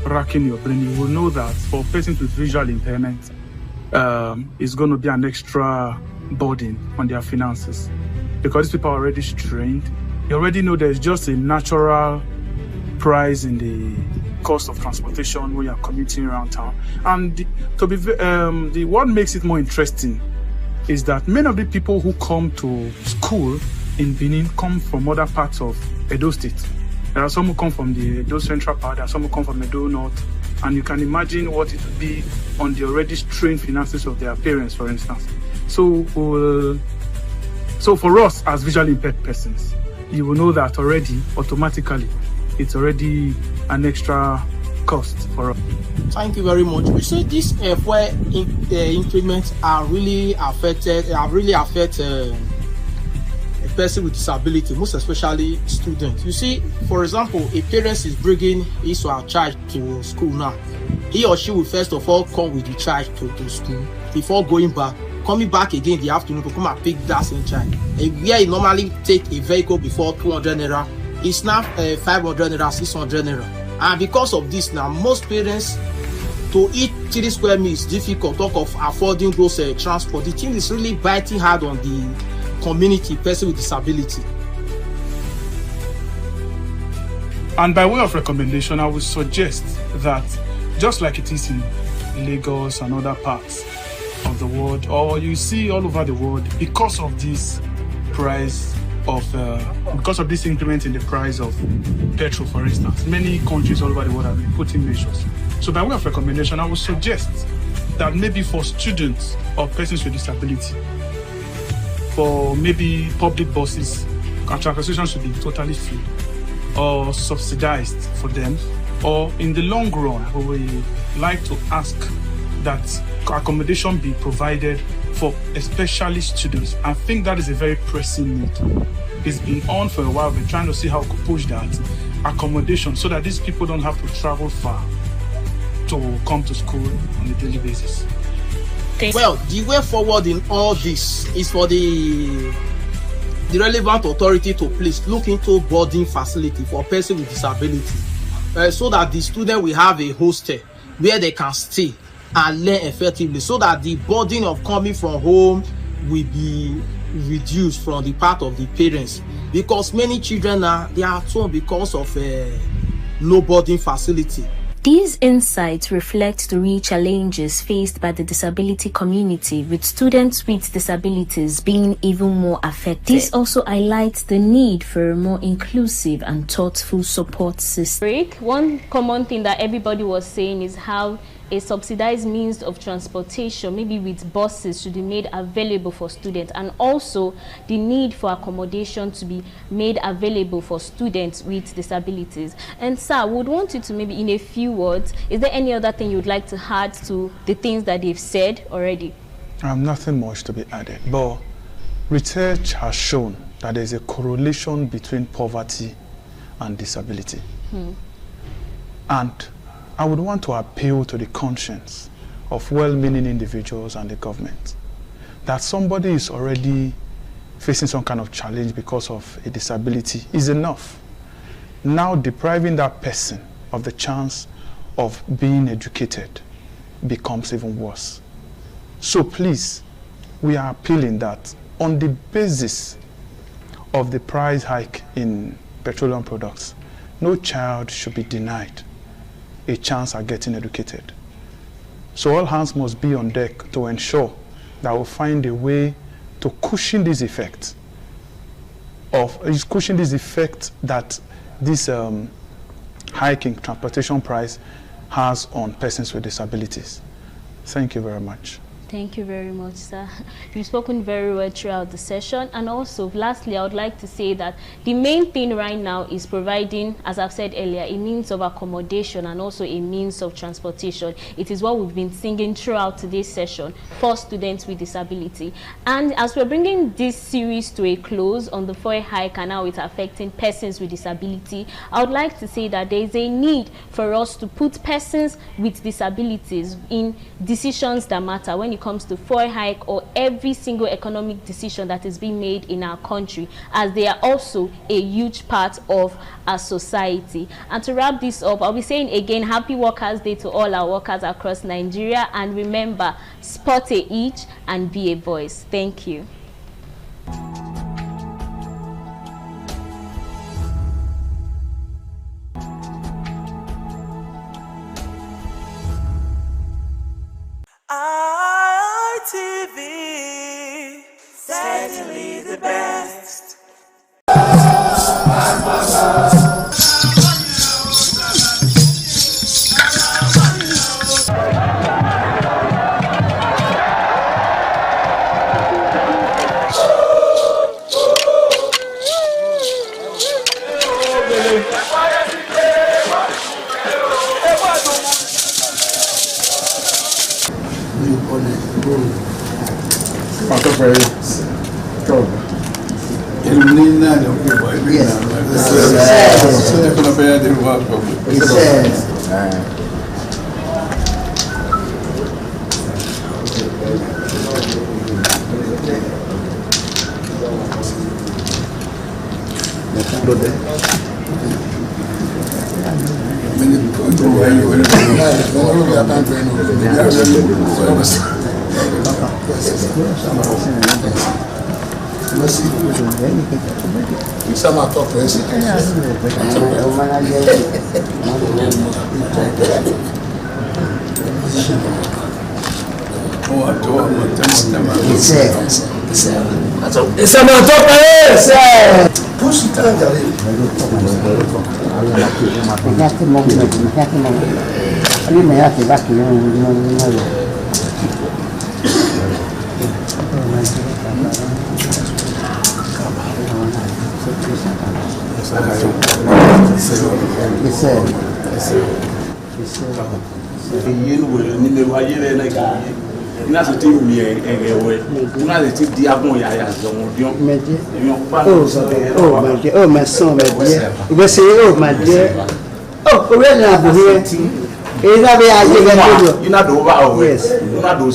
racking your brain, you will know that for persons with visual impairment, it's going to be an extra burden on their finances. Because these people are already strained. You already know there's just a natural price in the cost of transportation when you're commuting around town. And what makes it more interesting is that many of the people who come to school in Benin come from other parts of Edo State. There are some who come from the Edo Central part, there are some who come from Edo North, and you can imagine what it would be on the already strained finances of their parents, for instance. So for us as visually impaired persons, you will know that already, automatically, it's already an extra cost for us. Thank you very much. We see these fuel increments are really affect a person with disability, most especially students. You see, for example, a parent is bringing his or her child to school now. He or she will first of all come with the child to school before going back. Coming back again in the afternoon to come and pick that same child. Where you normally take a vehicle before 200 naira, it's now 500 naira, 600 naira. And because of this now, most parents, to eat 3 square meals difficult, talk of affording those transport. The thing is really biting hard on the community, person with disability. And by way of recommendation, I would suggest that just like it is in Lagos and other parts of the world, or you see all over the world, because of this increment in the price of petrol, for instance, many countries all over the world have been putting measures. So by way of recommendation, I would suggest that maybe for students or persons with disability, for maybe public buses, transportation should be totally free or subsidized for them, or in the long run, we would like to ask that accommodation be provided for especially students. I think that is a very pressing need. It's been on for a while. We're trying to see how we could push that accommodation so that these people don't have to travel far to come to school on a daily basis. Well, the way forward in all this is for the relevant authority to please look into boarding facility for person with disability, so that the student will have a hostel where they can stay and learn effectively, so that the burden of coming from home will be reduced from the part of the parents, because many children they are at home because of no boarding facility. These insights reflect the real challenges faced by the disability community, with students with disabilities being even more affected. This also highlights the need for a more inclusive and thoughtful support system. One common thing that everybody was saying is how a subsidized means of transportation, maybe with buses, should be made available for students, and also the need for accommodation to be made available for students with disabilities. And sir, we would want you to maybe in a few words, is there any other thing you'd like to add to the things that they've said already? Nothing much to be added, but research has shown that there's a correlation between poverty and disability. And I would want to appeal to the conscience of well-meaning individuals and the government that somebody is already facing some kind of challenge because of a disability is enough. Now depriving that person of the chance of being educated becomes even worse. So please, we are appealing that on the basis of the price hike in petroleum products, no child should be denied a chance at getting educated. So all hands must be on deck to ensure that we'll find a way to cushion this effect that this hiking transportation price has on persons with disabilities. Thank you very much. Thank you very much, sir. You've spoken very well throughout the session. And also, lastly, I would like to say that the main thing right now is providing, as I've said earlier, a means of accommodation and also a means of transportation. It is what we've been singing throughout today's session for students with disability. And as we're bringing this series to a close on the fuel hike and how it's affecting persons with disability, I would like to say that there is a need for us to put persons with disabilities in decisions that matter when it comes to fuel hike or every single economic decision that is being made in our country, as they are also a huge part of our society. And to wrap this up, I'll be saying again, Happy Workers' Day to all our workers across Nigeria, and remember, spot a each and be a voice. Thank you. ITV, certainly the best. Oh, my son, my dear. You will say, oh, my dear. Oh, already I'm here. Is that where I live? You're not over. Yes. You're not over.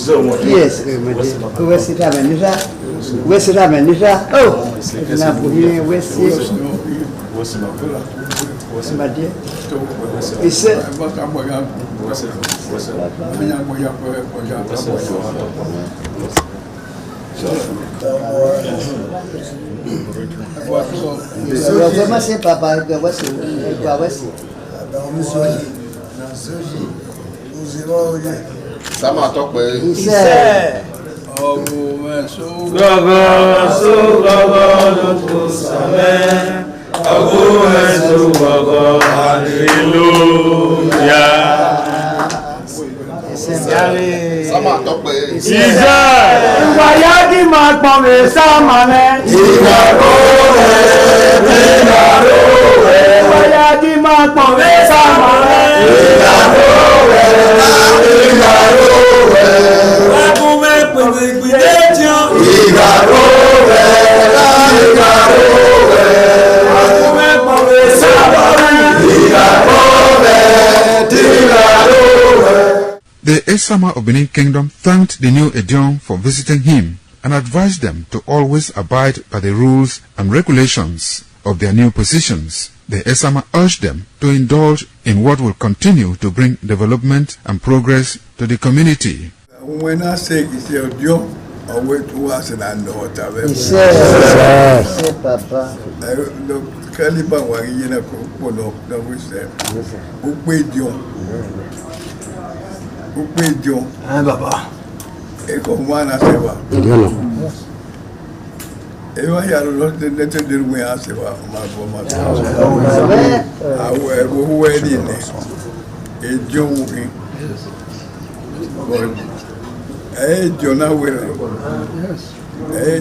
Yes, my dear. Where's the Ramanisa? Where's the Ramanisa? Oh, where's my dear? He said, The Esama of Benin Kingdom thanked the new Edion for visiting him and advised them to always abide by the rules and regulations of their new positions. The Esama urged them to indulge in what will continue to bring development and progress to the community. When I say it's your job, I wait to us and I know what I will. Papa. Caliban was in a cook, no, we said, who paid you? Who paid you? Baba. Echo one as ever. Ever here, lost the letter did we ask about my former house. I were wedding a joke. Jonah William.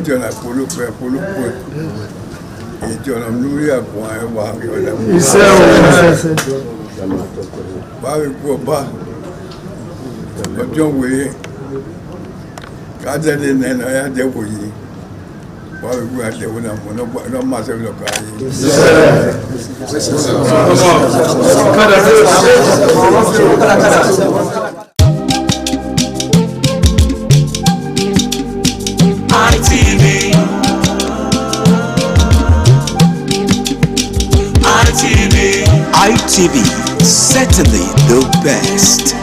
Jonah Pulu. Jonah Nuria Kwan Wah. John William. Kaja de nena ya de boyi. Why we are there no matter look ITV, certainly the best.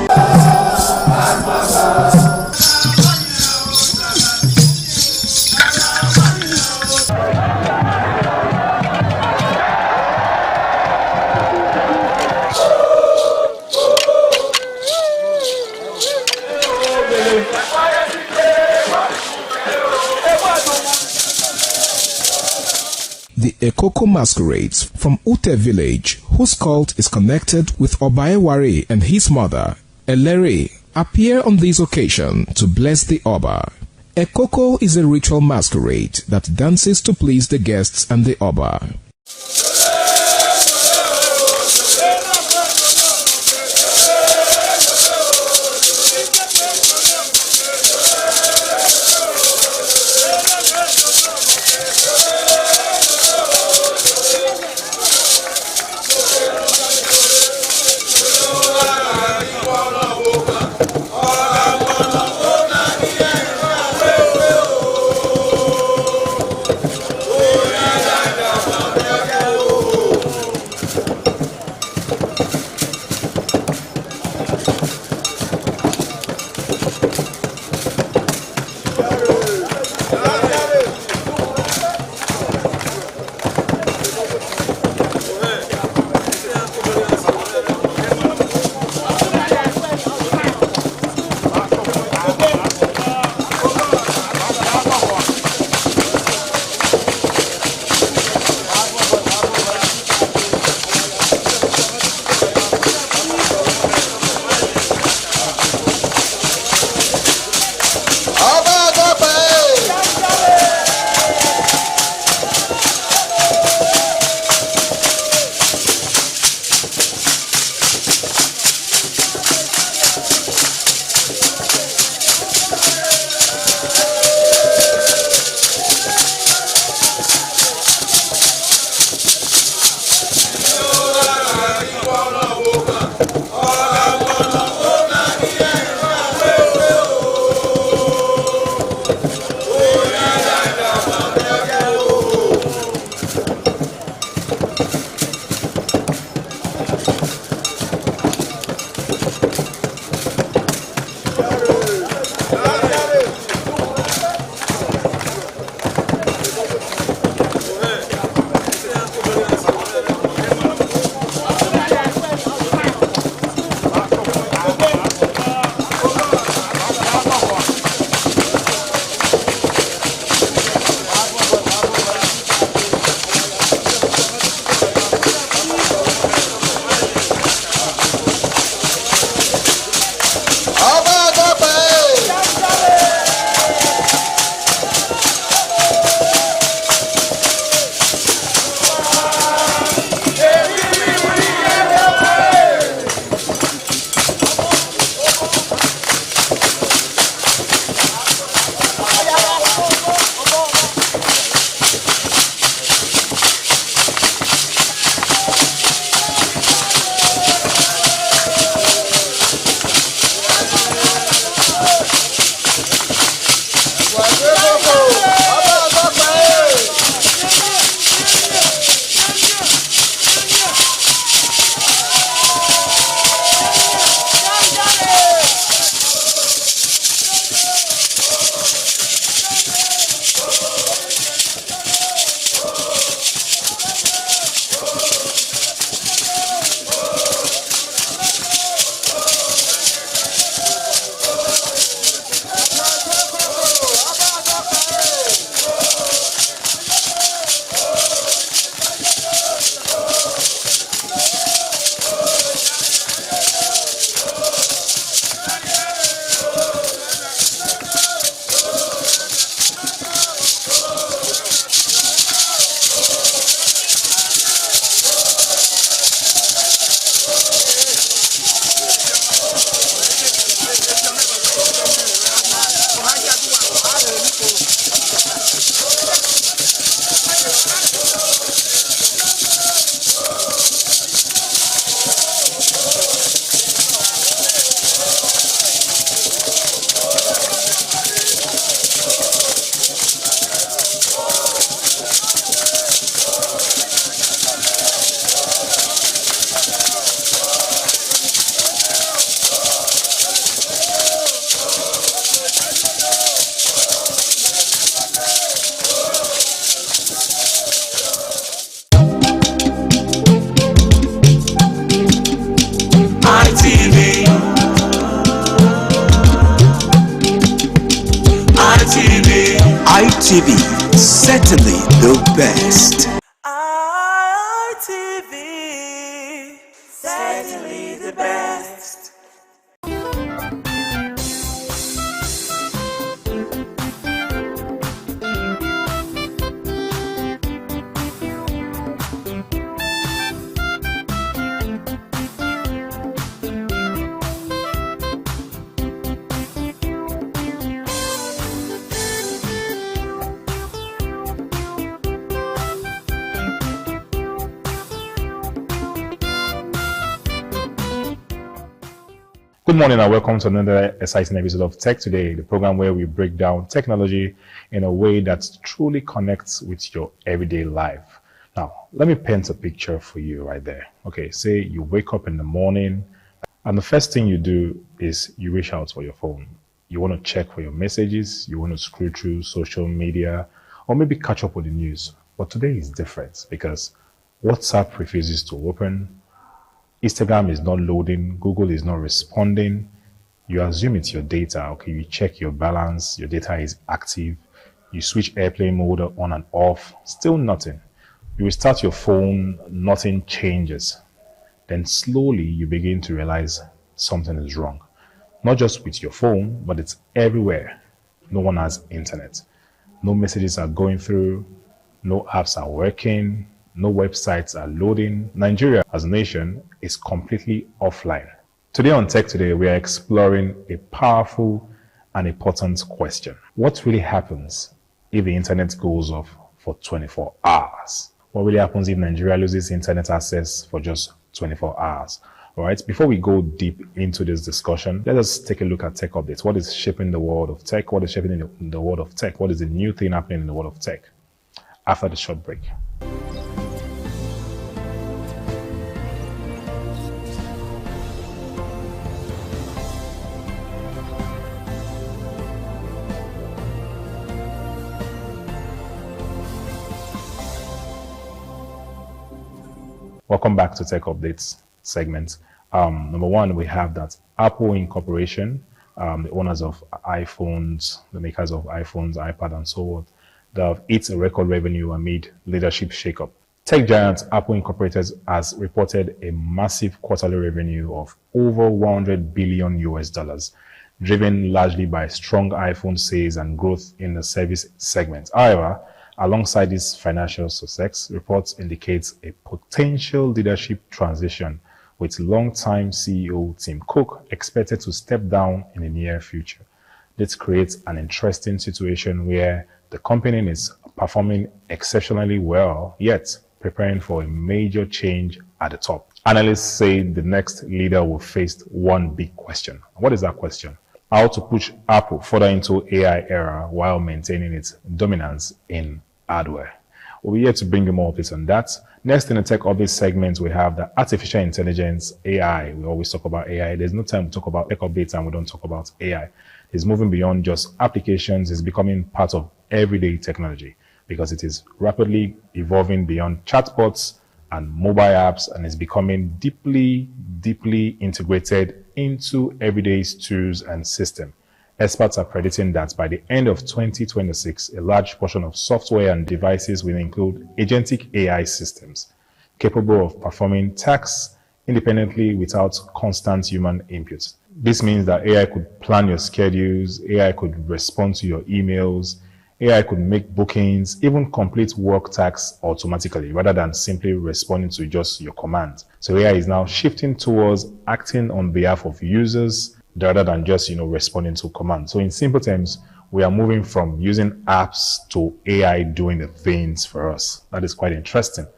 The Ekoko masquerades from Ute village, whose cult is connected with Obaeware and his mother, Elere, appear on this occasion to bless the Oba. Ekoko is a ritual masquerade that dances to please the guests and the Oba. ITV, certainly the best. ITV, certainly the best. Good morning and welcome to another exciting episode of Tech Today, the program where we break down technology in a way that truly connects with your everyday life. Now, let me paint a picture for you right there. Okay, say you wake up in the morning and the first thing you do is you reach out for your phone. You want to check for your messages, you want to scroll through social media, or maybe catch up with the news. But today is different because WhatsApp refuses to open, Instagram is not loading, Google is not responding. You assume it's your data. Okay, you check your balance, your data is active. You switch airplane mode on and off, still nothing. You restart your phone, nothing changes. Then slowly you begin to realize something is wrong. Not just with your phone, but it's everywhere. No one has internet. No messages are going through. No apps are working. No websites are loading. Nigeria as a nation is completely offline. Today on Tech Today, we are exploring a powerful and important question. What really happens if the internet goes off for 24 hours? What really happens if Nigeria loses internet access for just 24 hours? All right, before we go deep into this discussion, let us take a look at tech updates. What is shaping the world of tech? What is shaping in the world of tech? What is the new thing happening in the world of tech? After the short break. Welcome back to Tech Updates segment. Number one, we have that Apple Incorporation, the owners of iPhones, the makers of iPhones, iPad, and so on, they have hit a record revenue amid leadership shakeup. Tech giant Apple Incorporated has reported a massive quarterly revenue of over $100 billion US, driven largely by strong iPhone sales and growth in the service segment. However, alongside this financial success, reports indicate a potential leadership transition, with longtime CEO Tim Cook expected to step down in the near future. This creates an interesting situation where the company is performing exceptionally well, yet preparing for a major change at the top. Analysts say the next leader will face one big question. What is that question? How to push Apple further into AI era while maintaining its dominance in hardware. We'll be here to bring you more updates on that. Next in the Tech Updates segment, we have the artificial intelligence, AI. We always talk about AI. There's no time to talk about tech updates and we don't talk about AI. It's moving beyond just applications. It's becoming part of everyday technology because it is rapidly evolving beyond chatbots and mobile apps, and is becoming deeply integrated into everyday tools and systems. Experts are predicting that by the end of 2026, a large portion of software and devices will include agentic AI systems capable of performing tasks independently without constant human input. This means that AI could plan your schedules, AI could respond to your emails, AI could make bookings, even complete work tasks automatically rather than simply responding to just your commands. So AI is now shifting towards acting on behalf of users rather than just, responding to commands. So in simple terms, we are moving from using apps to AI doing the things for us. That is quite interesting.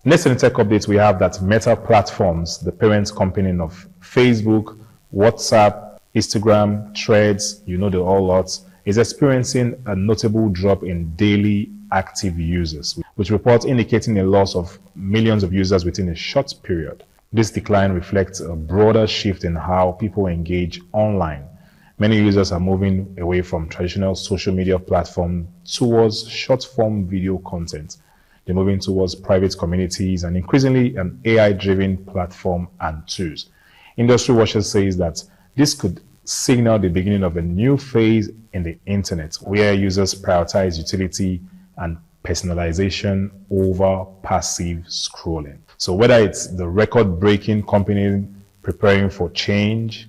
Next in the tech updates, we have that Meta Platforms, the parent company of Facebook, WhatsApp, Instagram, Threads, the whole lot, is experiencing a notable drop in daily active users, with reports indicating a loss of millions of users within a short period. This decline reflects a broader shift in how people engage online. Many users are moving away from traditional social media platforms towards short-form video content. They're moving towards private communities and increasingly an AI-driven platform and tools. Industry Watchers says that this could signal the beginning of a new phase in the internet where users prioritize utility and personalization over passive scrolling. So whether it's the record-breaking company preparing for change,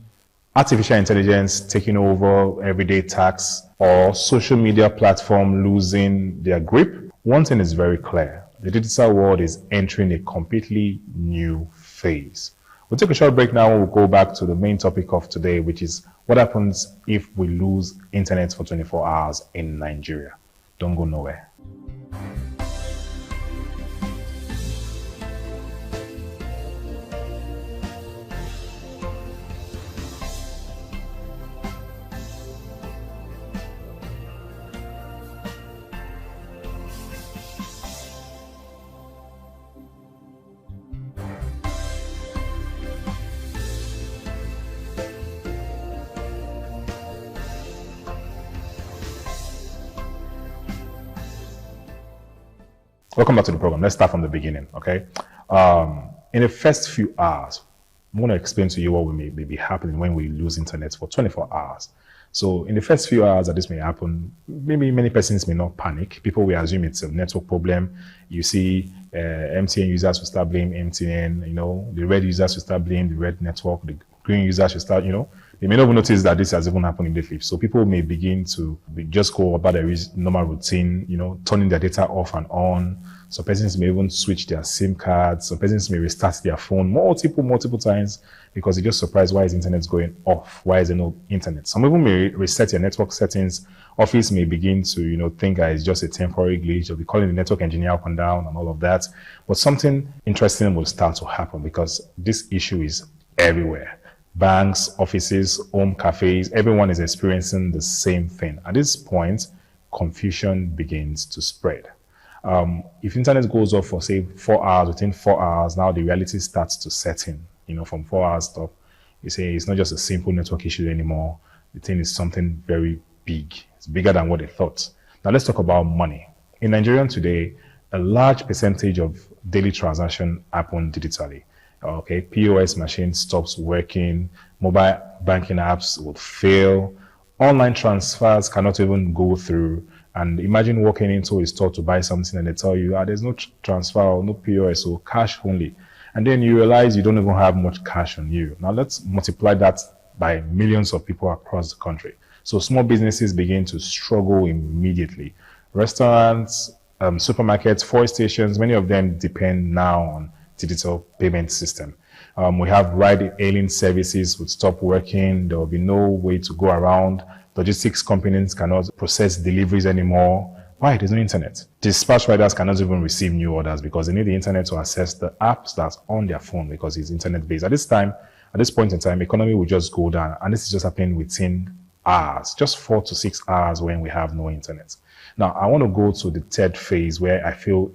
artificial intelligence taking over everyday tasks, or social media platform losing their grip, one thing is very clear. The digital world is entering a completely new phase. We'll take a short break now and we'll go back to the main topic of today, which is what happens if we lose internet for 24 hours in Nigeria. Don't go nowhere. Welcome back to the program. Let's start from the beginning, okay? In the first few hours, I'm going to explain to you what may be happening when we lose internet for 24 hours. So in the first few hours that this may happen, maybe many persons may not panic. People will assume it's a network problem. You see MTN users will start blaming MTN, you know, the red users will start blaming the red network, the green users will start, you know, they may not even notice that this has even happened immediately. So people may begin to just go about their normal routine, you know, turning their data off and on. Some persons may even switch their SIM cards. Some persons may restart their phone multiple times because they're just surprised why is internet going off? Why is there no internet? Some people may reset their network settings. Office may begin to, you know, think that it's just a temporary glitch. They'll be calling the network engineer up and down and all of that. But something interesting will start to happen because this issue is everywhere. Banks, offices, home cafes, everyone is experiencing the same thing. At this point, confusion begins to spread. If internet goes off for, say, 4 hours, within 4 hours, now the reality starts to set in. You know, from 4 hours stop, you say it's not just a simple network issue anymore. The thing is something very big. It's bigger than what they thought. Now let's talk about money. In Nigeria today, a large percentage of daily transactions happen digitally. Okay, POS machine stops working, mobile banking apps would fail, online transfers cannot even go through. And imagine walking into a store to buy something and they tell you, there's no transfer or no POS or cash only. And then you realize you don't even have much cash on you. Now let's multiply that by millions of people across the country. So small businesses begin to struggle immediately. Restaurants, supermarkets, fuel stations, many of them depend now on digital payment system. We have ride-hailing services would stop working. There will be no way to go around. Logistics companies cannot process deliveries anymore. Why? There's no internet. Dispatch riders cannot even receive new orders because they need the internet to access the apps that's on their phone because it's internet-based. At this point in time, economy will just go down, and this is just happening within hours, just 4 to 6 hours when we have no internet. Now, I want to go to the third phase where I feel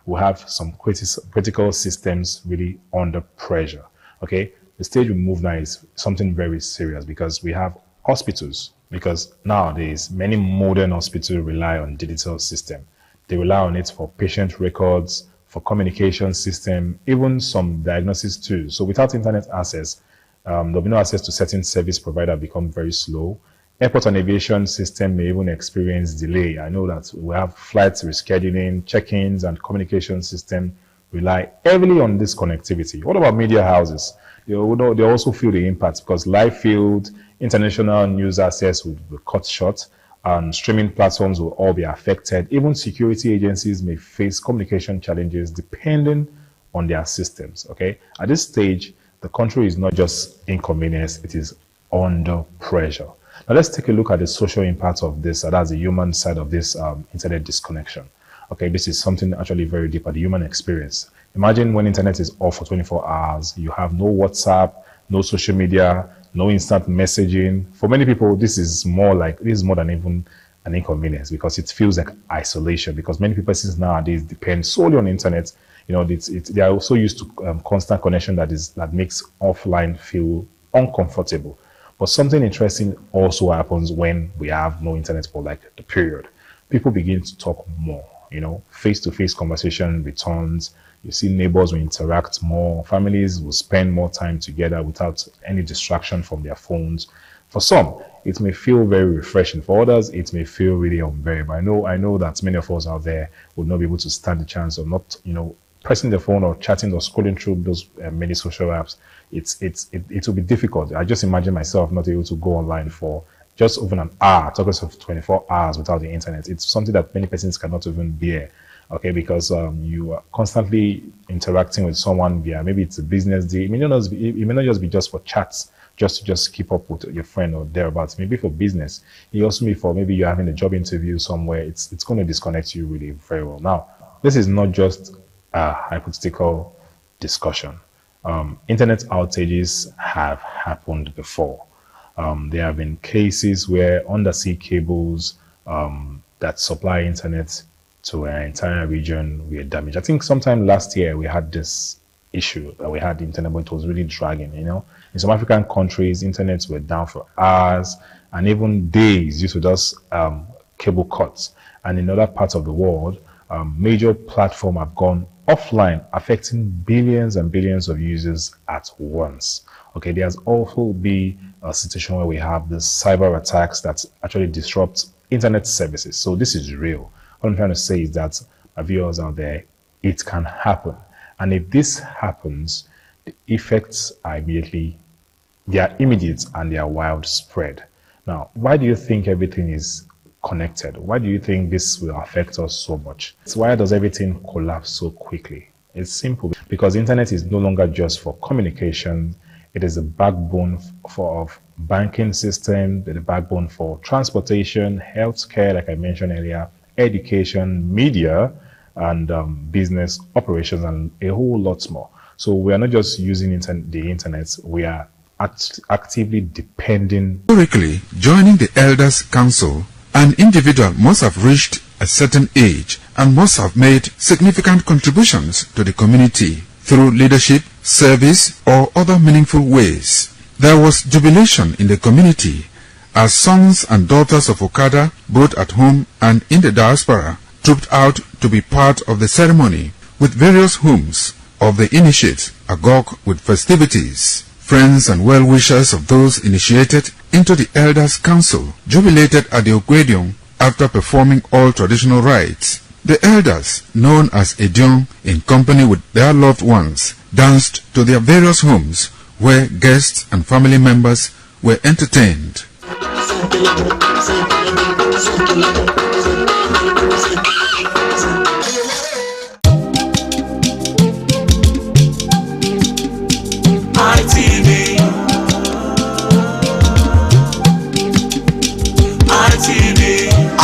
we'll have some critical systems really under pressure. Okay, the stage we move now is something very serious because we have hospitals. Because nowadays, many modern hospitals rely on digital system. They rely on it for patient records, for communication system, even some diagnosis tools. So without internet access, there'll be no access to certain service provider become very slow. Airport and aviation system may even experience delay. I know that we have flights rescheduling, check-ins, and communication system rely heavily on this connectivity. What about media houses? They also feel the impact because live field, international news access will be cut short, and streaming platforms will all be affected. Even security agencies may face communication challenges depending on their systems. Okay, at this stage, the country is not just inconvenienced; it is under pressure. Now let's take a look at the social impact of this. That's the human side of this internet disconnection. Okay, this is something actually very deep at the human experience. Imagine when internet is off for 24 hours, you have no WhatsApp, no social media, no instant messaging. For many people, this is more than even an inconvenience because it feels like isolation because many people since nowadays depend solely on the internet. You know, they are also used to constant connection that makes offline feel uncomfortable. But something interesting also happens when we have no internet for like the period. People begin to talk more, you know, face-to-face conversation returns. You see neighbors will interact more. Families will spend more time together without any distraction from their phones. For some, it may feel very refreshing. For others, it may feel really unbearable. I know that many of us out there would not be able to stand the chance of not, pressing the phone or chatting or scrolling through those many social apps. It will be difficult. I just imagine myself not able to go online for just over an hour, talking of 24 hours without the internet. It's something that many persons cannot even bear. Okay, because you are constantly interacting with someone via, maybe it's a business deal. It may not just be just for chats, just to keep up with your friend or thereabouts. Maybe for business. It also may for maybe you're having a job interview somewhere. It's going to disconnect you really very well. Now, this is not just a hypothetical discussion. Internet outages have happened before. There have been cases where undersea cables that supply internet to an entire region were damaged. I think sometime last year we had this issue that we had the internet, but it was really dragging. In some African countries, internets were down for hours and even days due to those cable cuts. And in other parts of the world, major platforms have gone offline, affecting billions and billions of users at once. Okay, there's also be a situation where we have the cyber attacks that actually disrupt internet services. So this is real. What I'm trying to say is that our viewers out there, it can happen. And if this happens, the effects are immediate and they are widespread. Now, why do you think everything is connected? Why do you think this will affect us so much? Why does everything collapse so quickly? It's simple, because the internet is no longer just for communication. It is the backbone of banking system, the backbone for transportation, healthcare, like I mentioned earlier, education, media, and business operations, and a whole lot more. So we are not just using the internet, we are actively depending. Historically, joining the Elders Council, an individual must have reached a certain age and must have made significant contributions to the community through leadership, service, or other meaningful ways. There was jubilation in the community as sons and daughters of Okada, both at home and in the diaspora, trooped out to be part of the ceremony, with various homes of the initiates agog with festivities. Friends and well-wishers of those initiated into the Elders Council jubilated at the Ogwedion after performing all traditional rites. The elders, known as Edion, in company with their loved ones, danced to their various homes where guests and family members were entertained.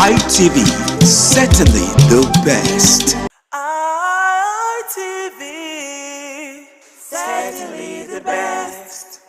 ITV, certainly the best. ITV, certainly the best.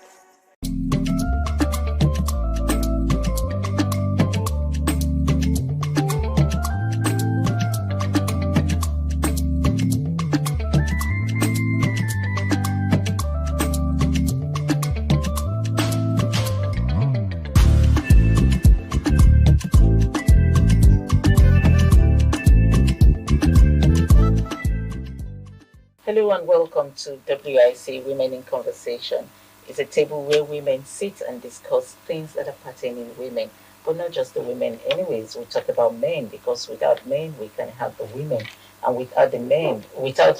Hello and welcome to WIC Women in Conversation. It's a table where women sit and discuss things that are pertaining to women, but not just the women. Anyways, we talk about men because without men we can have the women, and without the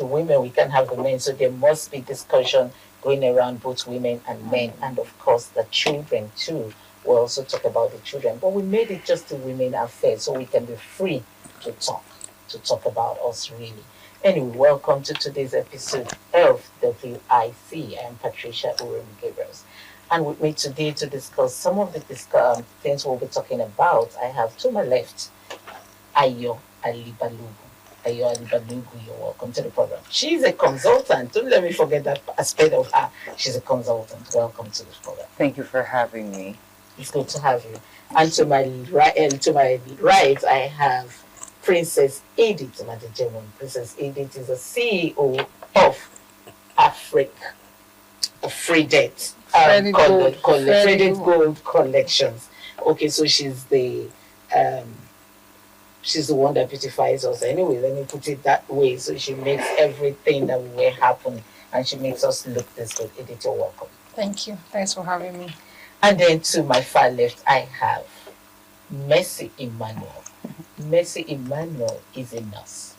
women we can have the men. So there must be discussion going around both women and men, and of course the children too. We'll also talk about the children, but we made it just a women affair so we can be free to talk about us really. Anyway, welcome to today's episode of WIC. I am Patricia Urum-Gabriels. And with me today to discuss some of the things we'll be talking about, I have to my left, Ayo Alibalugu. Ayo Alibalugu, you're welcome to the program. She's a consultant. Don't let me forget that aspect of her. She's a consultant. Welcome to this program. Thank you for having me. It's good to have you. And to my right, I have Princess Edith Madijemun. Princess Edith is the CEO of Africa, Fredet Gold Collections. Okay, so she's the one that beautifies us. Anyway, let me put it that way. So she makes everything that we happen, and she makes us look this good. Edith, you're welcome. Thank you. Thanks for having me. And then to my far left, I have Mercy Emmanuel. Mercy Emmanuel is a nurse,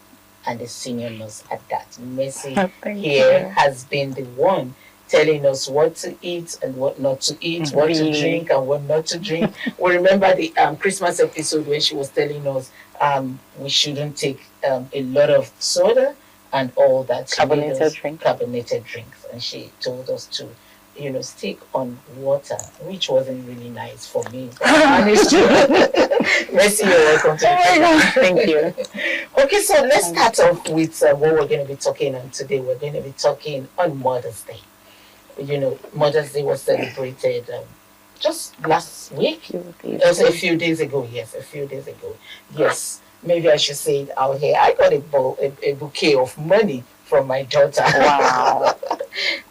and a senior nurse at that. Mercy here has been the one telling us what to eat and what not to eat, what to drink and what not to drink. We remember the Christmas episode where she was telling us we shouldn't take a lot of soda and all that. Carbonated drinks. And she told us to, stick on water, which wasn't really nice for me. Mercy, you're welcome to Thank you. Okay, so let's start off with what we're going to be talking on today. We're going to be talking on Mother's Day. Mother's Day was celebrated just last week. A few days ago. Yes, a few days ago. Yes, maybe I should say it out here. I got a bouquet of money from my daughter. Wow.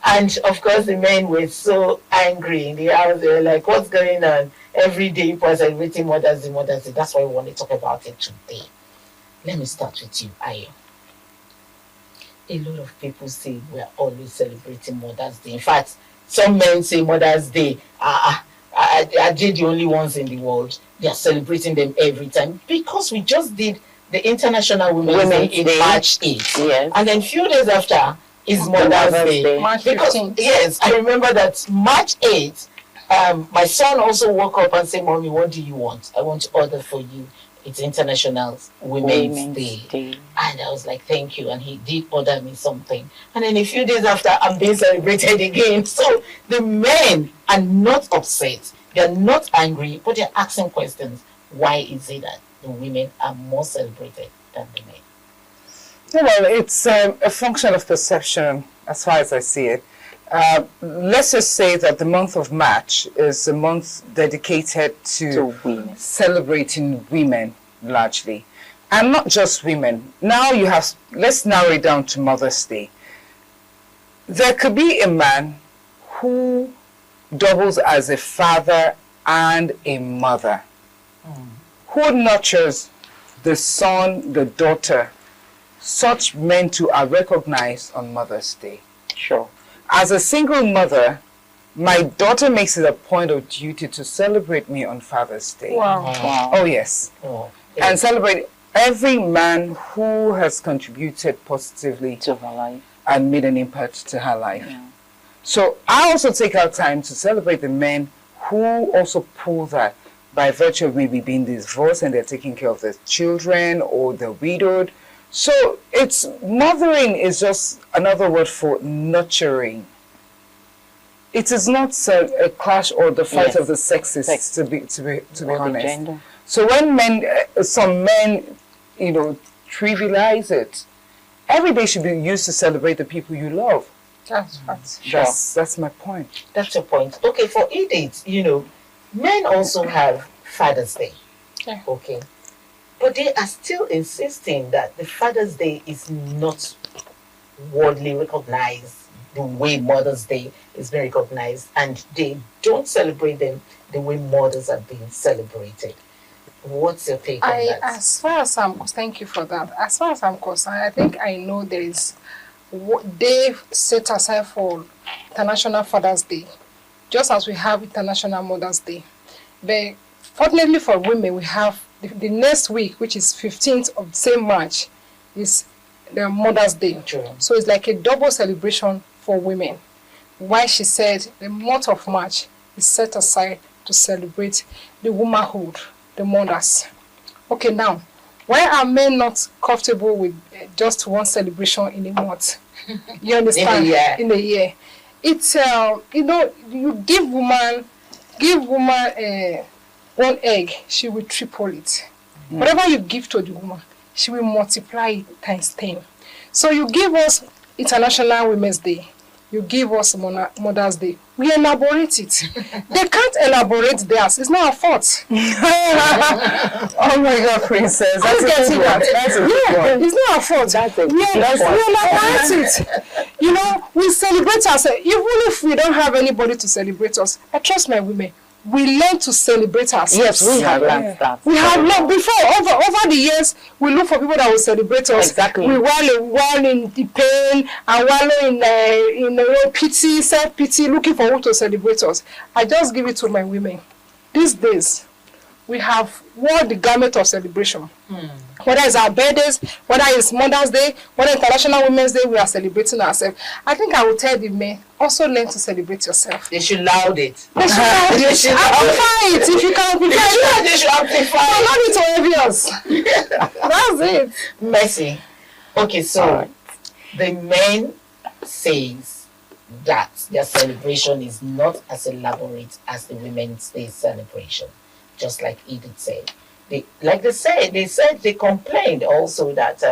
And of course, the men were so angry in the house. They were like, what's going on? Every day people are celebrating Mother's Day, Mother's Day. That's why we want to talk about it today. Let me start with you, Ayo. A lot of people say we're always celebrating Mother's Day. In fact, some men say Mother's Day, are they the only ones in the world? They are celebrating them every time. Because we just did the International Women's Day in March 8th. Yes. And then a few days after is Mother's Day. March 15th. Yes, I remember that March 8th, my son also woke up and said, Mommy, what do you want? I want to order for you. It's International Women's Day. And I was like, thank you. And he did order me something. And then a few days after, I'm being celebrated again. So the men are not upset. They're not angry, but they're asking questions. Why is it that the women are more celebrated than the men? Well, it's a function of perception, as far as I see it. Let's just say that the month of March is a month dedicated to celebrating women largely. And not just women. Now let's narrow it down to Mother's Day. There could be a man who doubles as a father and a mother, who nurtures the son, the daughter. Such men too are recognized on Mother's Day. Sure. As a single mother, my daughter makes it a point of duty to celebrate me on Father's Day. Wow. Oh, yes. And celebrate every man who has contributed positively to her life and made an impact to her life. Yeah. So I also take our time to celebrate the men who also pull that by virtue of maybe being divorced and they're taking care of their children or the widowed. So mothering is just another word for nurturing. It is not a clash or the fight of the sexes, to be honest. Gender. So when some men, trivialize it, every day should be used to celebrate the people you love. That's my point. That's your point. Okay, for Edith, men also have Father's Day. Yeah. Okay. But they are still insisting that the Father's Day is not widely recognized the way Mother's Day is being recognized, and they don't celebrate them the way mothers are being celebrated. What's your take on that? As far as thank you for that. As far as I'm concerned, I think I know there is day set aside for International Father's Day, just as we have International Mother's Day. But fortunately for women, we have the next week, which is 15th of the same March, is the Mother's Day. True. So it's like a double celebration for women. Why she said the month of March is set aside to celebrate the womanhood, the mothers. Okay, now, why are men not comfortable with just one celebration in a month? You understand? In a year. It's, you give woman one egg, she will triple it. Whatever you give to the woman, she will multiply it times 10. So you give us International Women's Day, you give us Mother's Day. We elaborate it. They can't elaborate theirs. It's not our fault. Oh my God, princess. That's getting that. It's not our fault. We elaborate it. We celebrate ourselves. Even if we don't have anybody to celebrate us, I trust my women. We learn to celebrate ourselves. Yes, we have learned that. We have learned before, over the years, We look for people that will celebrate us. Exactly. We wallow in the pain and wallow in pity, self-pity, looking for who to celebrate us. I just give it to my women. These days, we have worn the garment of celebration. Whether it's our birthdays, whether it's Mother's Day, whether International Women's Day, we are celebrating ourselves. I think I will tell the men, also learn to celebrate yourself. They should loud it. They should amplify it. If you can amplify it, they should amplify it. Not it to obvious. That's it. Mercy. Okay, so the men says that their celebration is not as elaborate as the Women's Day celebration, just like Edith said. They said they complained also that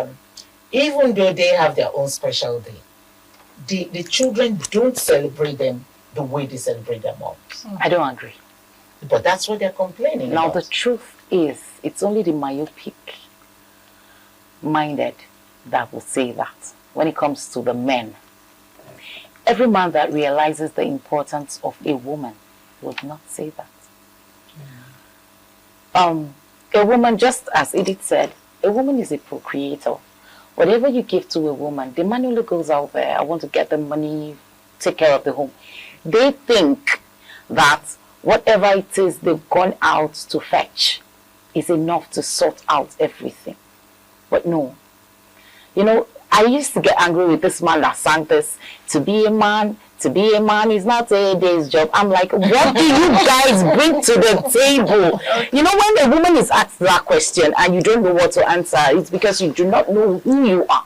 even though they have their own special day, the children don't celebrate them the way they celebrate their moms. I don't agree. But that's what they're complaining now, about. the truth is, it's only the myopic minded that will say that when it comes to the men. Every man that realizes the importance of a woman would not say that. A woman, just as Edith said, a woman is a procreator. Whatever you give to a woman, the man only goes out there, I want to get the money, take care of the home. They think that whatever it is they've gone out to fetch is enough to sort out everything. But no. You know, I used to get angry with this man that sang this, to be a man is not a day's job. I'm like, what do you guys bring to the table? You know, when a woman is asked that question and you don't know what to answer, it's because you do not know who you are.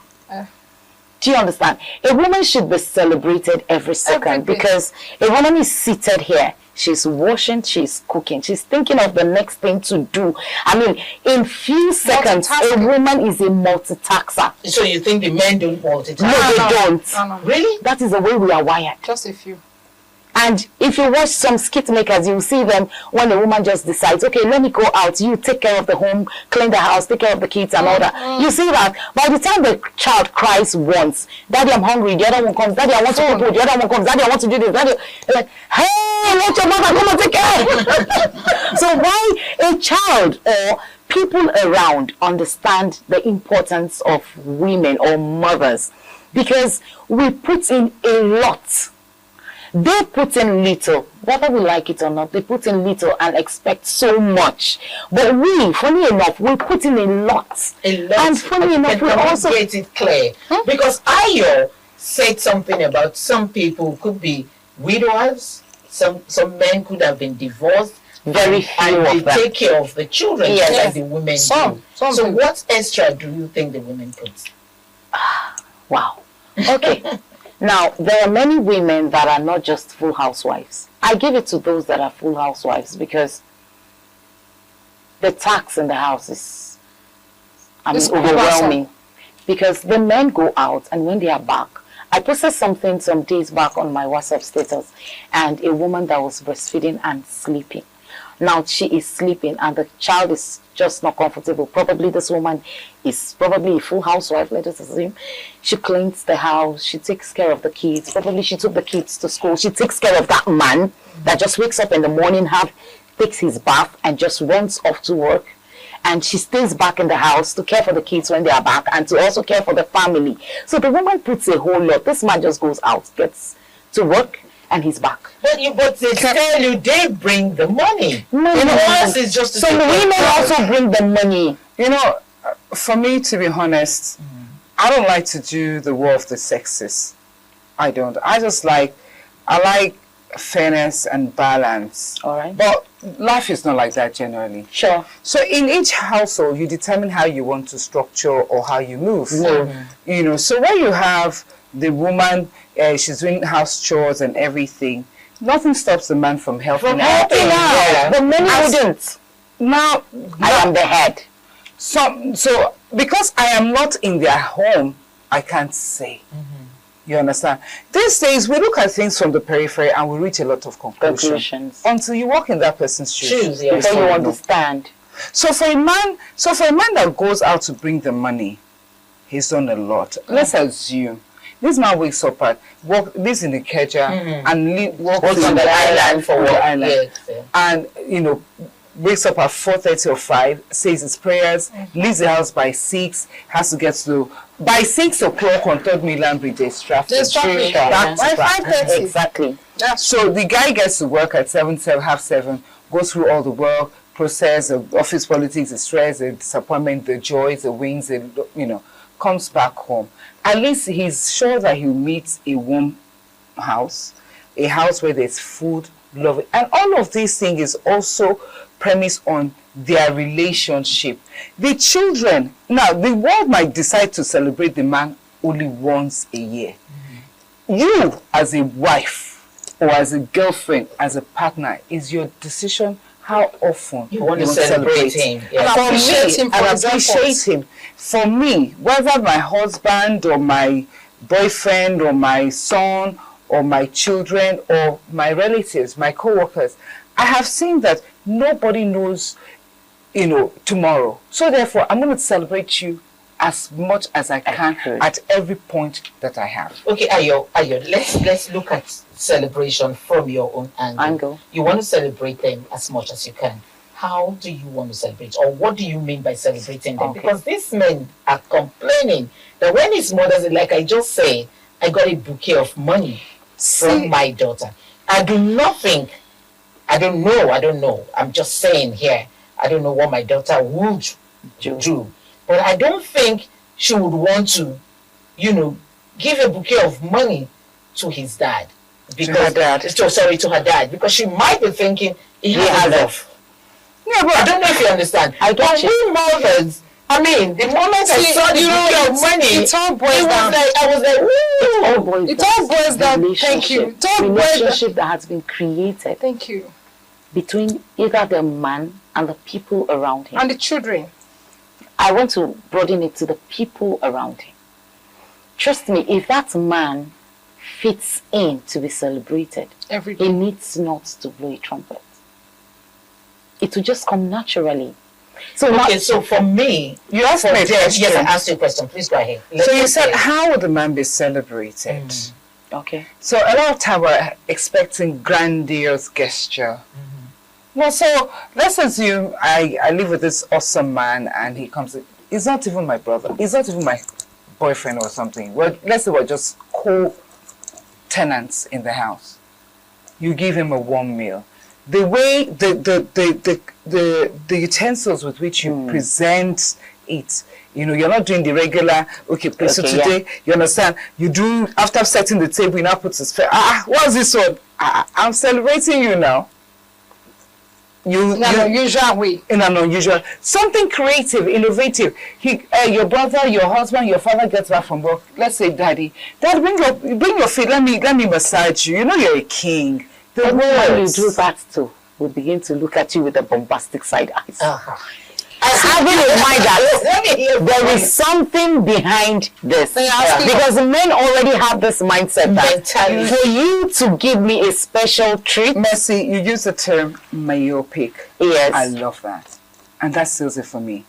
Do you understand? A woman should be celebrated every second because a woman is seated here. She's washing, she's cooking, she's thinking of the next thing to do. I mean, in few seconds, a woman is a multitasker. So you think the men don't multitask? No, they don't. Really? That is the way we are wired. Just a few. And if you watch some skit makers, you'll see them when a woman just decides, okay, let me go out, you take care of the home, clean the house, take care of the kids and all that. You see that by the time the child cries once, Daddy, I'm hungry, the other one comes, Daddy, I want to cook, the other one comes, Daddy, I want to do this, Daddy, like, hey, let your mother come and take care. So why a child or people around understand the importance of women or mothers? Because we put in a lot. They put in little, whether we like it or not, they put in little and expect so much. But we, funny enough, we put in a lot. And funny enough, we also get it clear. Because Ayo said something about some people could be widowers, some men could have been divorced. Very few and of them. They take care of the children, Yes. like the women do. So what extra do you think the women put? Wow. Okay. Now, there are many women that are not just full housewives. I give it to those that are full housewives because the tax in the house is overwhelming. Because the men go out and when they are back, I posted something some days back on my WhatsApp status and a woman that was breastfeeding and sleeping. Now she is sleeping and the child is just not comfortable. Probably this woman is probably a full housewife, let us assume. She cleans the house, she takes care of the kids. Probably she took the kids to school. She takes care of that man that just wakes up in the morning, takes his bath and just runs off to work. And she stays back in the house to care for the kids when they are back and to also care for the family. So the woman puts a whole lot. This man just goes out, gets to work, and he's back. But they tell you they bring the money. No. Is just so the women also bring the money. You know, for me, to be honest, I don't like to do the war of the sexes. I don't. I like fairness and balance. All right. But life is not like that generally. Sure. So in each household, you determine how you want to structure or how you move. You know, so when you have the woman, she's doing house chores and everything, nothing stops the man from helping out. The men wouldn't. Now, I am the head. So because I am not in their home, I can't say. You understand? These days, we look at things from the periphery and we reach a lot of conclusions. Until you walk in that person's shoes. Before you understand. So for a man that goes out to bring the money, he's done a lot. Let's assume this man wakes up at lives in the Keja and walks on the island for work. And you know, wakes up at 4:30 or 5, says his prayers, leaves the house by 6, has to get to by 6 o'clock on 3rd Mainland Bridge. There's traffic. By 5:30. Exactly. So the guy gets to work at 7, half 7, goes through all the work process, the office politics, the stress, the disappointment, the joys, the wins, comes back home. At least he's sure that he'll meet a warm house, a house where there's food, love, and all of these things is also premised on their relationship. The children, now the world might decide to celebrate the man only once a year. You as a wife or as a girlfriend, as a partner, is your decision how often you want to celebrate him. Yeah. Appreciate him. For me, whether my husband or my boyfriend or my son or my children or my relatives, my co-workers, I have seen that nobody knows, tomorrow. So therefore, I'm going to celebrate you as much as I can at every point that I have. Okay, Ayo, let's look at celebration from your own angle. You want to celebrate them as much as you can. How do you want to celebrate? Or what do you mean by celebrating them? Because these men are complaining that when his mother, like I just said, I got a bouquet of money from my daughter. I don't know. I'm just saying here, I don't know what my daughter would do. But I don't think she would want to, give a bouquet of money to his dad. Because, to her dad. Because she might be thinking he has enough. Yeah, but I don't know if you understand. We mothers, the moment I saw the bouquet of money, it all boils down. I was like, it all boils down. Thank you. It all relationship that has been created. Thank you. Between either the man and the people around him. And the children. I want to broaden it to the people around him. Trust me, if that man fits in to be celebrated, he needs not to blow a trumpet. It will just come naturally. So for me, you asked me a question. Yes, I asked you a question. Please go ahead. So you said, how would the man be celebrated? Okay. So a lot of time we're expecting grandiose gesture. Well, so let's assume I live with this awesome man and he comes in. He's not even my brother. He's not even my boyfriend or something. Well, let's say we're just co-tenants in the house. You give him a warm meal. The way, the utensils with which you present it, you're not doing the regular, so today, you understand, you do, after setting the table, you now put his face, what's this one? I'm celebrating you now. In an unusual way. In an unusual, something creative, innovative. Your brother, your husband, your father gets back from work. Let's say, Dad, bring your feet. Let me massage you. You're a king. When you do that too, we begin to look at you with the bombastic side eyes. Having in mind that there is something behind this. Because men already have this mindset that for you to give me a special treat. Mercy, you use the term myopic. Yes. I love that. And that seals it for me.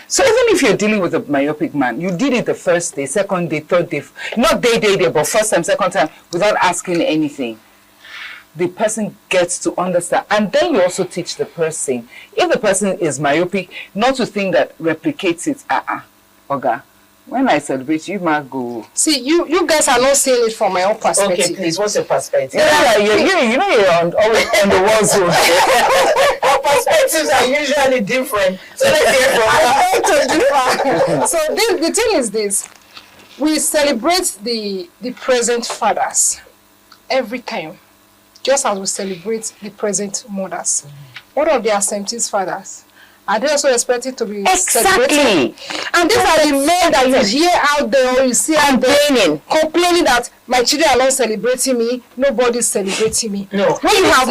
So even if you're dealing with a myopic man, you did it the first day, second day, third day, not day, but first time, second time, without asking anything. The person gets to understand. And then you also teach the person, if the person is myopic, not to think that replicates it. Oga, when I celebrate, you might go. See, you guys are not seeing it from my own perspective. Okay, please, what's your perspective? You're always on the war zone. Our perspectives are usually different. So let's hear from you. So the thing is this. We celebrate the present fathers every time. Just as we celebrate the present mothers. What of the absentee fathers? Are they also expected to be celebrated? And these are the men that you hear out there or you see out there complaining that my children are not celebrating me, nobody's celebrating me. No. When you have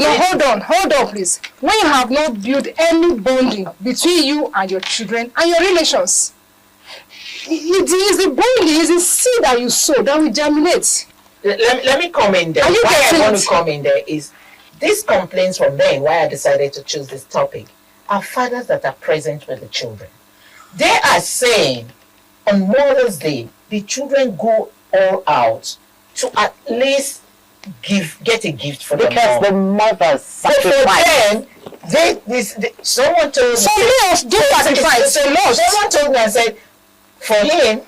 hold on please. When you have not built any bonding between you and your children and your relations, it is the bonding, it is the seed that you sow that will germinate. Let me come in there. Why I want to come in there is these complaints from men, why I decided to choose this topic, are fathers that are present with the children. They are saying on Mother's Day, the children go all out to at least get a gift for because the mothers sacrifice. So for them, Someone told me. Someone told me and said, for him,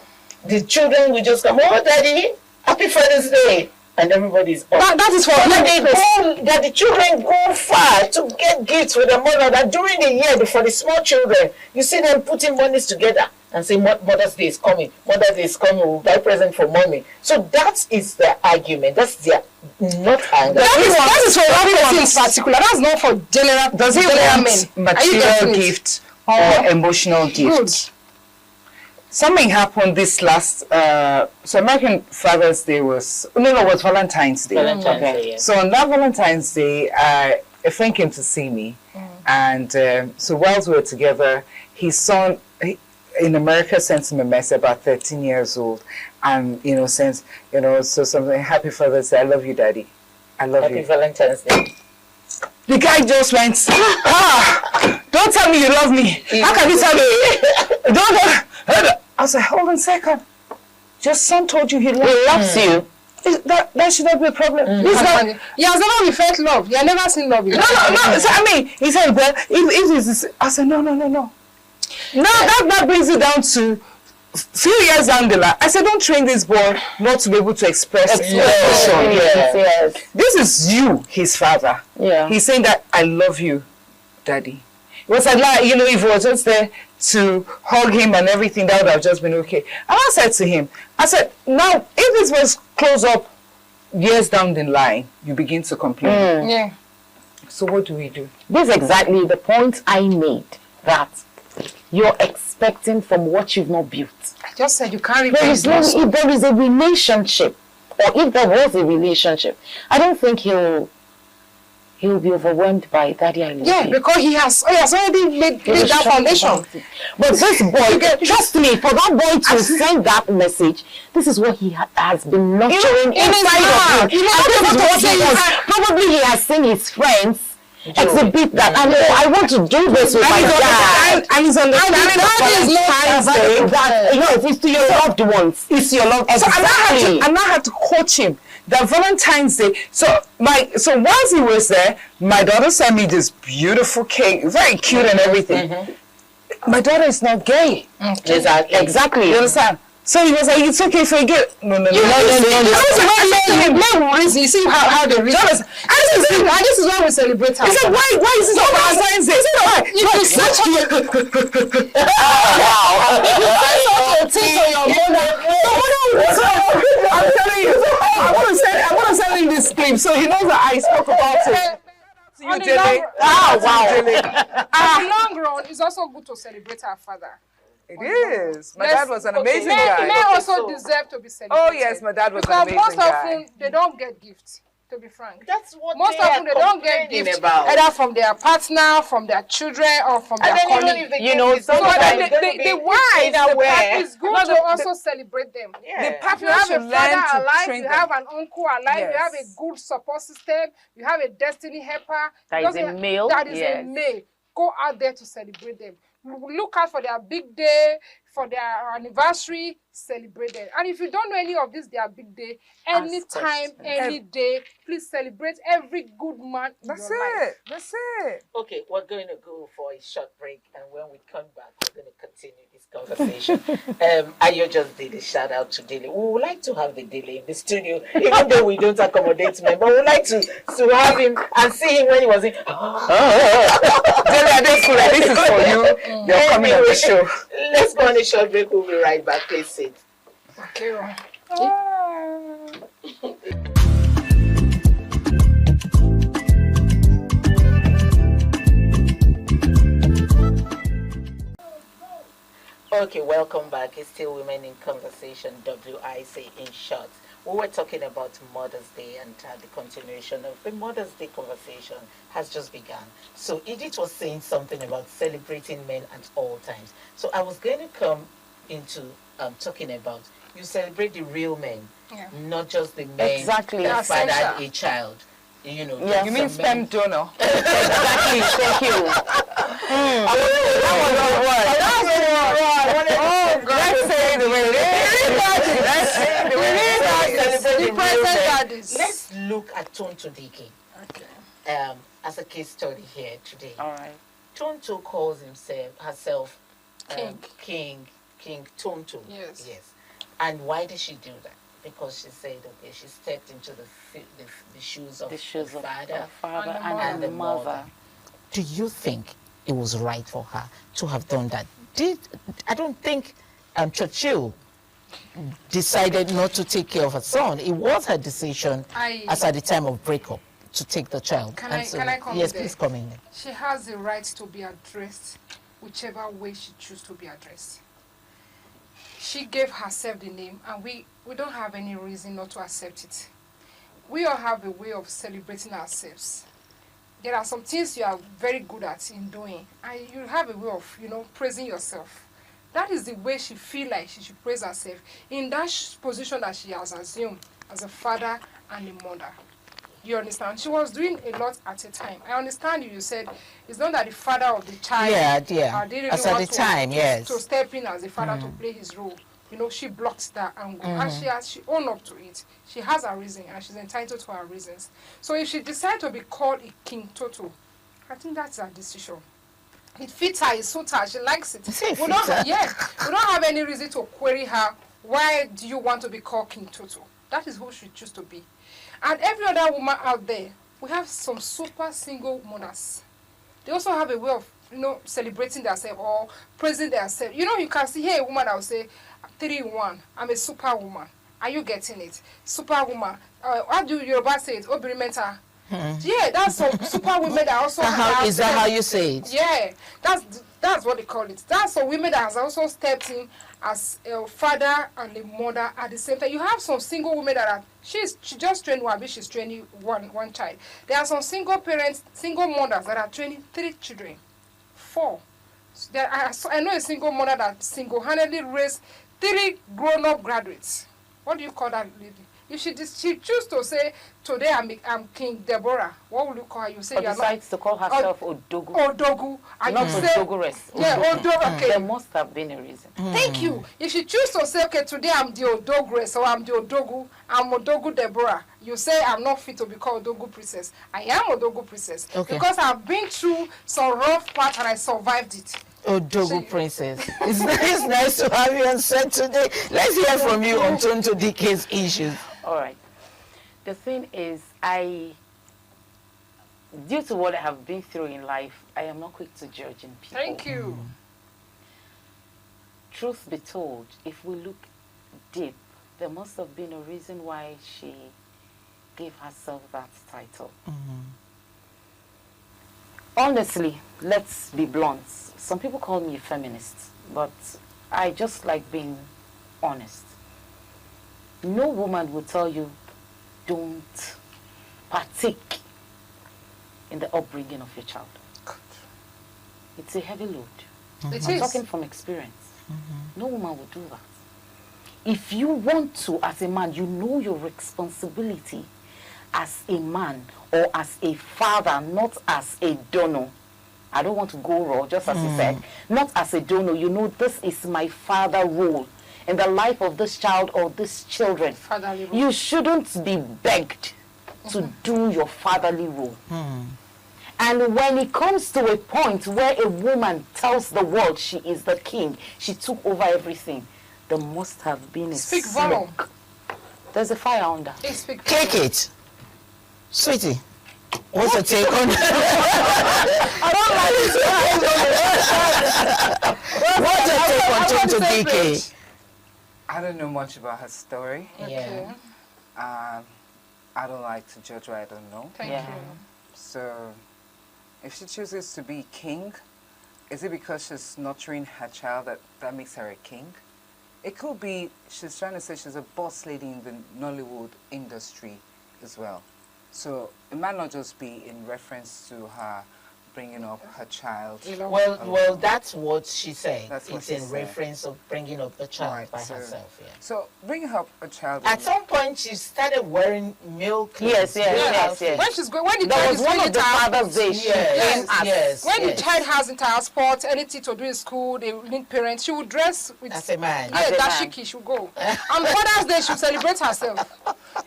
the children will just come, oh, Daddy, happy Father's Day. And everybody's up. That is for that the children go far to get gifts for the mother. That during the year, for the small children, you see them putting monies together and say, Mother's Day is coming. Mother's Day is coming. We'll buy present for mommy. So that is the argument. That's their not anger. That is for everyone in particular. That's not for general. Does he want material gift or emotional gift? Something happened this last, so American Father's Day was Valentine's Day. Valentine's Day, yeah. So on that Valentine's Day, a friend came to see me. And so whilst we were together, his son in America sent him a message, about 13 years old. And, sends, so something, happy Father's Day, I love you, Daddy. I love you. Happy Valentine's Day. The guy just went, don't tell me you love me. How can you tell me? Don't. I was like, hold on a second. Your son told you he loves you. That should not be a problem. He has never felt love. He has never seen love. No. So, he said, well, I said, no. Now that brings it down to few years down the line. I said, don't train this boy not to be able to express emotion. Yes. This is you, his father. Yeah. He's saying that I love you, Daddy. It was like, if he was just there to hug him and everything, that would have just been okay. And I said to him, now, if this was close up years down the line, you begin to complain. Yeah. So what do we do? This is exactly the point I made, that you're expecting from what you've not built. I just said you can't If there is a relationship, or if there was a relationship, I don't think he'll be overwhelmed by Daddy, I love you. Because he has already laid that foundation. But this boy, trust me, for that boy to send that message, this is what he has been nurturing inside of him. Probably he has seen his friends exhibit that. I want to do this with my dad. And he's understanding that it's to your loved ones. It's your loved ones. So I now had to coach him. The Valentine's Day. So once he was there, my daughter sent me this beautiful cake, very cute and everything. My daughter is not gay. Exactly. You understand? So he was like, it's okay for you get. No. You see how they reason. And this is why we celebrate her. He said, why is this on Valentine's Day? You can search on your I'm telling you, I want to send him this clip so he knows that I spoke about it. On the long run, it's also good to celebrate our father. It is. My dad was an amazing guy. Men also deserve to be celebrated. Oh yes, my dad was an amazing guy. Because most often they don't get gifts. To be frank, that's what most often they don't get gifts either from their partner, from their children, or from their colleague. The wives, the partner is good to also celebrate them. Yeah. The partner you have should a father learn to alive, train you them. have an uncle alive, you have a good support system, you have a destiny helper. That is a male. That is a male. Go out there to celebrate them. Look out for their big day, for their anniversary, celebrate them. And if you don't know any of this, their big day, anytime, any day, please celebrate every good man in your life. That's it. Okay, we're going to go for a short break, and when we come back, we're going to continue this conversation. Ayo just did a shout out to Dele. We would like to have the Dele in the studio, even though we don't accommodate men, but we would like to have him and see him when he was in. Dele, this is for you. You're coming on the show. Let's go on a short break. We'll be right back. Please sit. Okay. Okay, welcome back. It's still Women in Conversation, WIC in short. We were talking about Mother's Day, and the continuation of the Mother's Day conversation has just begun. So Edith was saying something about celebrating men at all times. So I was going to come into talking about you celebrate the real men, not just the men that fathered a child. You know, you mean sperm donor? Exactly. Thank you. Let's look at Tonto Dike. Okay. as a case study here today. All right. Tonto calls herself King. King Tonto. Yes. Yes. And why did she do that? Because she said, okay, she stepped into the shoes of the father, and the mother. Do you think it was right for her to have done that? I don't think Churchill decided not to take care of her son. It was her decision as at the time of breakup to take the child. Can I come yes, in there? please come in. She has the right to be addressed whichever way she chooses to be addressed. She gave herself the name, and we don't have any reason not to accept it. We all have a way of celebrating ourselves. There are some things you are very good at in doing, and you have a way of, praising yourself. That is the way she feels like she should praise herself in that position that she has assumed as a father and a mother. You understand? She was doing a lot at a time. I understand you said it's not that the father of the child didn't as at the time, yes. to step in as a father to play his role. She blocked that angle. And she owned up to it. She has her reason, and she's entitled to her reasons. So if she decides to be called a King Toto, I think that's her decision. It fits her, it suits her, she likes it. We don't have any reason to query her. Why do you want to be called King Toto? That is who she chooses to be. And every other woman out there, we have some super single mothers. They also have a way of, celebrating themselves or praising themselves. You can see here a woman that will say, 3 in 1, I'm a superwoman. Are you getting it? Superwoman. How do Yoruba say it? Obirimenta. Yeah, that's some super women that also is that how you say it? Yeah, that's what they call it. That's some women that has also stepped in as a father and a mother at the same time. You have some single women that are she just trained one, but she's training one child. There are some single parents, single mothers that are training 3 children, 4. I know a single mother that single-handedly raised 3 grown-up graduates. What do you call that lady? If she choose to say, today I'm King Deborah, what will you call her? You say or decides to call herself Odogu. Odogu. And not Odogures. Yeah, Odogu. Okay. There must have been a reason. Thank you. If she choose to say, okay, today I'm the Odogures or I'm the Odogu, I'm Odogu Deborah, you say I'm not fit to be called Odogu Princess. I am Odogu Princess. Okay. Because I've been through some rough part and I survived it. Odogu Princess. It's nice to have you on set today. Let's hear from you on Tonto Dike's issues. All right. The thing is, due to what I have been through in life, I am not quick to judge in people. Thank you. Truth be told, if we look deep, there must have been a reason why she gave herself that title. Honestly, let's be blunt. Some people call me a feminist, but I just like being honest. No woman will tell you, don't partake in the upbringing of your child. It's a heavy load. I'm talking from experience. No woman will do that. If you want to, as a man, you know your responsibility as a man or as a father, not as a donor. I don't want to go raw, just as you said. Not as a donor. You know, this is my father role in the life of this child or these children. You shouldn't be begged to do your fatherly role. And when it comes to a point where a woman tells the world she is the king, she took over everything, there must have been a smoke. There's a fire under. Take it. Sweetie, what's the take on I don't like What's the take on Tonto Dike? I don't know much about her story. Yeah. I don't like to judge what I don't know. Thank you. So, if she chooses to be king, is it because she's nurturing her child that makes her a king? It could be she's trying to say she's a boss lady in the Nollywood industry as well. So it might not just be in reference to her bringing up her child. Well, that's what she said. That's what it's she in said. reference of bringing up the child by herself. Yeah. So bringing up a child. At some point, she started wearing male clothes. Yes. When the child is one of the Father's Day. When the child has entire sports, anything to do in school, they need parents. She would dress with as a man. Yeah, dashiki. She would go. On Father's Day, she would celebrate herself.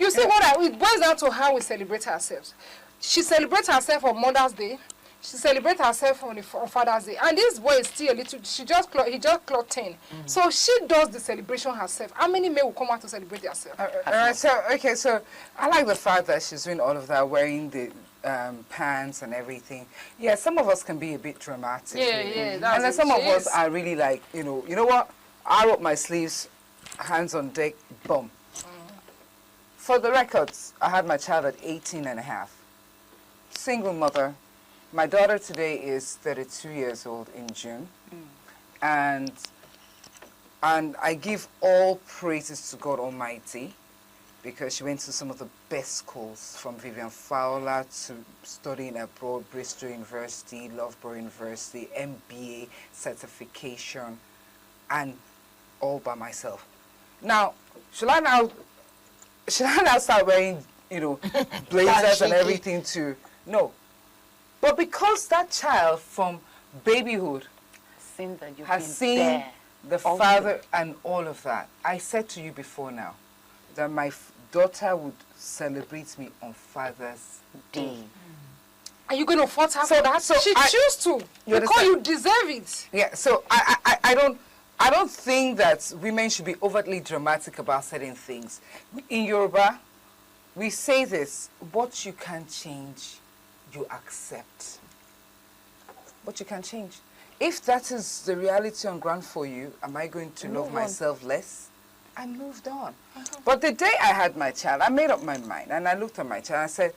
You see it boils down to how we celebrate ourselves. she celebrates herself on Mother's Day. She celebrates herself on Father's Day. And this boy is still a little, he just clocked 10. So she does the celebration herself. How many men will come out to celebrate themselves? So I like the fact that she's doing all of that, wearing the pants and everything. Yeah, some of us can be a bit dramatic. Yeah. And then some of us are really like, you know what? I roll my sleeves, hands on deck, boom. For the records, I had my child at 18 and a half. Single mother. My daughter today is 32 years old in June. And I give all praises to God Almighty, because she went to some of the best schools, from Vivian Fowler to studying abroad, Bristol University, Loughborough University, MBA certification, and all by myself. Now, should I now start wearing, blazers and everything too? No. But because that child from babyhood has seen the father and all of that, I said to you before now that my daughter would celebrate me on Father's Day. Are you going to force her for that? She choose to. Because you deserve it. Yeah, so I don't think that women should be overtly dramatic about certain things. In Yoruba, we say this: what you can change, you accept. What you can change. If that is the reality on ground for you, am I going to love myself less? I moved on. But the day I had my child, I made up my mind, and I looked at my child and I said,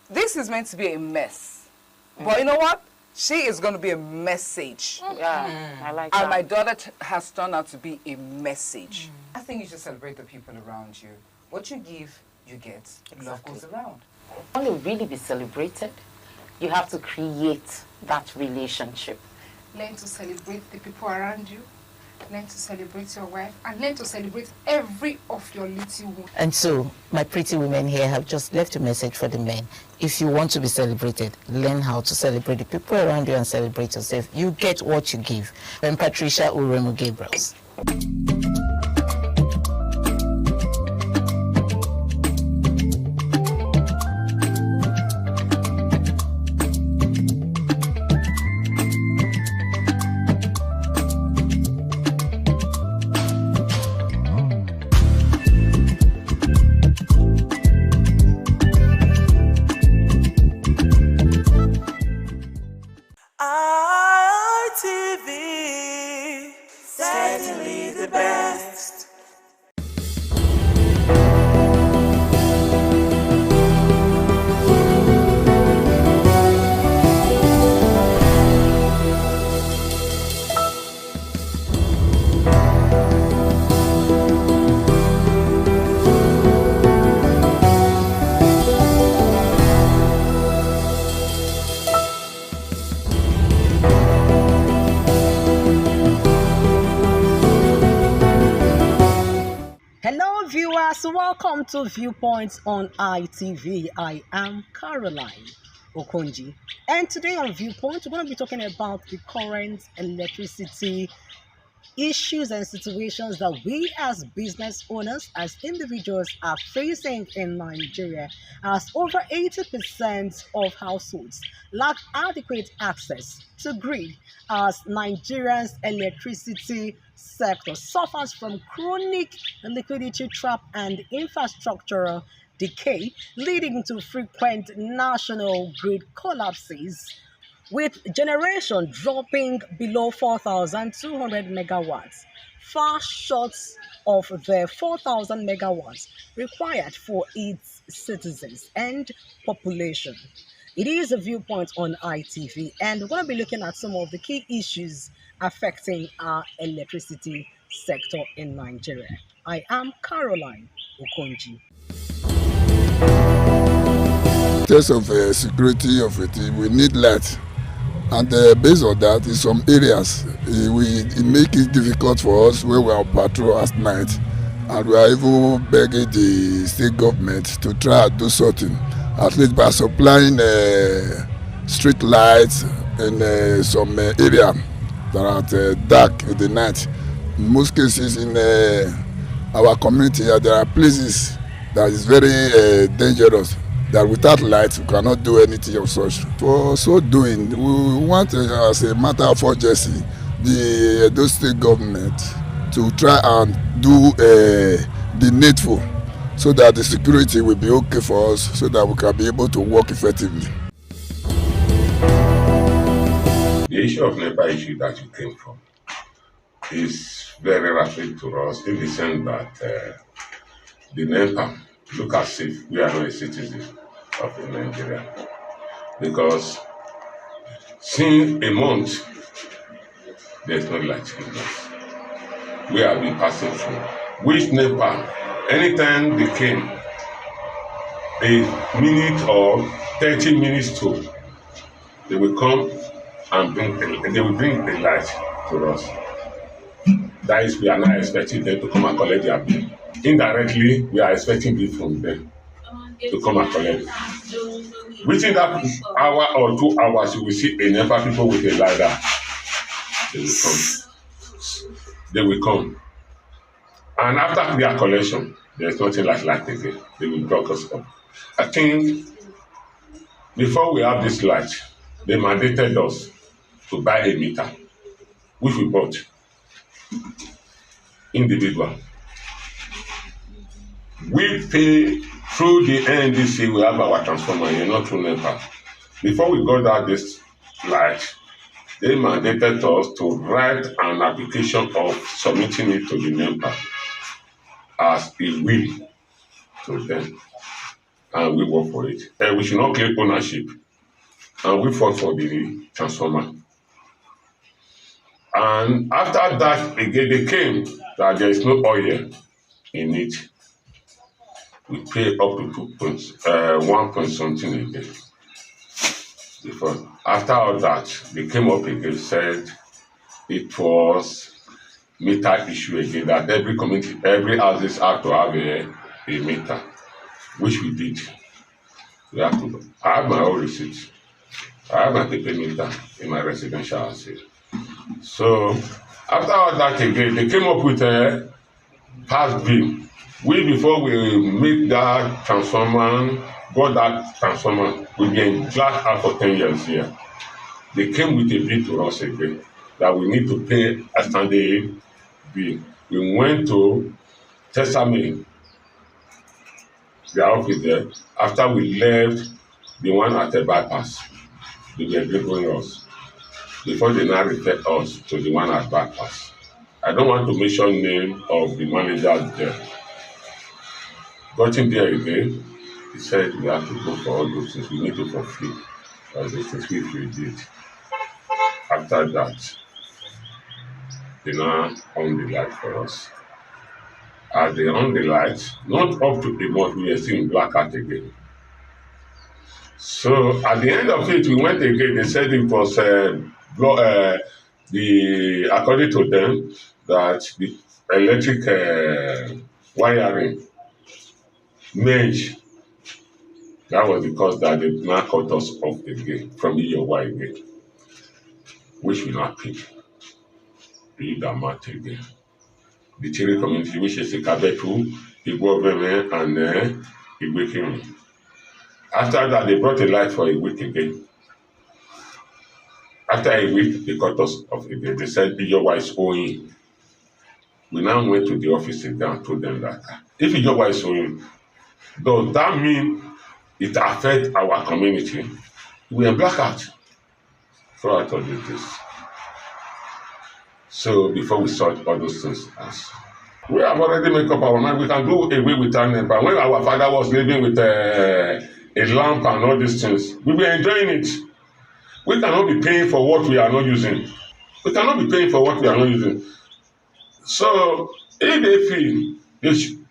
this is meant to be a mess. But you know what? She is going to be a message. Yeah, I like that. And my daughter has turned out to be a message. I think you should celebrate the people around you. What you give, you get. Love goes around. Only really be celebrated. You have to create that relationship. Learn to celebrate the people around you. Learn to celebrate your wife. And learn to celebrate every of your little ones. And so, my pretty women here have just left a message for the men. If you want to be celebrated, learn how to celebrate the people around you and celebrate yourself. You get what you give. I'm Patricia Uremu Gabriels. ITV, certainly the best. Hello viewers, welcome to Viewpoints on ITV. I am Caroline Okonji, and today on Viewpoint we're going to be talking about the current electricity issues and situations that we as business owners, as individuals, are facing in Nigeria, as over 80% of households lack adequate access to grid, as Nigeria's electricity sector suffers from chronic liquidity trap and infrastructural decay, leading to frequent national grid collapses, with generation dropping below 4,200 megawatts, far short of the 4,000 megawatts required for its citizens and population. It is a Viewpoint on ITV, and we're going to be looking at some of the key issues affecting our electricity sector in Nigeria. I am Caroline Okonji. In terms of security of it, we need light. And based on that, in some areas, it makes it difficult for us when we are on patrol at night. And we are even begging the state government to try and do something, at least by supplying street lights in some area that are dark in the night. In most cases in our community, there are places that is very dangerous. that without light we cannot do anything of such. For so doing, we want, as a matter of urgency, the Edo State government to try and do the needful so that the security will be okay for us, so that we can be able to work effectively. The issue of NEPA issue that you came from is very rapid to us in the sense that the NEPA look as if we are not a citizen of Nigeria, because since a month there's no light in us. We have been passing through. Which NEPA, anytime they came, a minute or 30 minutes to, they will come and they will bring the light to us. That is, we are not expecting them to come and collect their bill. Indirectly, we are expecting bill from them to come and collect. Within that hour or 2 hours, you will see a NEPA people with a ladder. They will come. They will come. And after their collection, there's nothing like light again. They will block us up. I think before we have this light, they mandated us to buy a meter, which we bought individual. We pay through the NDC, we have our transformer here, not through NEPA. Before we got out this light, they mandated us to write an application of submitting it to the NEPA as a will to them. And we work for it. We should not claim ownership. And we fought for the transformer. And after that, again, they came that there is no oil in it. We pay up to 1 point something a day. Before. After all that, they came up again, said it was meter issue again, that every community, every houses have to have a meter, which we did. We have to. I have my own receipt. I have my paper meter in my residential house here. So after all that again, they came up with a past bill. We, before we make that transformer, got that transformer, we've been glad out for 10 years here. They came with a bill to us again that we need to pay a standing bill. We went to Testament, the office there. After we left the one at the bypass, they were delivering us before they now refer us to the one at bypass. I don't want to mention the name of the manager there. Got him there again. He said we have to go for all those things. We need to fulfill all those things, which we did. After that, they now on the light for us. As they on the light, not up to a month, we were still in blackout again. So at the end of it, we went again. They said it was according to them, that the electric wiring mesh. That was because that they now cut us off again from EOY again, which we not pay. Pay that much again. The Chile community, which is the Kabetu, Igbo and Igbo. After that, they brought a light for a week again. After a week, they cut us off again. They said EOY is owing. We now went to the office again and told them that if EOY is owing, does that mean it affects our community? We are blackout throughout all this. So before we sort all those things, we have already made up our mind. We can do away with our NEPA. When our father was living with a lamp and all these things, we were enjoying it. We cannot be paying for what we are not using. We cannot be paying for what we are not using. So if they feel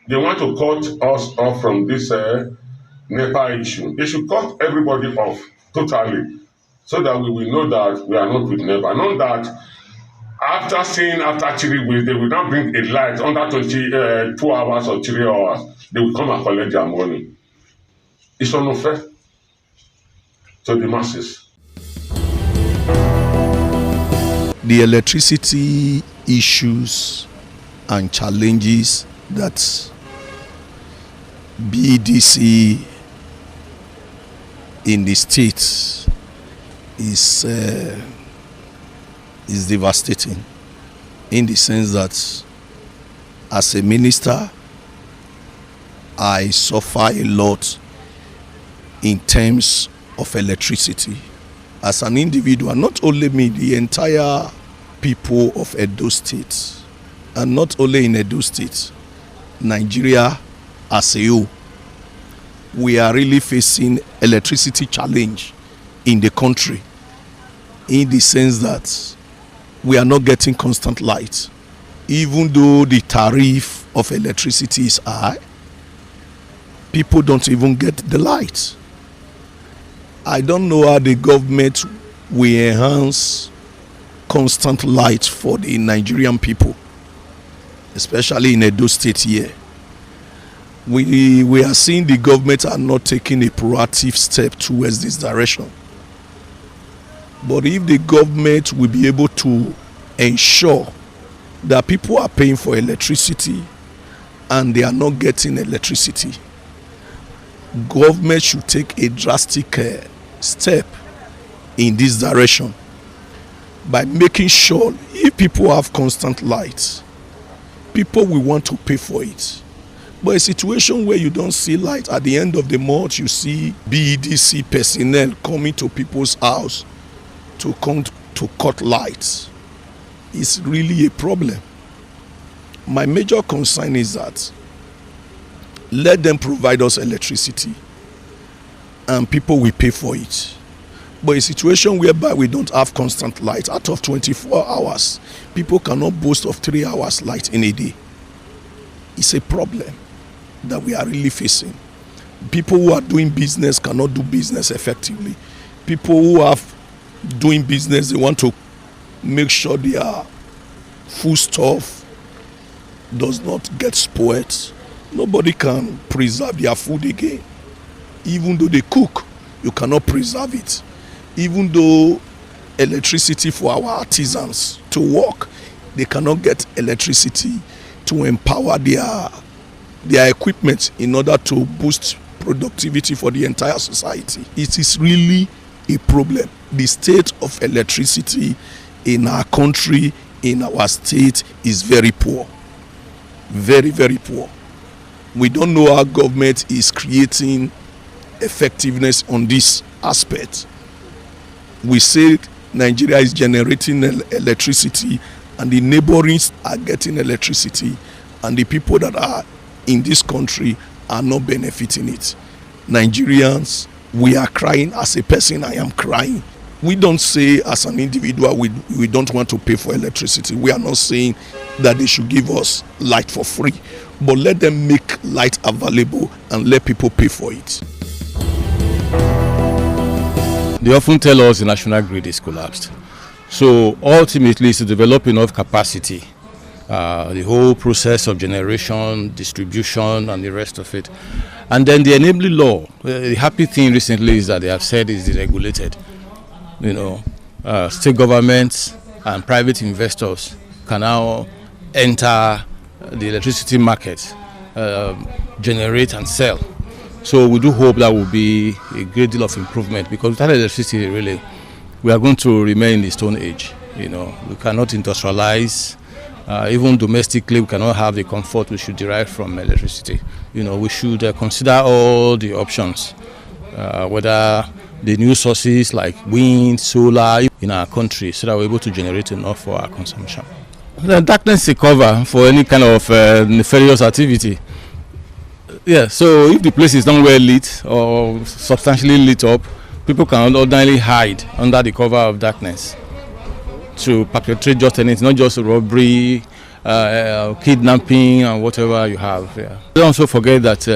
they want to cut us off from this NEPA issue, they should cut everybody off totally, so that we will know that we are not with NEPA. Not that after 3 weeks, they will not bring a light under 2 hours or 3 hours. They will come and collect their money. It's unfair to the masses. The electricity issues and challenges that BDC in the state is devastating, in the sense that as a minister, I suffer a lot in terms of electricity. As an individual, not only me, the entire people of Edo State, and not only in Edo State, Nigeria as a whole, we are really facing electricity challenge in the country, in the sense that we are not getting constant light. Even though the tariff of electricity is high, people don't even get the light. I don't know how the government will enhance constant light for the Nigerian people, especially in Edo State here. We are seeing the government are not taking a proactive step towards this direction. But if the government will be able to ensure that people are paying for electricity and they are not getting electricity, government should take a drastic step in this direction by making sure if people have constant light, people will want to pay for it. But a situation where you don't see light, at the end of the month you see BEDC personnel coming to people's house to come to cut lights, is really a problem. My major concern is that let them provide us electricity and people will pay for it. But a situation whereby we don't have constant light, out of 24 hours, people cannot boast of 3 hours light in a day. It's a problem that we are really facing. People who are doing business cannot do business effectively. People who are doing business, they want to make sure their foodstuff does not get spoiled. Nobody can preserve their food again. Even though they cook, you cannot preserve it. Even though electricity for our artisans to work, they cannot get electricity to empower their equipment in order to boost productivity for the entire society. It is really a problem. The state of electricity in our country, in our state, is very poor. Very, very poor. We don't know how government is creating effectiveness on this aspect. We say Nigeria is generating electricity and the neighboring are getting electricity, and the people that are in this country are not benefiting it. Nigerians, we are crying. As a person, I am crying. We don't say as an individual we don't want to pay for electricity. We are not saying that they should give us light for free, but let them make light available and let people pay for it. They often tell us the national grid is collapsed. So ultimately it's to develop enough capacity, the whole process of generation, distribution and the rest of it. And then the enabling law, the happy thing recently is that they have said is deregulated. You know, state governments and private investors can now enter the electricity market, generate and sell. So we do hope that will be a great deal of improvement, because without electricity, really, we are going to remain in the Stone Age. You know, we cannot industrialize. Even domestically, we cannot have the comfort we should derive from electricity. You know, we should consider all the options, whether the new sources like wind, solar in our country, so that we're able to generate enough for our consumption. The darkness is a cover for any kind of nefarious activity. Yeah, so if the place is not well lit or substantially lit up, people can ordinarily hide under the cover of darkness to perpetrate just anything, not just robbery, kidnapping and whatever you have. Yeah. Don't also forget that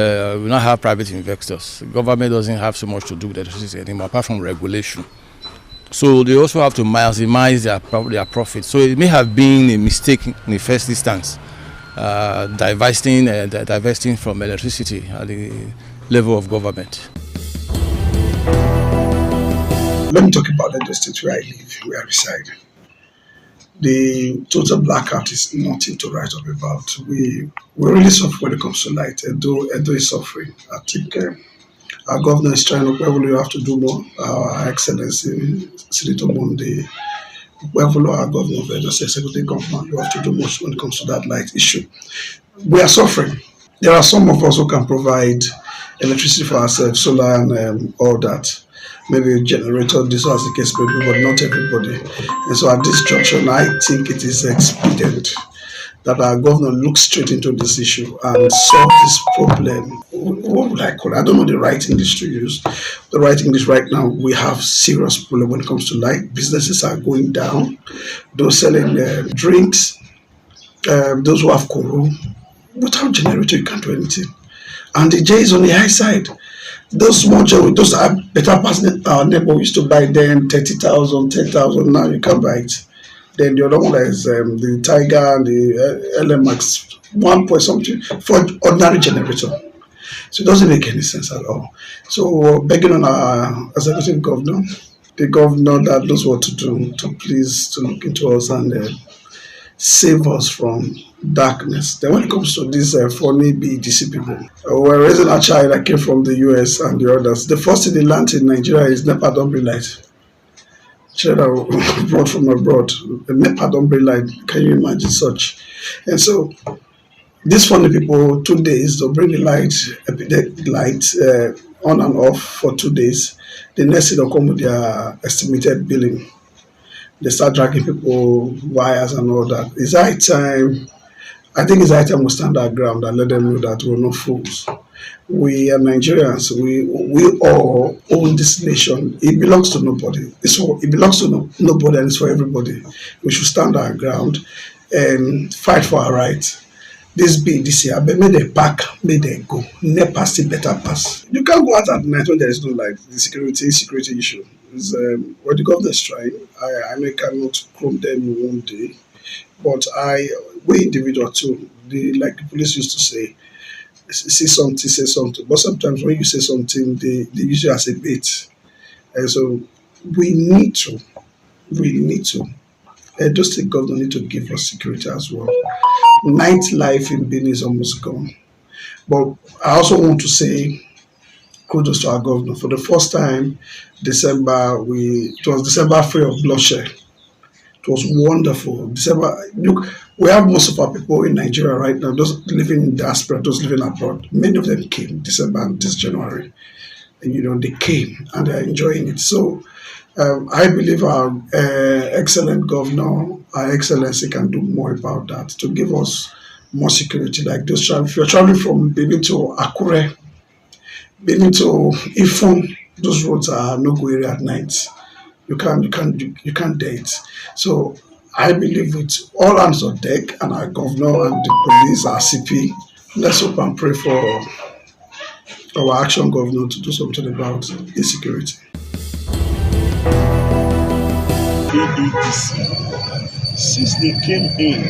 we now have private investors. The government doesn't have so much to do with electricity anymore, apart from regulation. So they also have to maximize their profit. So it may have been a mistake in the first instance, divesting from electricity at the level of government. Let me talk about the state where I live, where I reside. The total blackout is nothing to write up about. We really suffer when it comes to light. Edo is suffering. I think Our governor is trying to, you have to do more. Our Excellency, Senator Monday, our governor of Edo State, executive governor, you have to do much when it comes to that light issue. We are suffering. There are some of us who can provide electricity for ourselves, solar and all that. Maybe a generator, this was the case, but not everybody. And so at this junction, I think it is expedient that our governor looks straight into this issue and solve this problem. What would I call it? I don't know the right English to use. The right English right now, we have serious problem when it comes to light. Businesses are going down. Those selling drinks, those who have koro, without generator, you can't do anything. And the J is on the high side. Those small J, those are better passing our neighbor used to buy them 30,000, 10,000. Now you can't buy it. Then the other one is the Tiger and the LMX 1 point something for ordinary generator. So it doesn't make any sense at all. So begging on our executive governor, the governor that knows what to do, to please to look into us and save us from darkness. Then when it comes to these funny BEDC people, we're raising a child that came from the US and the others. The first thing they learned in Nigeria is NEPA don't bring light. Children brought from abroad. The NEPA don't bring light. Can you imagine such? And so these funny people, 2 days, they'll bring the light, on and off for 2 days. The next thing they'll come with their estimated billing. They start dragging people, wires and all that. It's high time. I think it's high time we stand our ground and let them know that we're not fools. We are Nigerians. We all own this nation. It belongs to nobody. It belongs to nobody and it's for everybody. We should stand our ground and fight for our rights. This BEDC, I made a pack, made a go. NEPA still better pass. You can't go out at night when there is no light. The security issue. Is what the government is trying. I may cannot chrome them in one day, but we individual too. Like the police used to say, see something, say something. But sometimes when you say something, they use it as a bait. And so we need to. Edo State government need to give us security as well. Nightlife in Benin is almost gone. But I also want to say kudos to our governor. For the first time, it was December free of bloodshed. It was wonderful. Look, we have most of our people in Nigeria right now, those living in diaspora, those living abroad. Many of them came December and this January. And they came and they're enjoying it. So I believe our excellent governor, our excellency can do more about that to give us more security like this. If you're traveling from Benin to Akure, Benin to Ifon, those roads are no-go area at night. You can't date. So I believe with all hands on deck and our governor and the police, our CP, let's hope and pray for our action governor to do something about insecurity. BEDC, since they came in,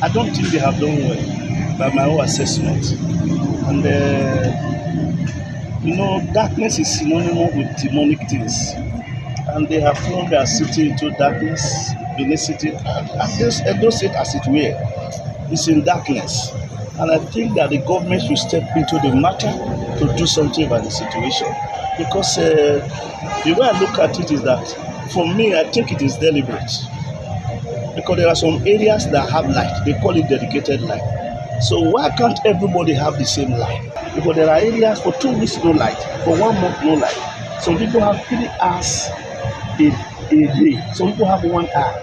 I don't think they have done well by my own assessment. And darkness is synonymous with demonic things. And they have thrown their city into darkness, Benin City. Edo State, as it were, is in darkness. And I think that the government should step into the matter to do something about the situation. Because the way I look at it is that, for me, I think it is deliberate. Because there are some areas that have light. They call it dedicated light. So why can't everybody have the same light? Because there are areas for 2 weeks no light, for 1 month no light. Some people have 3 hours a day. Some people have 1 hour.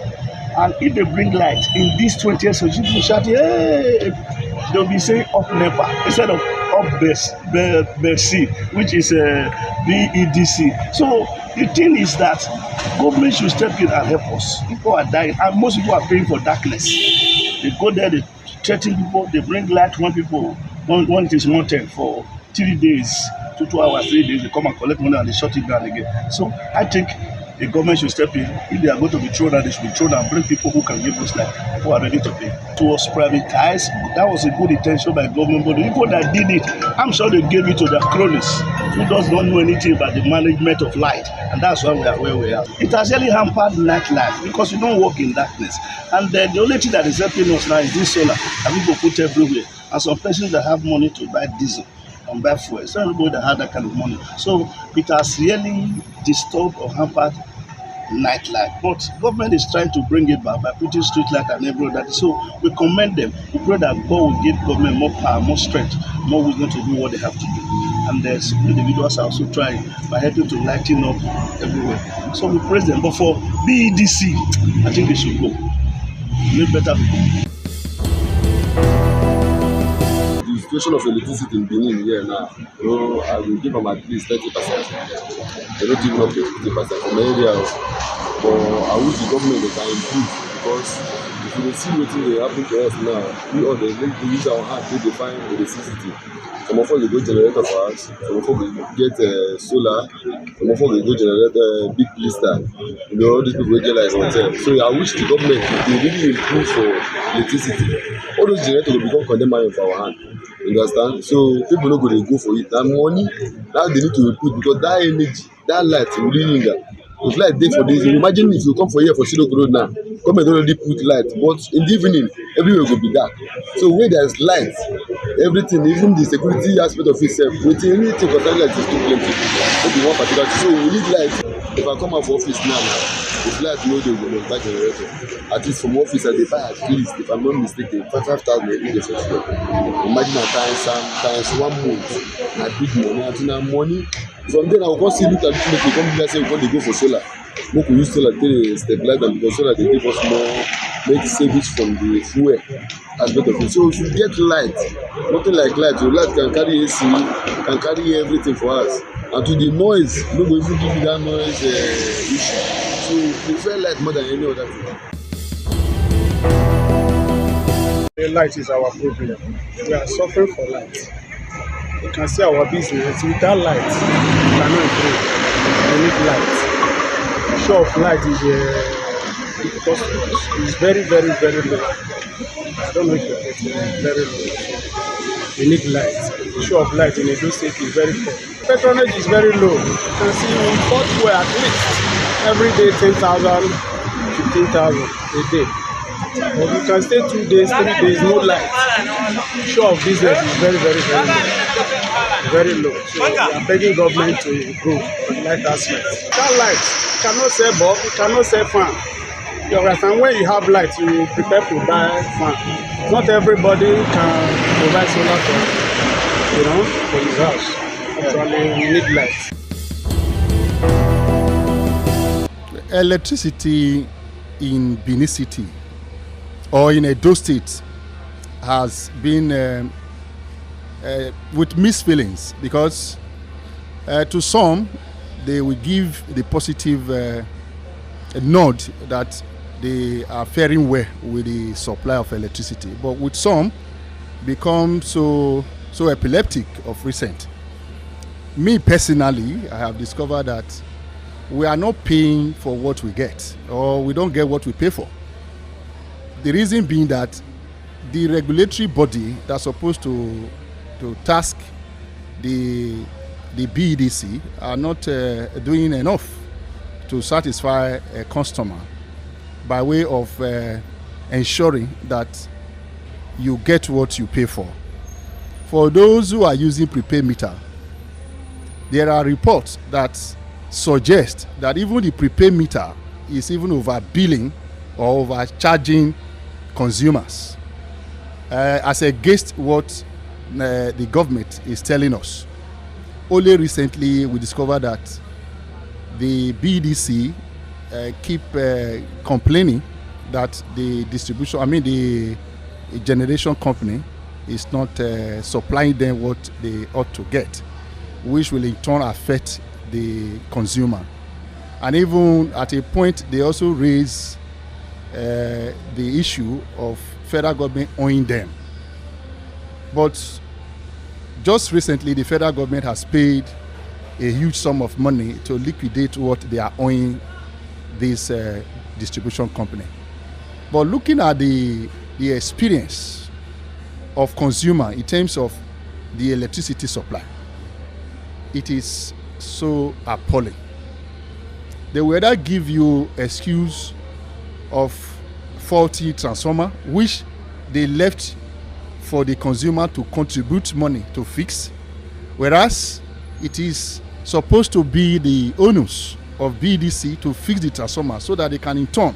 And if they bring light in these 20 years, people shout, hey! They'll be saying up NEPA instead of up BEDC, which is BEDC. So the thing is that government should step in and help us. People are dying, and most people are paying for darkness. They go there, they threaten people, they bring light when it is wanted for 3 days, 2 hours, 3 days, they come and collect money and they shut it down again. So I think the government should step in. If they are going to be thrown out, they should be thrown and bring people who can give us light, who are ready to pay. It was privatized. That was a good intention by government, but the people that did it, I'm sure they gave it to their cronies who does not know anything about the management of light, and that's why we are where we are. It has really hampered nightlife because we don't work in darkness. And the only thing that is helping us now is this solar that people put everywhere, and some persons that have money to buy diesel can buy fuel. It's not everybody that had that kind of money. So it has really disturbed or hampered nightlife. But government is trying to bring it back by putting street light and every other. So we commend them. We pray that God will give government more power, more strength, more wisdom to do what they have to do. And the individuals are also trying by helping to lighten up everywhere. So we praise them. But for BEDC, I think they should go. We need better people. The situation of electricity in Benin here now, I will give them at least 30%. They don't even up to 50% from the area. But I wish the government can improve, because if you see what they happen to us now, we all they use our hand to define electricity. Some of us they go generator for us, some of us we get solar, some of us we go generate big blister. All these people get like hotel. So I wish the government they really improve for electricity. All those generators will become condemned money for our hand. You understand? So people not going to go for it. And money now they need to put, because that energy, that light will really linger. If light day for this, imagine if you come for here for Shilok Road now, government already put light, but in the evening everywhere will be dark. So where there's light, everything, even the security aspect of itself, waiting anything for that light is too plenty. Maybe one particular. So we need light. If I come out for office now, if light no dey, we must buy generator. At least from office I dey buy at least, if I'm not mistaken, 5,000 every day for sure. Imagine times 1 month, na big money. And na money. From there I will come see look at it, we come here say we come dey go for solar. Make we use solar to stabilize them, because solar dey give us more, make savings from the fuel aspect of it. So if you get light, nothing like light, your light can carry AC, can carry everything for us. And to the noise, no go even give you that noise issue. So we prefer light more than any other thing. The light is our problem. We are suffering for light. You can see our business without light, we cannot improve. We need light. The show of light is because it's very, very, very low. I don't know if you're getting it, very low. We need light. The show of light in Edo State is very poor. Patronage is very low. You can see we bought fuel at least every day 10,000, 15,000 a day. But you can stay 2 days, 3 days, no light. The show of business is very, very, very low. Very low. So we are begging government to improve the light aspect. That light, you cannot sell bulb, you cannot sell fan. You understand? When you have light, you prepare to buy fan. Not everybody can provide solar for his house. Actually, we need light. Electricity in Benin City or in Edo State has been with mixed feelings, because to some they will give the positive nod that they are faring well with the supply of electricity, but with some become so epileptic of recent. Me personally, I have discovered that we are not paying for what we get, or we don't get what we pay for. The reason being that the regulatory body that's supposed to task the BEDC are not doing enough to satisfy a customer by way of ensuring that you get what you pay for. For those who are using prepaid meter, there are reports that suggest that even the prepaid meter is even overbilling or overcharging consumers as against what the government is telling us. Only recently we discovered that the BEDC keep complaining that the the generation company is not supplying them what they ought to get, which will in turn affect the consumer. And even at a point they also raise the issue of federal government owing them. But just recently the federal government has paid a huge sum of money to liquidate what they are owing this distribution company. But looking at the experience of consumer in terms of the electricity supply, it is so appalling. They will either give you excuse of faulty transformer, which they left for the consumer to contribute money to fix, Whereas it is supposed to be the onus of BDC to fix the transformer so that they can in turn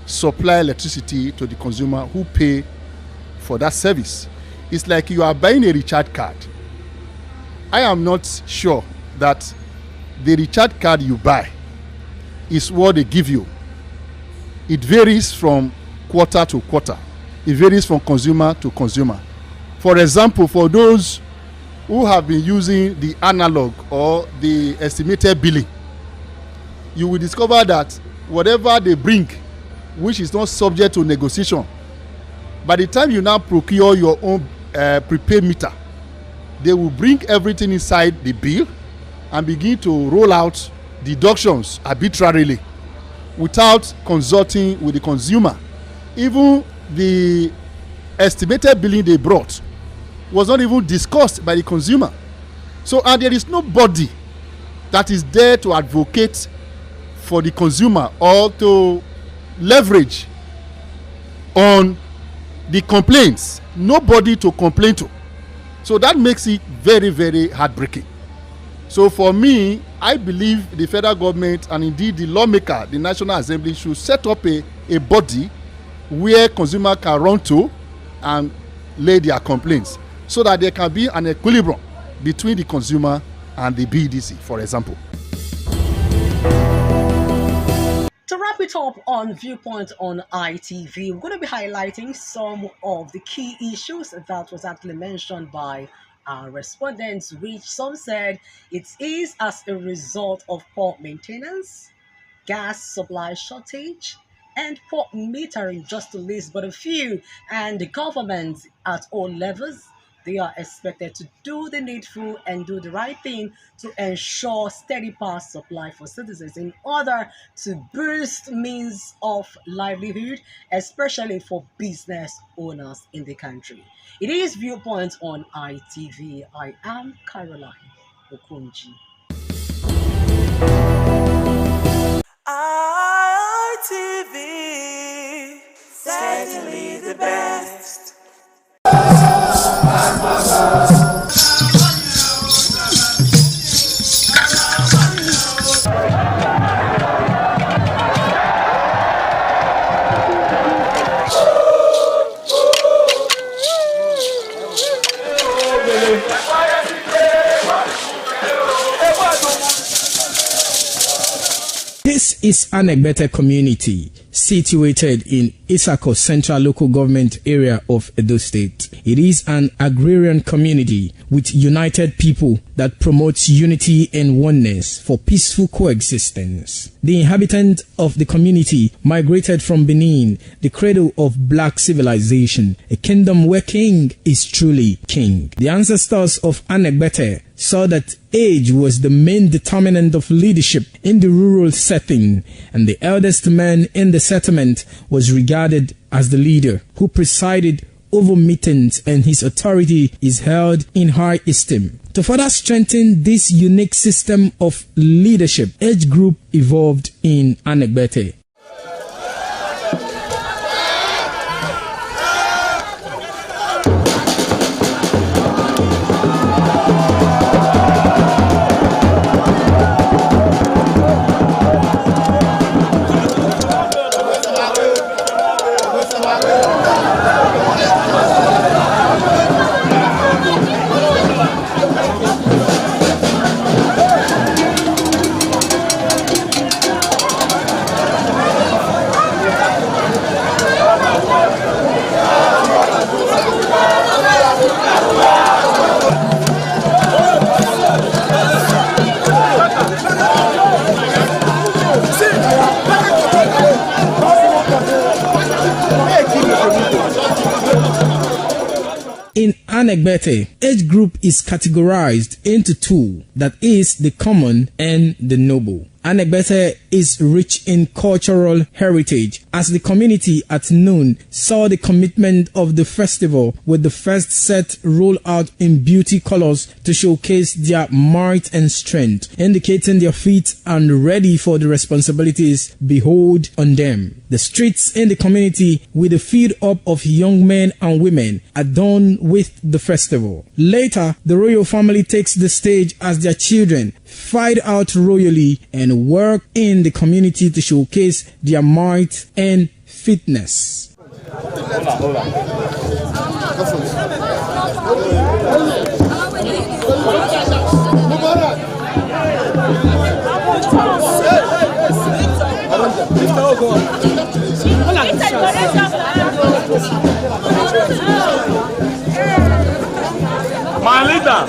supply electricity to the consumer who pay for that service. It's like you are buying a recharge card. I am not sure that the recharge card you buy is what they give you. It varies from quarter to quarter. It varies from consumer to consumer. For example, for those who have been using the analog or the estimated billing, you will discover that whatever they bring, which is not subject to negotiation, by the time you now procure your own prepaid meter, they will bring everything inside the bill and begin to roll out deductions arbitrarily without consulting with the consumer. Even the estimated billing they brought was not even discussed by the consumer. So, and there is nobody that is there to advocate for the consumer or to leverage on the complaints. Nobody to complain to. So that makes it very, very heartbreaking. So for me, I believe the federal government and indeed the lawmaker, the National Assembly, should set up a body where consumer can run to and lay their complaints so that there can be an equilibrium between the consumer and the BDC, for example. To wrap it up on Viewpoint on ITV, we're going to be highlighting some of the key issues that was actually mentioned by our respondents, which some said it is as a result of poor maintenance, gas supply shortage, and poor metering, just to list but a few. And the government at all levels, they are expected to do the needful and do the right thing to ensure steady power supply for citizens in order to boost means of livelihood, especially for business owners in the country. It is Viewpoint on ITV. I am Caroline Okonji. ITV, certainly the best. This is Anegbete community situated in Isako Central Local Government Area of Edo State. It is an agrarian community with united people that promotes unity and oneness for peaceful coexistence. The inhabitants of the community migrated from Benin, the cradle of black civilization, a kingdom where king is truly king. The ancestors of Anegbete saw that age was the main determinant of leadership in the rural setting, and the eldest man in the settlement was regarded as the leader who presided over meetings, and his authority is held in high esteem. To further strengthen this unique system of leadership, age group evolved in Anegbete. In Anegbete, age group is categorized into two, that is the common and the noble. Anegbete is rich in cultural heritage, as the community at noon saw the commitment of the festival with the first set rolled out in beauty colors to showcase their might and strength, indicating their feet and ready for the responsibilities behold on them. The streets in the community with a feed up of young men and women adorned with the festival. Later, the royal family takes the stage as their children fight out royally and work in the community to showcase their might and fitness. My leader.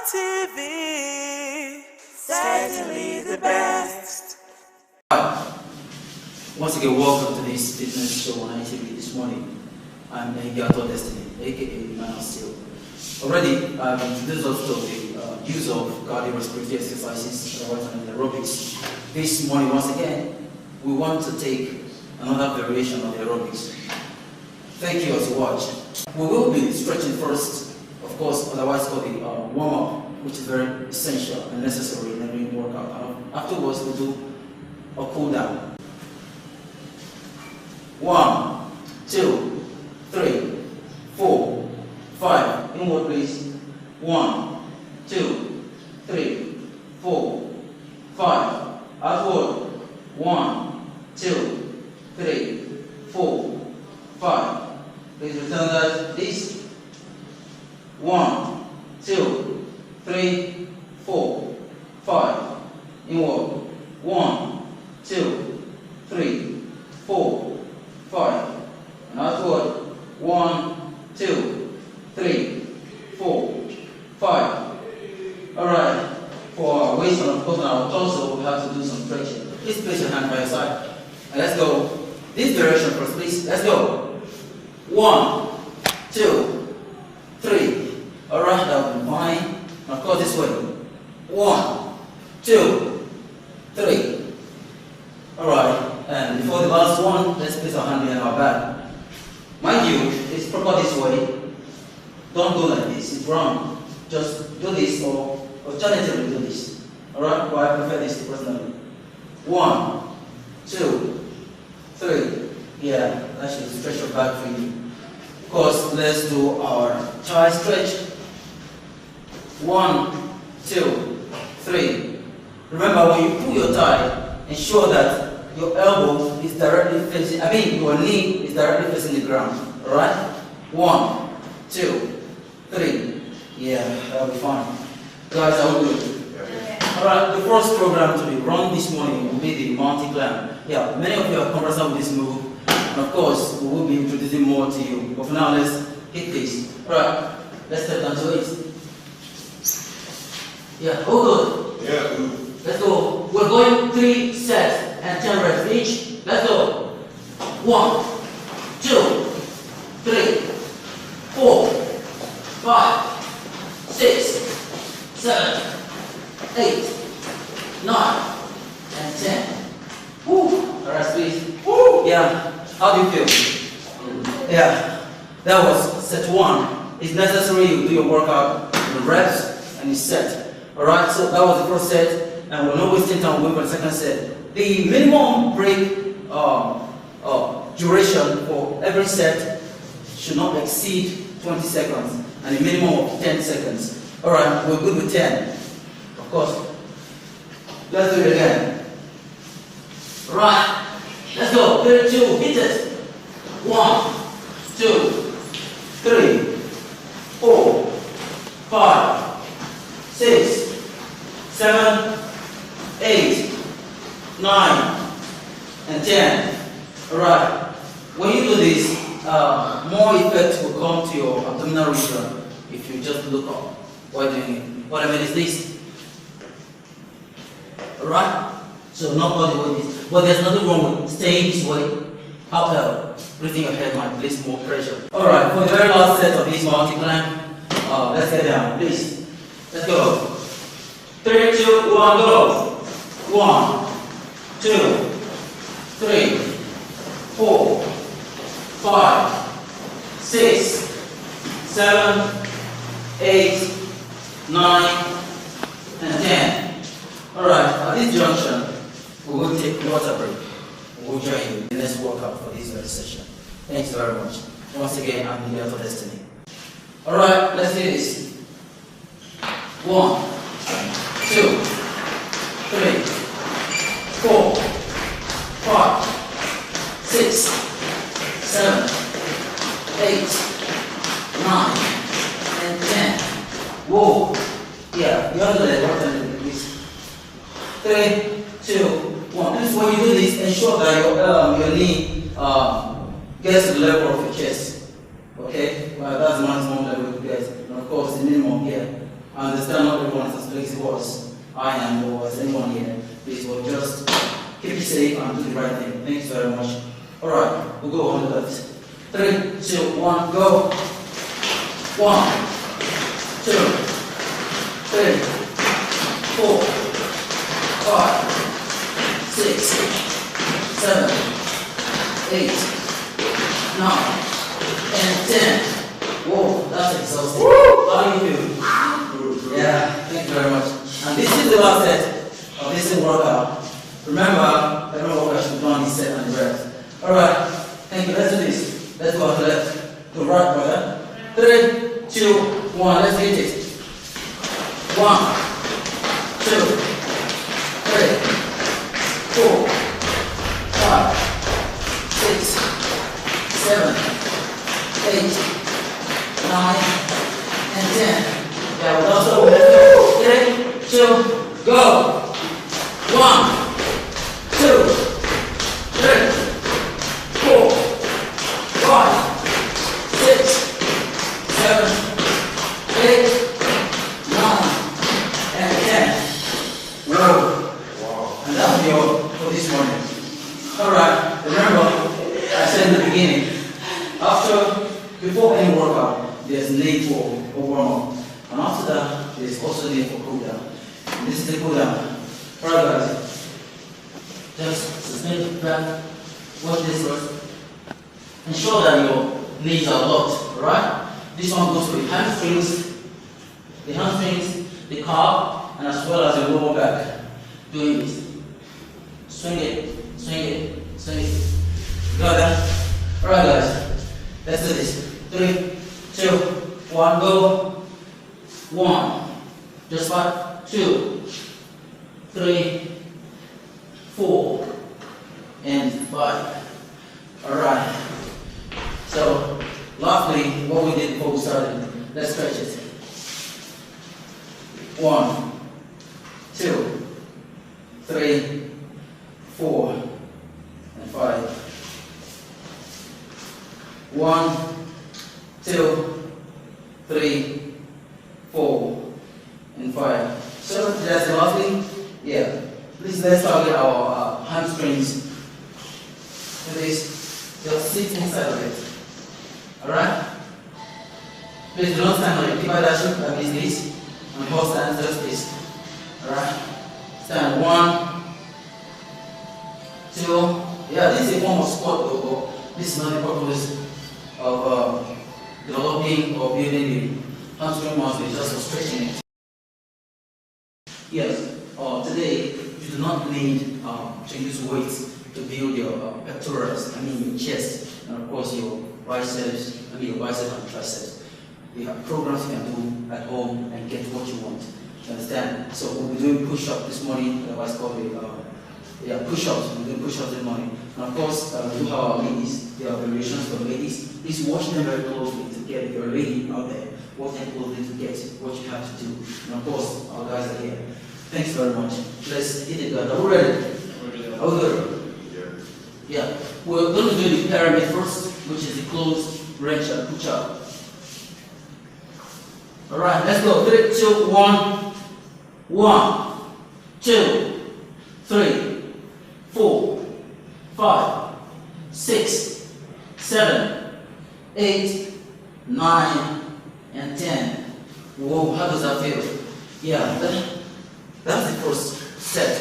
ITV, certainly the best. Once again, welcome to this fitness show on ITV this morning. I'm Gato Destiny, aka Man of Steel. Already, I've introduced us to the use of cardiorespiratory exercises, otherwise known as aerobics. This morning, once again, we want to take another variation of the aerobics. Thank you as you watch. We will be stretching first, of course, otherwise called the warm-up, which is very essential and necessary in every workout. Afterwards, we'll do a cool-down. 1, 2, 3, 4, 5. Inward, please. 1, 2, 3, 4, 5. Outward. 1, 2, 3, 4, 5. Please return that, please. 1, 2, 3, 4, 5. Inward. 1, 2, 3, 4, 5. And outward. 1, 2, 3, 4, 5. Alright. For our waist and of course our torso, we have to do some stretching. Please place your hand by your side. And let's go. This direction first, please. Let's go. 1, 2, 3. Alright, that will be fine. Now go this way. 1, 2, 3. Alright. And before the last one, let's place our hand behind our back. Mind you, it's proper this way. Don't go like this, it's wrong. Just do this or alternatively do this. Alright? But I prefer this personally. 1, 2, 3. Yeah, that should stretch your back for you. Of course, let's do our thigh stretch. 1, 2, 3. Remember, when you pull your thigh, ensure that your elbow is directly facing, your knee is directly facing the ground. Alright? 1, 2, 3. Yeah, that'll be fine. Guys, are we good? Alright, the first program to be run this morning will be the mountain climb. Yeah, many of you are conversant with this move, and of course, we will be introducing more to you. But for now, let's hit this. Alright, let's step down to it. Yeah, all good? Yeah, good. Let's go. We're going 3 sets and 10 reps each. Let's go. 1, 2, 3, 4, 5, 6, 7, 8, 9, and 10. Woo! Alright, please. Woo! Yeah. How do you feel? Yeah. That was set 1. It's necessary you do your workout, the reps, and you set. Alright, so that was the first set, and we're not wasting time waiting for the second set. The minimum break duration for every set should not exceed 20 seconds, and a minimum of 10 seconds. Alright, we're good with 10. Of course. Let's do it again. Right. Let's go. 3, 2, hit it. 1, 2, 3, 4, 5, 6, 7, 8, 9, and 10. Alright. When you do this, more effect will come to your abdominal region if you just look up while doing it. What I mean is this. Alright? So not all the way this. But there's nothing wrong with staying this way. However, breathing your head might place more pressure. Alright, for the very last set of this mountain climb, let's get down, please. Let's go. 3, 2, 1, go. 1, 2, 3, 4, 5, 6, 7, 8, 9, and 10. Alright, at this junction, we will take a water break. We will join you in the next workout for this very session. Thanks very much. Once again, I'm Leader for Destiny. Alright, let's do this. 1, 2, 3, 4, 5, 6, 7, 8, 9, and 10. Whoa. Yeah, the other leg, what time is 3, 2, 1. Please, when you do this, ensure that your knee gets to the level of your chest. Okay? Well, that's the maximum level you get. And of course, the minimum here. I understand not everyone is as flexible as I am or as anyone here. Please, but just keep it safe and do the right thing. Thanks very much. Alright, we'll go on the left. 3, 2, 1, go. 1, 2, 3, 4, 5, 6, 7, 8, 9, and 10. Whoa, that's exhausting. How do you feel? Yeah, thank you very much. And this is the last set of this workout. Remember, every workout should be done this set and the rest. Alright, thank you. Let's do this. Let's go to the left. To right, brother. 3, 2, 1. Let's hit it. 1, 2, 3, 4, 5, 6, 7, 8, 9, and 10. Yeah, we'll also 3, 2, go. 1, 2, 3, 4, 5, 6, 7, 8, 9, and 10. Whoa. And that'll be all for this morning. Alright, remember, I said in the beginning, before any workout, there's need for a warm-up. And after that, there's also need for cool-down. And this is the cool-down. Alright guys, just suspend the breath, watch this first. Ensure that your knees are locked, alright? This one goes for the hamstrings, the calf, and as well as your lower back. Doing this. Swing it, swing it, swing it. Got that? Alright guys, let's do this. 3, 2, 1, go. 1, just 5, 2, 3, 4, and 5. Alright. So Lastly, what we did before we started, let's stretch it. 1, 2, 3, 4, and 5. 1, 2, 3, 4, and 5. So that's the last thing. Yeah. Please let's target our hamstrings. Do this. Just sit inside of it. Alright? Please do not stand on it. Keep that shape like this. And hold stand just this. Alright? Stand 1, 2. Yeah, this is a form of squat though, but this is not the purpose of developing or building the hamstring muscle, it's just for stretching it. Yes, today you do not need to use weights to build your pectorals, your chest, and of course your biceps, your biceps and triceps. You have programs you can do at home and get what you want. You understand? So we'll be doing push-ups this morning, otherwise called push-ups. We'll be doing push-ups this morning. And of course, we do have our ladies. There are variations for ladies. Please watch them very closely to get your lady out there. Watch them closely to get what you have to do. And of course, our guys are here. Thanks very much. Let's hit it, guys. Are we ready? Are we good? Yeah. We're going to do the pyramid first, which is the closed wrench and push-up. Alright, let's go. 3, 2, 1. 1, 2, 3, 4, 5, 6, 7, 8, 9, and 10. Whoa, how does that feel? Yeah, that's the first set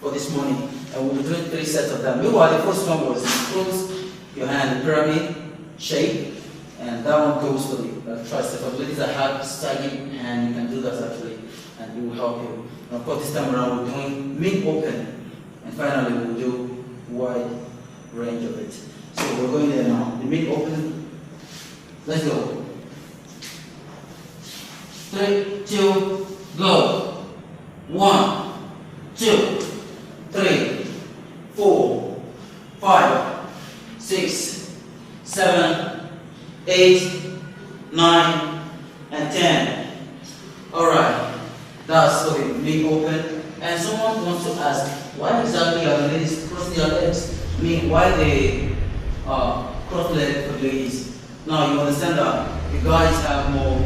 for this morning. And we'll be doing 3 sets of that. Meanwhile, the first one was close your hand in pyramid shape. And that one goes for the tricep. For ladies that have sagging hand, you can do that actually, and it will help you. And of course, this time around we're doing mid open, and finally we'll do wide range of it. So we're going there now. The mid open. Let's go. 3, 2, go. 1, 2, 3, 4, 5, 6, 7. 8, 9, and 10. Alright, that's for the big open. And someone wants to ask, why exactly are the ladies crossing their legs? Why they cross legs for the ladies? Now you understand that the guys have more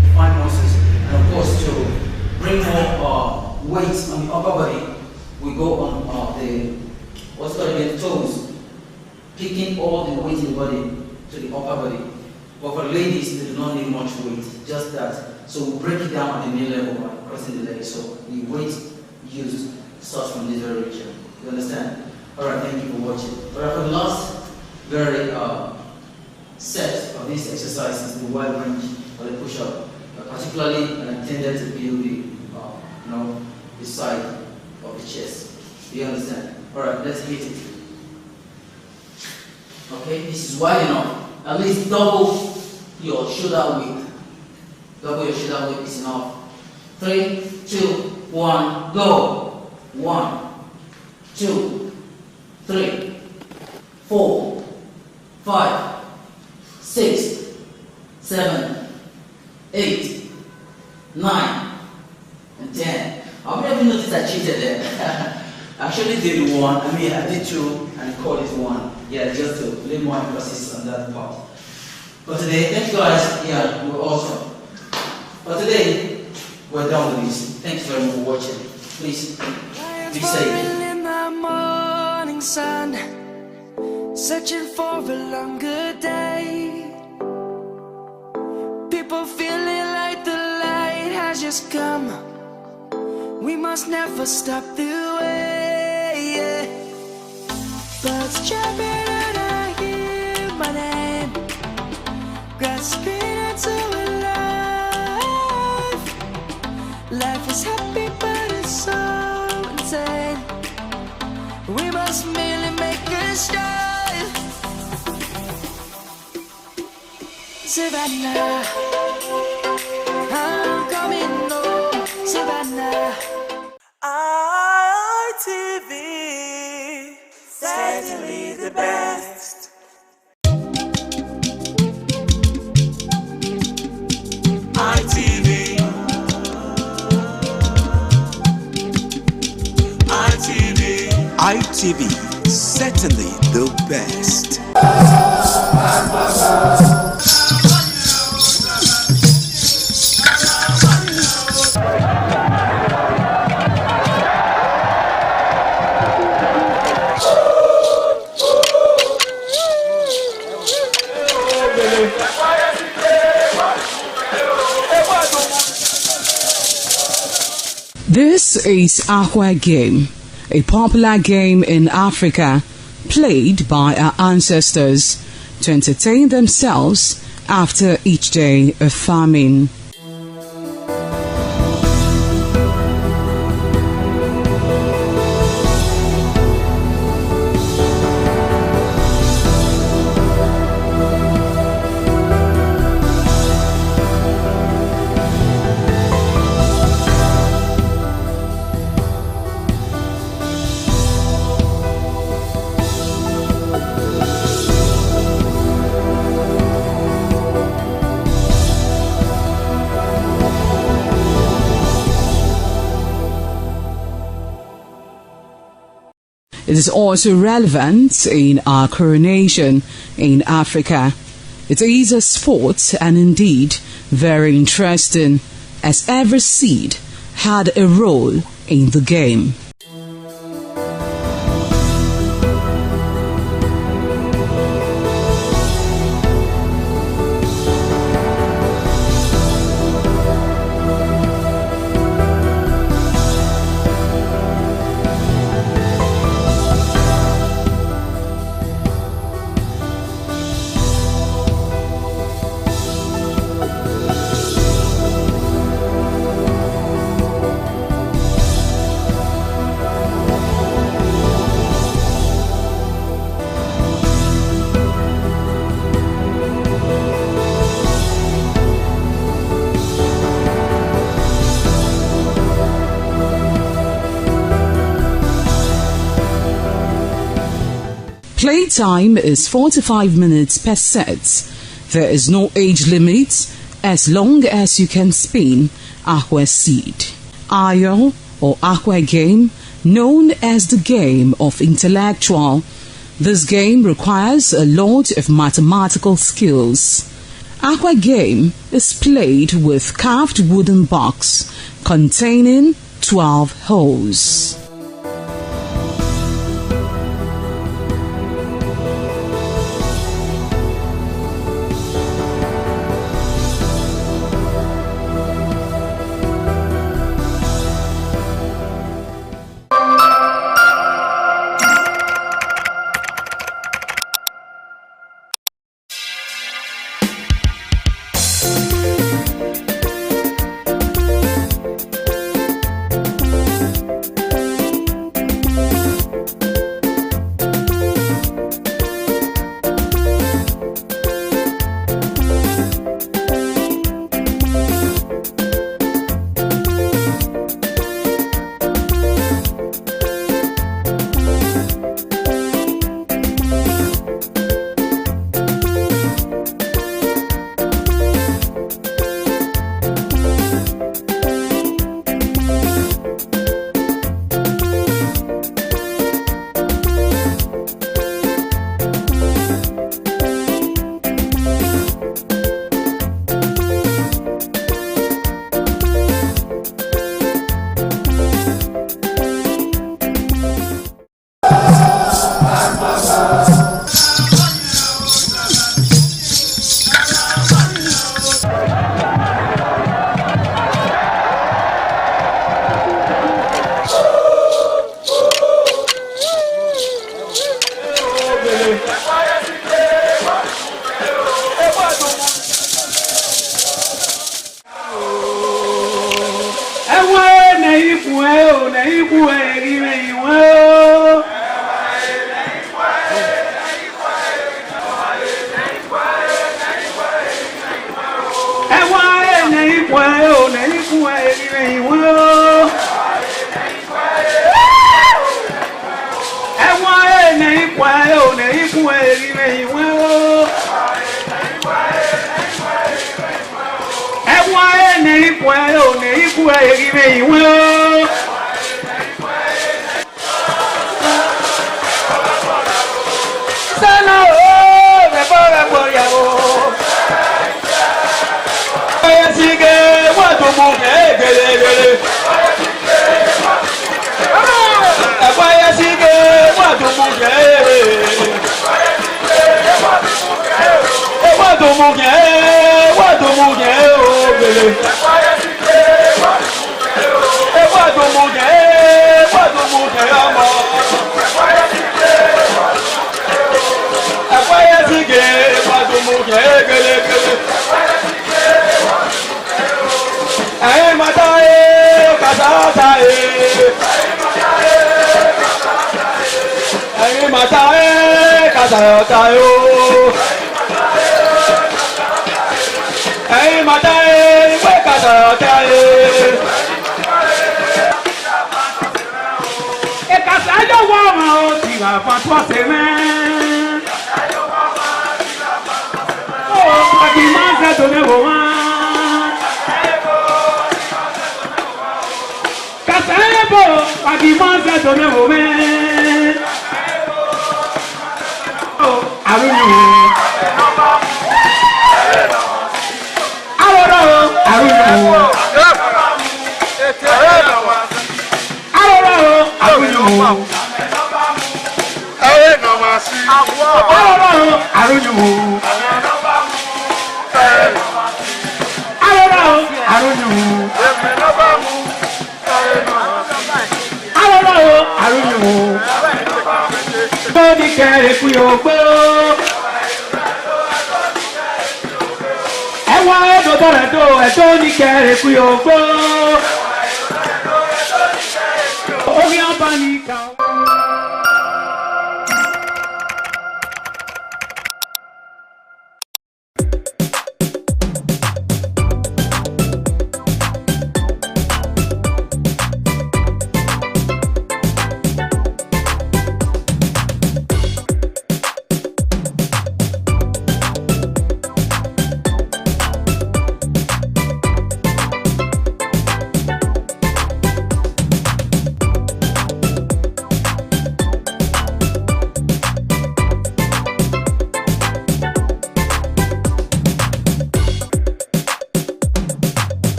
defined muscles, and of course to bring more weight on the upper body, we go on the toes, picking all the weight in the body to the upper body. But for ladies, they do not need much weight, just that. So we break it down at the knee level by crossing the legs. So the weight used starts from this very region. You understand? Alright, thank you for watching. Alright, for the last very set of this exercise is the wide range or the push-up, particularly intended to build the side of the chest. Do you understand? Alright, let's hit it. Okay, this is wide enough. At least double your shoulder width. Double your shoulder width is enough. 3, 2, 1, go. 1, 2, 3, 4, 5, 6, 7, 8, 9, and 10. How many of you noticed I cheated there? I actually did 1. I did 2 and called it 1. Yeah, just to lay more emphasis on that part. But today, thank you guys. Yeah, we're awesome. But today, we're done with this. Thanks very much for watching. Please be safe. In the morning sun, searching for a longer day. People feeling like the light has just come. We must never stop the way. Yeah. Birds chirping and I hear my name, grasping into life. Life is happy but it's so insane. We must merely make a start. Savannah, I'm coming home. Savannah. ITV, certainly the best. ITV, certainly the best. This is Aqua Game, a popular game in Africa played by our ancestors to entertain themselves after each day of farming. It is also relevant in our coronation in Africa. It is a sport and indeed very interesting, as every seed had a role in the game. Playtime is 45 minutes per set. There is no age limit as long as you can spin aqua seed. Ayo or aqua game, known as the game of intellectual. This game requires a lot of mathematical skills. Aqua game is played with carved wooden box containing 12 holes.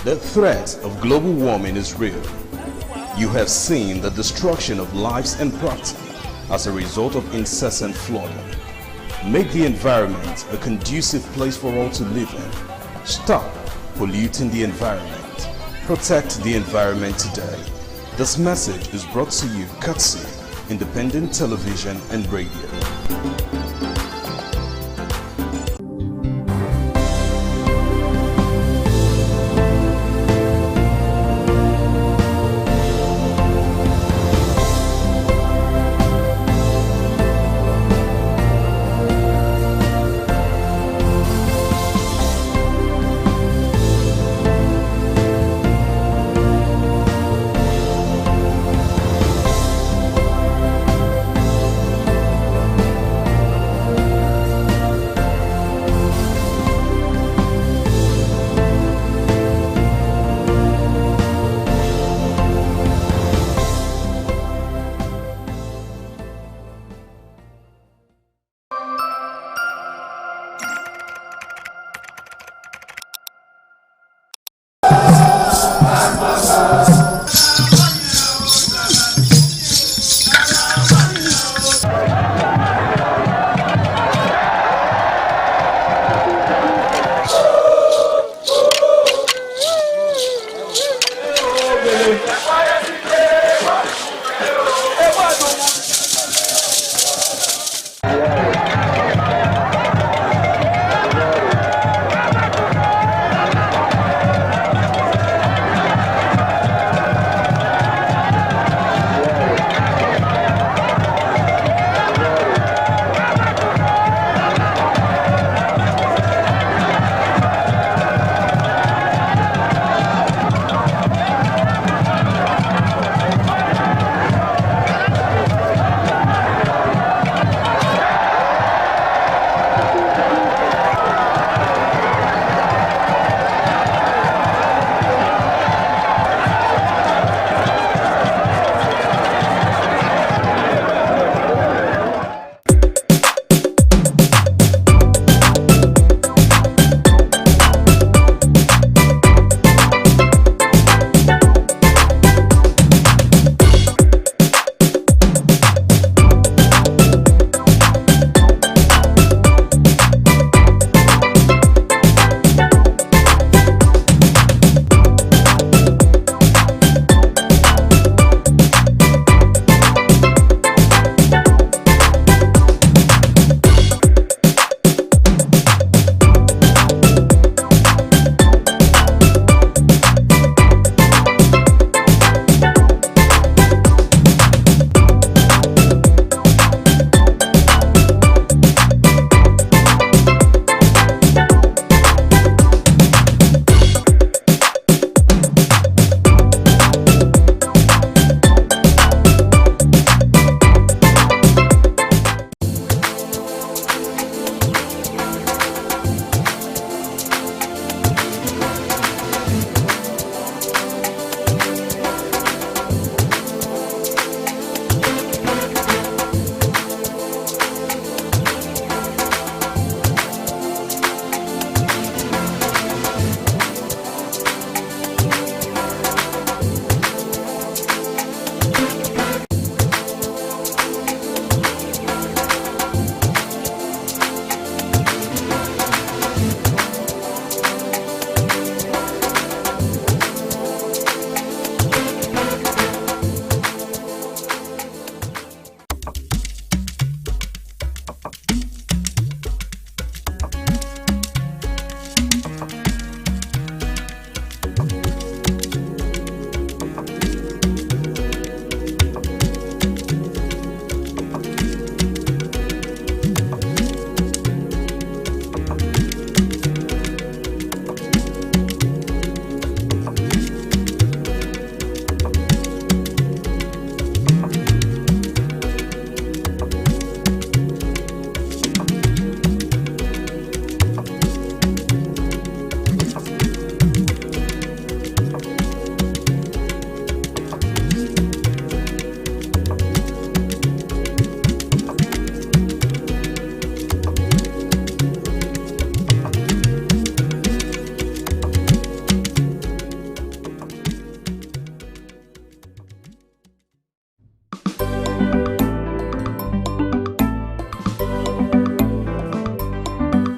The threat of global warming is real. You have seen the destruction of lives and property as a result of incessant flooding. Make the environment a conducive place for all to live in. Stop polluting the environment. Protect the environment today. This message is brought to you courtesy Independent Television and Radio.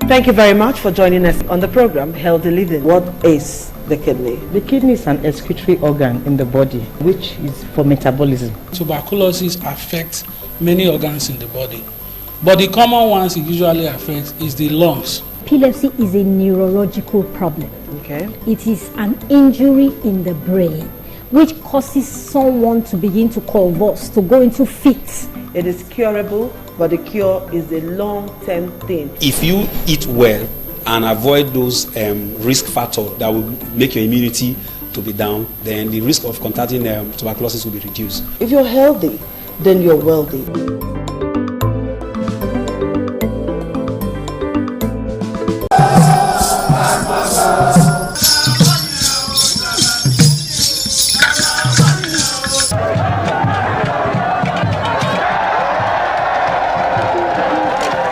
Thank you very much for joining us on the program, Healthy Living. What is the kidney? The kidney is an excretory organ in the body, which is for metabolism. Tuberculosis affects many organs in the body, but the common ones it usually affects is the lungs. Epilepsy is a neurological problem. Okay. It is an injury in the brain which causes someone to begin to convulse, to go into fits. It is curable, but the cure is a long-term thing. If you eat well and avoid those risk factors that will make your immunity to be down, then the risk of contracting tuberculosis will be reduced. If you're healthy, then you're wealthy.